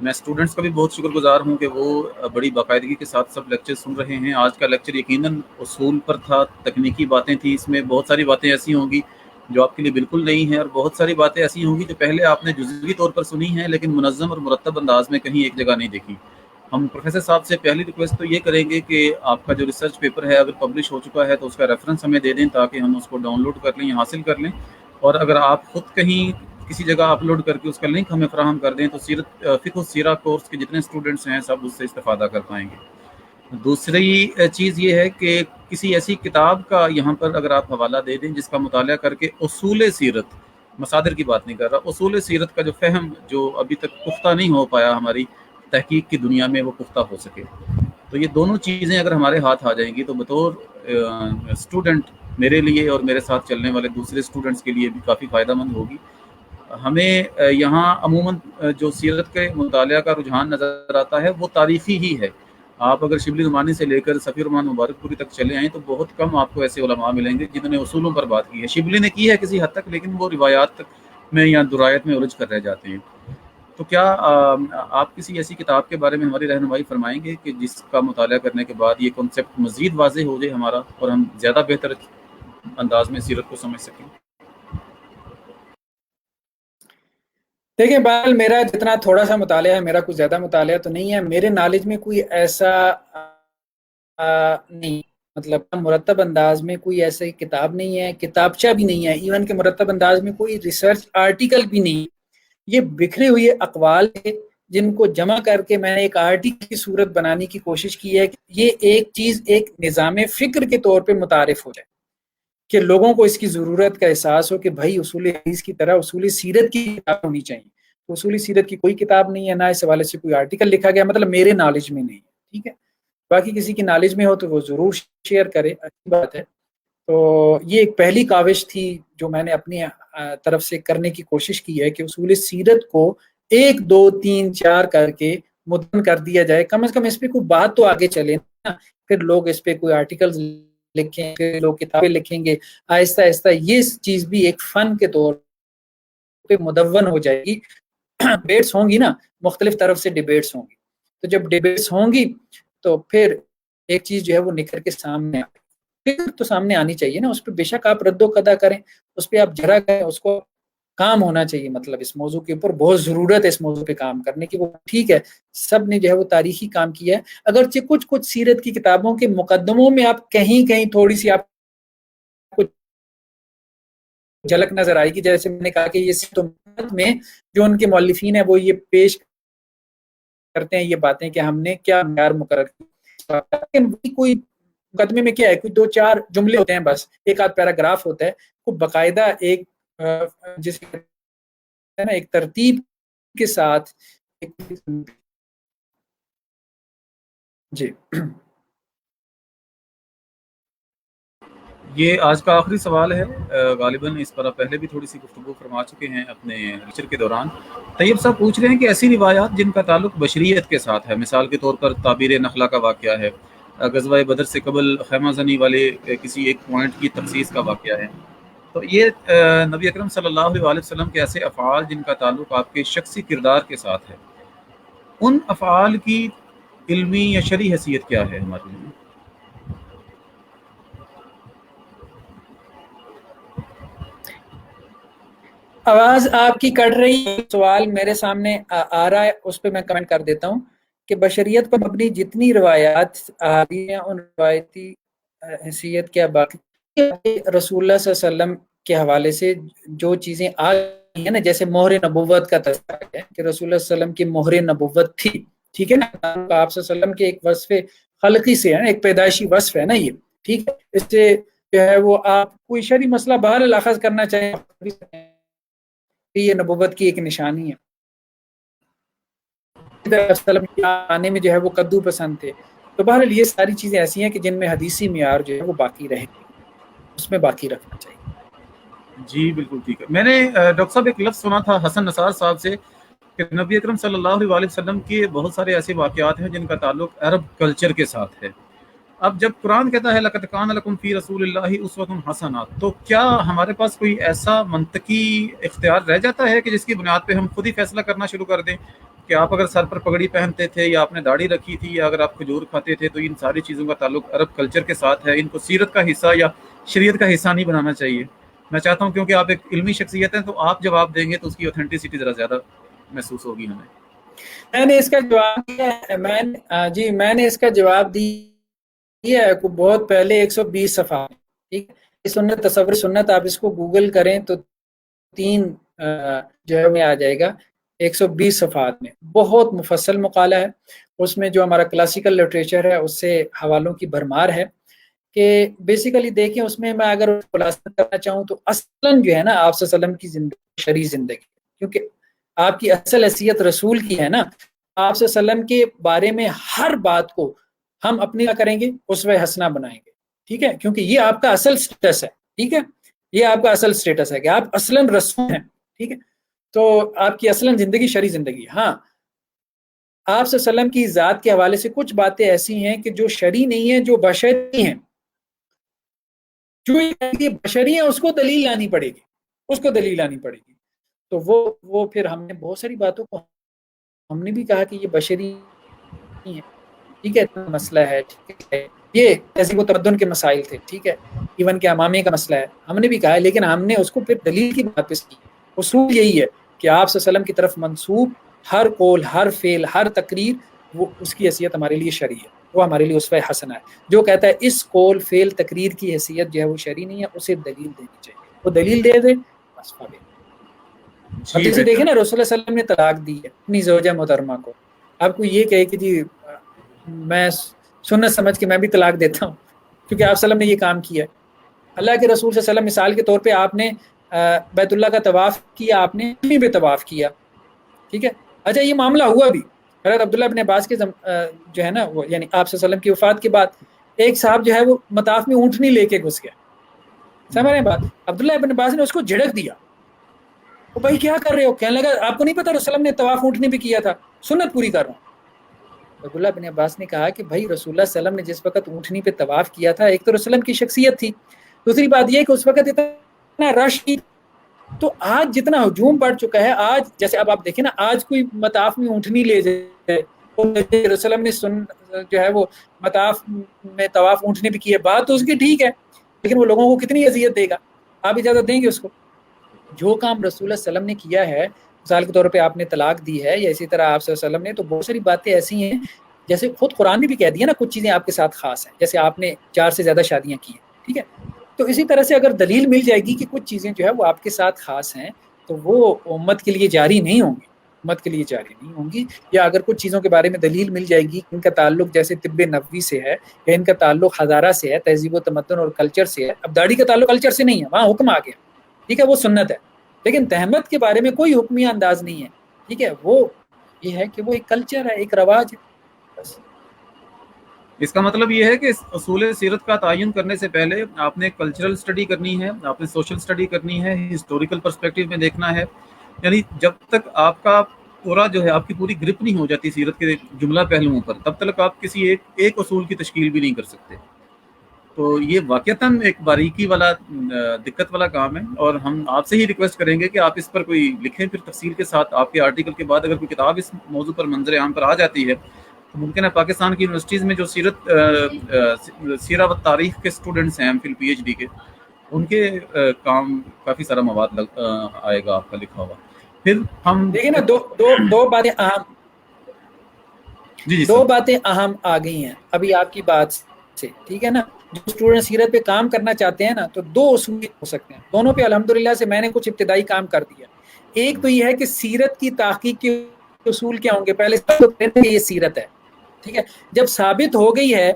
میں اسٹوڈنٹس کا بھی بہت شکر گزار ہوں کہ وہ بڑی باقاعدگی کے ساتھ سب لیکچر سن رہے ہیں۔ آج کا لیکچر یقیناً اصول پر تھا، تکنیکی باتیں تھیں، اس میں بہت ساری باتیں ایسی ہوں گی جو آپ کے لیے بالکل نئی ہیں، اور بہت ساری باتیں ایسی ہوں گی جو پہلے آپ نے جزوی طور پر سنی ہیں لیکن منظم اور مرتب انداز میں کہیں ایک جگہ نہیں دیکھی۔ ہم پروفیسر صاحب سے پہلی ریکویسٹ تو یہ کریں گے کہ آپ کا جو ریسرچ پیپر ہے اگر پبلش ہو چکا ہے تو اس کا ریفرنس ہمیں دے دیں تاکہ ہم اس کو ڈاؤن لوڈ کر لیں یا حاصل کر لیں، اور اگر آپ خود کہیں کسی جگہ اپلوڈ کر کے اس کا لنک ہمیں فراہم کر دیں تو فقہ السیرہ کورس کے جتنے اسٹوڈنٹس ہیں سب اس سے استفادہ کر پائیں گے۔ دوسری چیز یہ ہے کہ کسی ایسی کتاب کا یہاں پر اگر آپ حوالہ دے دیں جس کا مطالعہ کر کے اصول سیرت، مصادر کی بات نہیں کر رہا، اصول سیرت کا جو فہم جو ابھی تک پختہ نہیں ہو پایا ہماری تحقیق کی دنیا میں، وہ پختہ ہو سکے۔ تو یہ دونوں چیزیں اگر ہمارے ہاتھ آ جائیں گی تو بطور اسٹوڈنٹ میرے لیے اور میرے ساتھ چلنے والے دوسرے اسٹوڈنٹس کے لیے بھی کافی فائدہ مند ہوگی۔ ہمیں یہاں عموماً جو سیرت کے مطالعہ کا رجحان نظر آتا ہے وہ تاریخی ہی ہے۔ آپ اگر شبلی نعمانی سے لے کر صفی الرحمن مبارک پوری تک چلے آئیں تو بہت کم آپ کو ایسے علماء ملیں گے جنہوں نے اصولوں پر بات کی ہے۔ شبلی نے کی ہے کسی حد تک، لیکن وہ روایات میں یا درایت میں الجھ کر رہ جاتے ہیں۔ تو کیا آپ کسی ایسی کتاب کے بارے میں ہماری رہنمائی فرمائیں گے کہ جس کا مطالعہ کرنے کے بعد یہ کنسیپٹ مزید واضح ہو جائے ہمارا اور ہم زیادہ بہتر انداز میں سیرت کو سمجھ سکیں؟ دیکھیں بہرحال میرا جتنا تھوڑا سا مطالعہ ہے، میرا کچھ زیادہ مطالعہ تو نہیں ہے، میرے نالج میں کوئی ایسا نہیں، مطلب مرتب انداز میں کوئی ایسی کتاب نہیں ہے، کتابچہ بھی نہیں ہے، ایون کہ مرتب انداز میں کوئی ریسرچ آرٹیکل بھی نہیں۔ یہ بکھرے ہوئے اقوال ہے جن کو جمع کر کے میں نے ایک آرٹیکل کی صورت بنانے کی کوشش کی ہے کہ یہ ایک چیز ایک نظام فکر کے طور پہ متعارف ہو جائے کہ لوگوں کو اس کی ضرورت کا احساس ہو کہ بھائی اصول حدیث کی طرح اصول سیرت کی کتاب ہونی چاہیے۔ تو اصول سیرت کی کوئی کتاب نہیں ہے، نہ اس حوالے سے کوئی آرٹیکل لکھا گیا، مطلب میرے نالج میں نہیں ہے، ٹھیک ہے۔ باقی کسی کی نالج میں ہو تو وہ ضرور شیئر کرے، اچھی بات ہے۔ تو یہ ایک پہلی کاوش تھی جو میں نے اپنی طرف سے کرنے کی کوشش کی ہے کہ اصول سیرت کو 1 2 3 4 کر کے مدن کر دیا جائے، کم از کم اس پہ کوئی بات تو آگے چلے نا، پھر لوگ اس پہ کوئی آرٹیکلز لکھیں گے، لوگ کتابیں لکھیں گے، آہستہ آہستہ یہ چیز بھی ایک فن کے طور پہ مدون ہو جائے گی۔ ڈیبیٹس ہوں گی نا، مختلف طرف سے ڈیبیٹس ہوں گی، تو جب ڈیبیٹس ہوں گی تو پھر ایک چیز جو ہے وہ نکل کے سامنے پھر تو سامنے آنی چاہیے نا، اس پہ بے شک آپ رد و قدا کریں، اس پہ آپ جھرا کریں، اس کو کام ہونا چاہیے، مطلب اس موضوع کے اوپر بہت ضرورت ہے اس موضوع پہ کام کرنے کی۔ وہ ٹھیک ہے، سب نے جو ہے وہ تاریخی کام کیا ہے، اگرچہ کچھ سیرت کی کتابوں کے مقدموں میں آپ کہیں تھوڑی سی آپ کو جھلک نظر آئے گی، جیسے میں نے کہا کہ یہ سیرت میں جو ان کے مؤلفین ہیں وہ یہ پیش کرتے ہیں یہ باتیں کہ ہم نے کیا معیار مقرر کیا، کوئی مقدمے میں کیا ہے، کوئی 2 4 جملے ہوتے ہیں، بس ایک آدھ پیراگراف ہوتا ہے، وہ باقاعدہ ایک جس ہے نا ایک ترتیب کے ساتھ جی۔ یہ آج کا آخری سوال ہے، غالباً اس پر آپ پہلے بھی تھوڑی سی گفتگو فرما چکے ہیں اپنے لیکچر کے دوران۔ طیب صاحب پوچھ رہے ہیں کہ ایسی روایات جن کا تعلق بشریت کے ساتھ ہے، مثال کے طور پر تعبیر نخلا کا واقعہ ہے، غزوہ بدر سے قبل خیمہ زنی والے کسی ایک پوائنٹ کی تخصیص کا واقعہ ہے، تو یہ نبی اکرم صلی اللہ علیہ وسلم کے ایسے افعال جن کا تعلق آپ کے شخصی کردار کے ساتھ ہے، ان افعال کی علمی یا شرعی حیثیت کیا ہے ہمارے لیے؟ آواز آپ کی کٹ رہی ہے، سوال میرے سامنے آ رہا ہے، اس پہ میں کمنٹ کر دیتا ہوں کہ بشریت پر مبنی جتنی روایات آ رہی ہیں ان روایتی حیثیت کیا باقی رسول اللہ صلی اللہ علیہ وسلم کے حوالے سے جو چیزیں آ گئی ہیں نا، جیسے مہر نبوت کا تذکرہ ہے کہ رسول اللہ صلی اللہ علیہ وسلم کی مہر نبوت تھی، ٹھیک ہے نا، آپ صلی اللہ علیہ وسلم کے ایک وصف خلقی سے ہے نا، ایک پیدائشی وصف ہے نا یہ، ٹھیک ہے، اس سے جو ہے وہ آپ کوئی شرعی مسئلہ بہرحال اخذ کرنا چاہیں کہ یہ نبوت کی ایک نشانی ہے۔ آنے میں جو ہے وہ کدو پسند تھے، تو بہرحال یہ ساری چیزیں ایسی ہیں کہ جن میں حدیثی معیار جو ہے وہ باقی رہے، اس میں باقی رکھنا چاہیے۔ جی بالکل ٹھیک ہے۔ میں نے ڈاکٹر صاحب ایک لفظ سنا تھا حسن نثار صاحب سے کہ نبی اکرم صلی اللہ علیہ وسلم کے بہت سارے ایسے واقعات ہیں جن کا تعلق عرب کلچر کے ساتھ ہے۔ اب جب قرآن کہتا ہے لَقَدْ كَانَ لَكُمْ فِي رَسُولِ اللَّهِ أُسْوَةٌ حَسَنَةٌ، تو کیا ہمارے پاس کوئی ایسا منطقی اختیار رہ جاتا ہے کہ جس کی بنیاد پہ ہم خود ہی فیصلہ کرنا شروع کر دیں کہ آپ اگر سر پر پگڑی پہنتے تھے یا آپ نے داڑھی رکھی تھی یا اگر آپ کھجور کھاتے تھے تو ان ساری چیزوں کا تعلق عرب کلچر کے ساتھ ہے، ان کو سیرت کا حصہ یا شریعت کا حصہ نہیں بنانا چاہیے؟ میں چاہتا ہوں کیونکہ آپ ایک علمی شخصیت ہیں تو آپ جواب دیں گے تو اس کی اوتھینٹسٹی ذرا زیادہ محسوس ہوگی ہمیں. میں نے اس کا جواب دیا ہے، میں نے اس کا جواب دیا ہے بہت پہلے 120 صفحہ. ٹھیک ہے، سنت تصور سنت آپ اس کو گوگل کریں تو 3 جو ہے میں آ جائے گا 120 صفحات میں. بہت مفصل مقالہ ہے. اس میں جو ہمارا کلاسیکل لٹریچر ہے اس سے حوالوں کی بھرمار ہے کہ بیسیکلی دیکھیں اس میں اگر خلاصہ کرنا چاہوں تو اصلاً جو ہے نا آپ صلی اللہ علیہ وسلم کی زندگی شرعی زندگی، کیونکہ آپ کی اصل حیثیت رسول کی ہے نا. آپ صلی اللہ علیہ وسلم کے بارے میں ہر بات کو ہم اپنی کیا کریں گے، اسوہ حسنہ بنائیں گے. ٹھیک ہے، کیونککہ یہ آپ کا اصل سٹیٹس ہے. ٹھیک ہے، یہ آپ کا اصل سٹیٹس ہے کہ آپ اصلاً رسول ہیں. ٹھیک ہے، تو آپ کی اصلاً زندگی شرعی زندگی. ہاں، آپ صلی اللہ علیہ وسلم کی ذات کے حوالے سے کچھ باتیں ایسی ہیں کہ جو شرعی نہیں ہیں، جو بشری ہیں. جو بشری ہیں اس کو دلیل لانی پڑے گی، اس کو دلیل لانی پڑے گی. تو وہ پھر ہم نے بہت ساری باتوں کو ہم نے بھی کہا کہ یہ بشری ہے. ٹھیک ہے، مسئلہ ہے. ٹھیک ہے، یہ تہذیب و تمدن کے مسائل تھے. ٹھیک ہے، ایون کے امامے کا مسئلہ ہے، ہم نے بھی کہا ہے، لیکن ہم نے اس کو پھر دلیل کی بات پہ کی. اصول یہی ہے کہ آپ صلی اللہ علیہ وسلم کی طرف منسوب ہر قول، ہر فعل، ہر تقریر، وہ اس کی حیثیت ہمارے لیے شرعی ہے، وہ ہمارے لیے اسوہ حسنہ ہے. جو کہتا ہے اس قول فعل تقریر کی حیثیت جو ہے وہ شرعی نہیں ہے، اسے دلیل دینی چاہیے. وہ دلیل دے دے بس فابے. اب جی جیسے بہتر. دیکھیں نا، رسول اللہ صلی اللہ علیہ وسلم نے طلاق دی ہے اپنی زوجہ محترمہ کو. آپ کو یہ کہے کہ جی میں سنت سمجھ کے میں بھی طلاق دیتا ہوں کیونکہ آپ صلی اللہ علیہ وسلم نے یہ کام کیا ہے. اللہ کے رسول صلی اللہ علیہ وسلم مثال کے طور پہ آپ نے بیت اللہ کا طواف کیا، آپ نے پہ طواف کیا. ٹھیک ہے، اچھا یہ معاملہ ہوا بھی حضرت عبداللہ ابن عباس کے جو ہے نا وہ یعنی آپ صلی اللہ علیہ وسلم کی وفات کے بعد ایک صاحب جو ہے وہ مطاف میں اونٹنی لے کے گھس گیا. سمجھ رہے ہیں بات؟ عبداللہ ابن عباس نے اس کو جھڑک دیا. وہ بھائی کیا کر رہے ہو؟ کہنے لگا آپ کو نہیں پتا رسول اللہ صلی اللہ علیہ وسلم نے طواف اونٹنی بھی کیا تھا، سنت پوری کر رہا ہوں. عبداللہ بن عباس نے کہا کہ بھائی رسول اللہ صلی اللہ علیہ وسلم نے جس وقت اونٹنی پہ طواف کیا تھا، ایک تو رسول اللہ کی شخصیت تھی، دوسری بات یہ کہ اس وقت اتنا رش تھی. تو آج جتنا ہجوم بڑھ چکا ہے، آج جیسے اب آپ دیکھیں نا، آج کوئی مطاف میں اونٹنی لے جائے، رسول اللہ نے جو ہے وہ مطاف میں طواف اونٹنی بھی کی ہے، بات تو اس کی ٹھیک ہے، لیکن وہ لوگوں کو کتنی اذیت دے گا؟ آپ اجازت دیں گے اس کو؟ جو کام رسول اللہ صلی اللہ علیہ وسلم نے کیا ہے، مثال کے طور پہ آپ نے طلاق دی ہے، یا اسی طرح آپ صلی اللہ علیہ وسلم نے تو بہت ساری باتیں ایسی ہیں، جیسے خود قرآن نے بھی کہہ دیا نا کچھ چیزیں آپ کے ساتھ خاص ہیں، جیسے آپ نے 4 سے زیادہ شادیاں کی ہیں. ٹھیک ہے، تو اسی طرح سے اگر دلیل مل جائے گی کہ کچھ چیزیں جو ہے وہ آپ کے ساتھ خاص ہیں تو وہ امت کے لیے جاری نہیں ہوں گی، امت کے لیے جاری نہیں ہوں گی. یا اگر کچھ چیزوں کے بارے میں دلیل مل جائے گی کہ ان کا تعلق جیسے طب نبوی سے ہے، یا ان کا تعلق ہزارہ سے ہے، تہذیب و تمدن اور کلچر سے ہے. اب داڑھی کا تعلق کلچر سے نہیں ہے، وہاں حکم آ گیا. ٹھیک ہے، وہ سنت ہے. لیکن تہمت کے بارے میں کوئی حکمیہ انداز نہیں ہے. ٹھیک ہے، وہ یہ ہے کہ وہ ایک کلچر ہے، ایک رواج ہے بس. اس کا مطلب یہ ہے کہ اصول سیرت کا تعین کرنے سے پہلے آپ نے کلچرل سٹڈی کرنی ہے، آپ نے سوشل سٹڈی کرنی ہے، ہسٹوریکل پرسپیکٹیو میں دیکھنا ہے. یعنی جب تک آپ کا پورا جو ہے آپ کی پوری گرپ نہیں ہو جاتی سیرت کے جملہ پہلوؤں پر، تب تک آپ کسی ایک اصول کی تشکیل بھی نہیں کر سکتے. تو یہ واقعتاً ایک باریکی والا دقت والا کام ہے، اور ہم آپ سے ہی ریکویسٹ کریں گے کہ آپ اس پر کوئی لکھیں پھر تفصیل کے ساتھ. آپ کے آرٹیکل کے بعد اگر کوئی کتاب اس موضوع پر منظر عام پر آ جاتی ہے تو ممکن ہے پاکستان کی یونیورسٹیز میں جو سیرہ و تاریخ کے سٹوڈنٹس ہیں M Phil P H D کے، ان کے کام کافی سارا مواد آئے گا آپ کا لکھا ہوا. پھر ہم دیکھیں نا دو باتیں اہم جی دو سر. باتیں اہم آ گئی ہیں ابھی آپ کی بات سے. ٹھیک ہے نا، جو اسٹوڈنٹ سیرت پہ کام کرنا چاہتے ہیں نا تو 2 اصول ہو سکتے ہیں، دونوں پہ الحمدللہ سے میں نے کچھ ابتدائی کام کر دیا. ایک تو یہ ہے کہ سیرت کی تحقیق کے اصول کیا ہوں گے، پہلے یہ سیرت ہے. ٹھیک ہے، جب ثابت ہو گئی ہے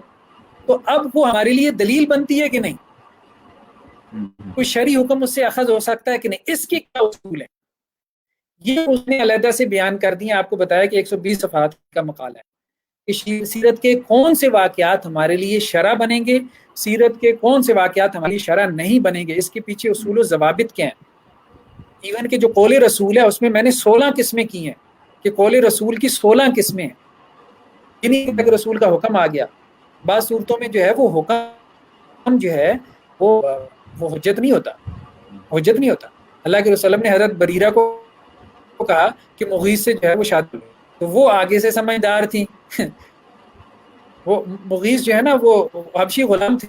تو اب وہ ہمارے لیے دلیل بنتی ہے کہ نہیں، کوئی شرعی حکم اس سے اخذ ہو سکتا ہے کہ نہیں، اس کے کیا اصول ہیں، یہ اس نے علیحدہ سے بیان کر دیا. آپ کو بتایا کہ 120 صفحات کا مقالہ ہے کہ سیرت کے کون سے واقعات ہمارے لیے شرع بنیں گے، سیرت کے کون سے واقعات ہماری شرع نہیں بنیں گے، اس کے پیچھے اصول و ضوابط کیا ہیں. ایون کہ جو قول رسول ہے اس میں میں نے 16 قسمیں کی ہیں کہ قول رسول کی 16 قسمیں ہیں. انہیں تک رسول کا حکم آ گیا. بعض صورتوں میں جو ہے وہ حکم جو ہے وہ حجت نہیں ہوتا، حجت نہیں ہوتا. اللہ کے رسول نے حضرت بریرہ کو کہا کہ مغیث سے جو ہے وہ شادی، تو وہ آگے سے سمجھدار تھی. وہ مغیث جو ہے نا وہ حبشی غلام تھے،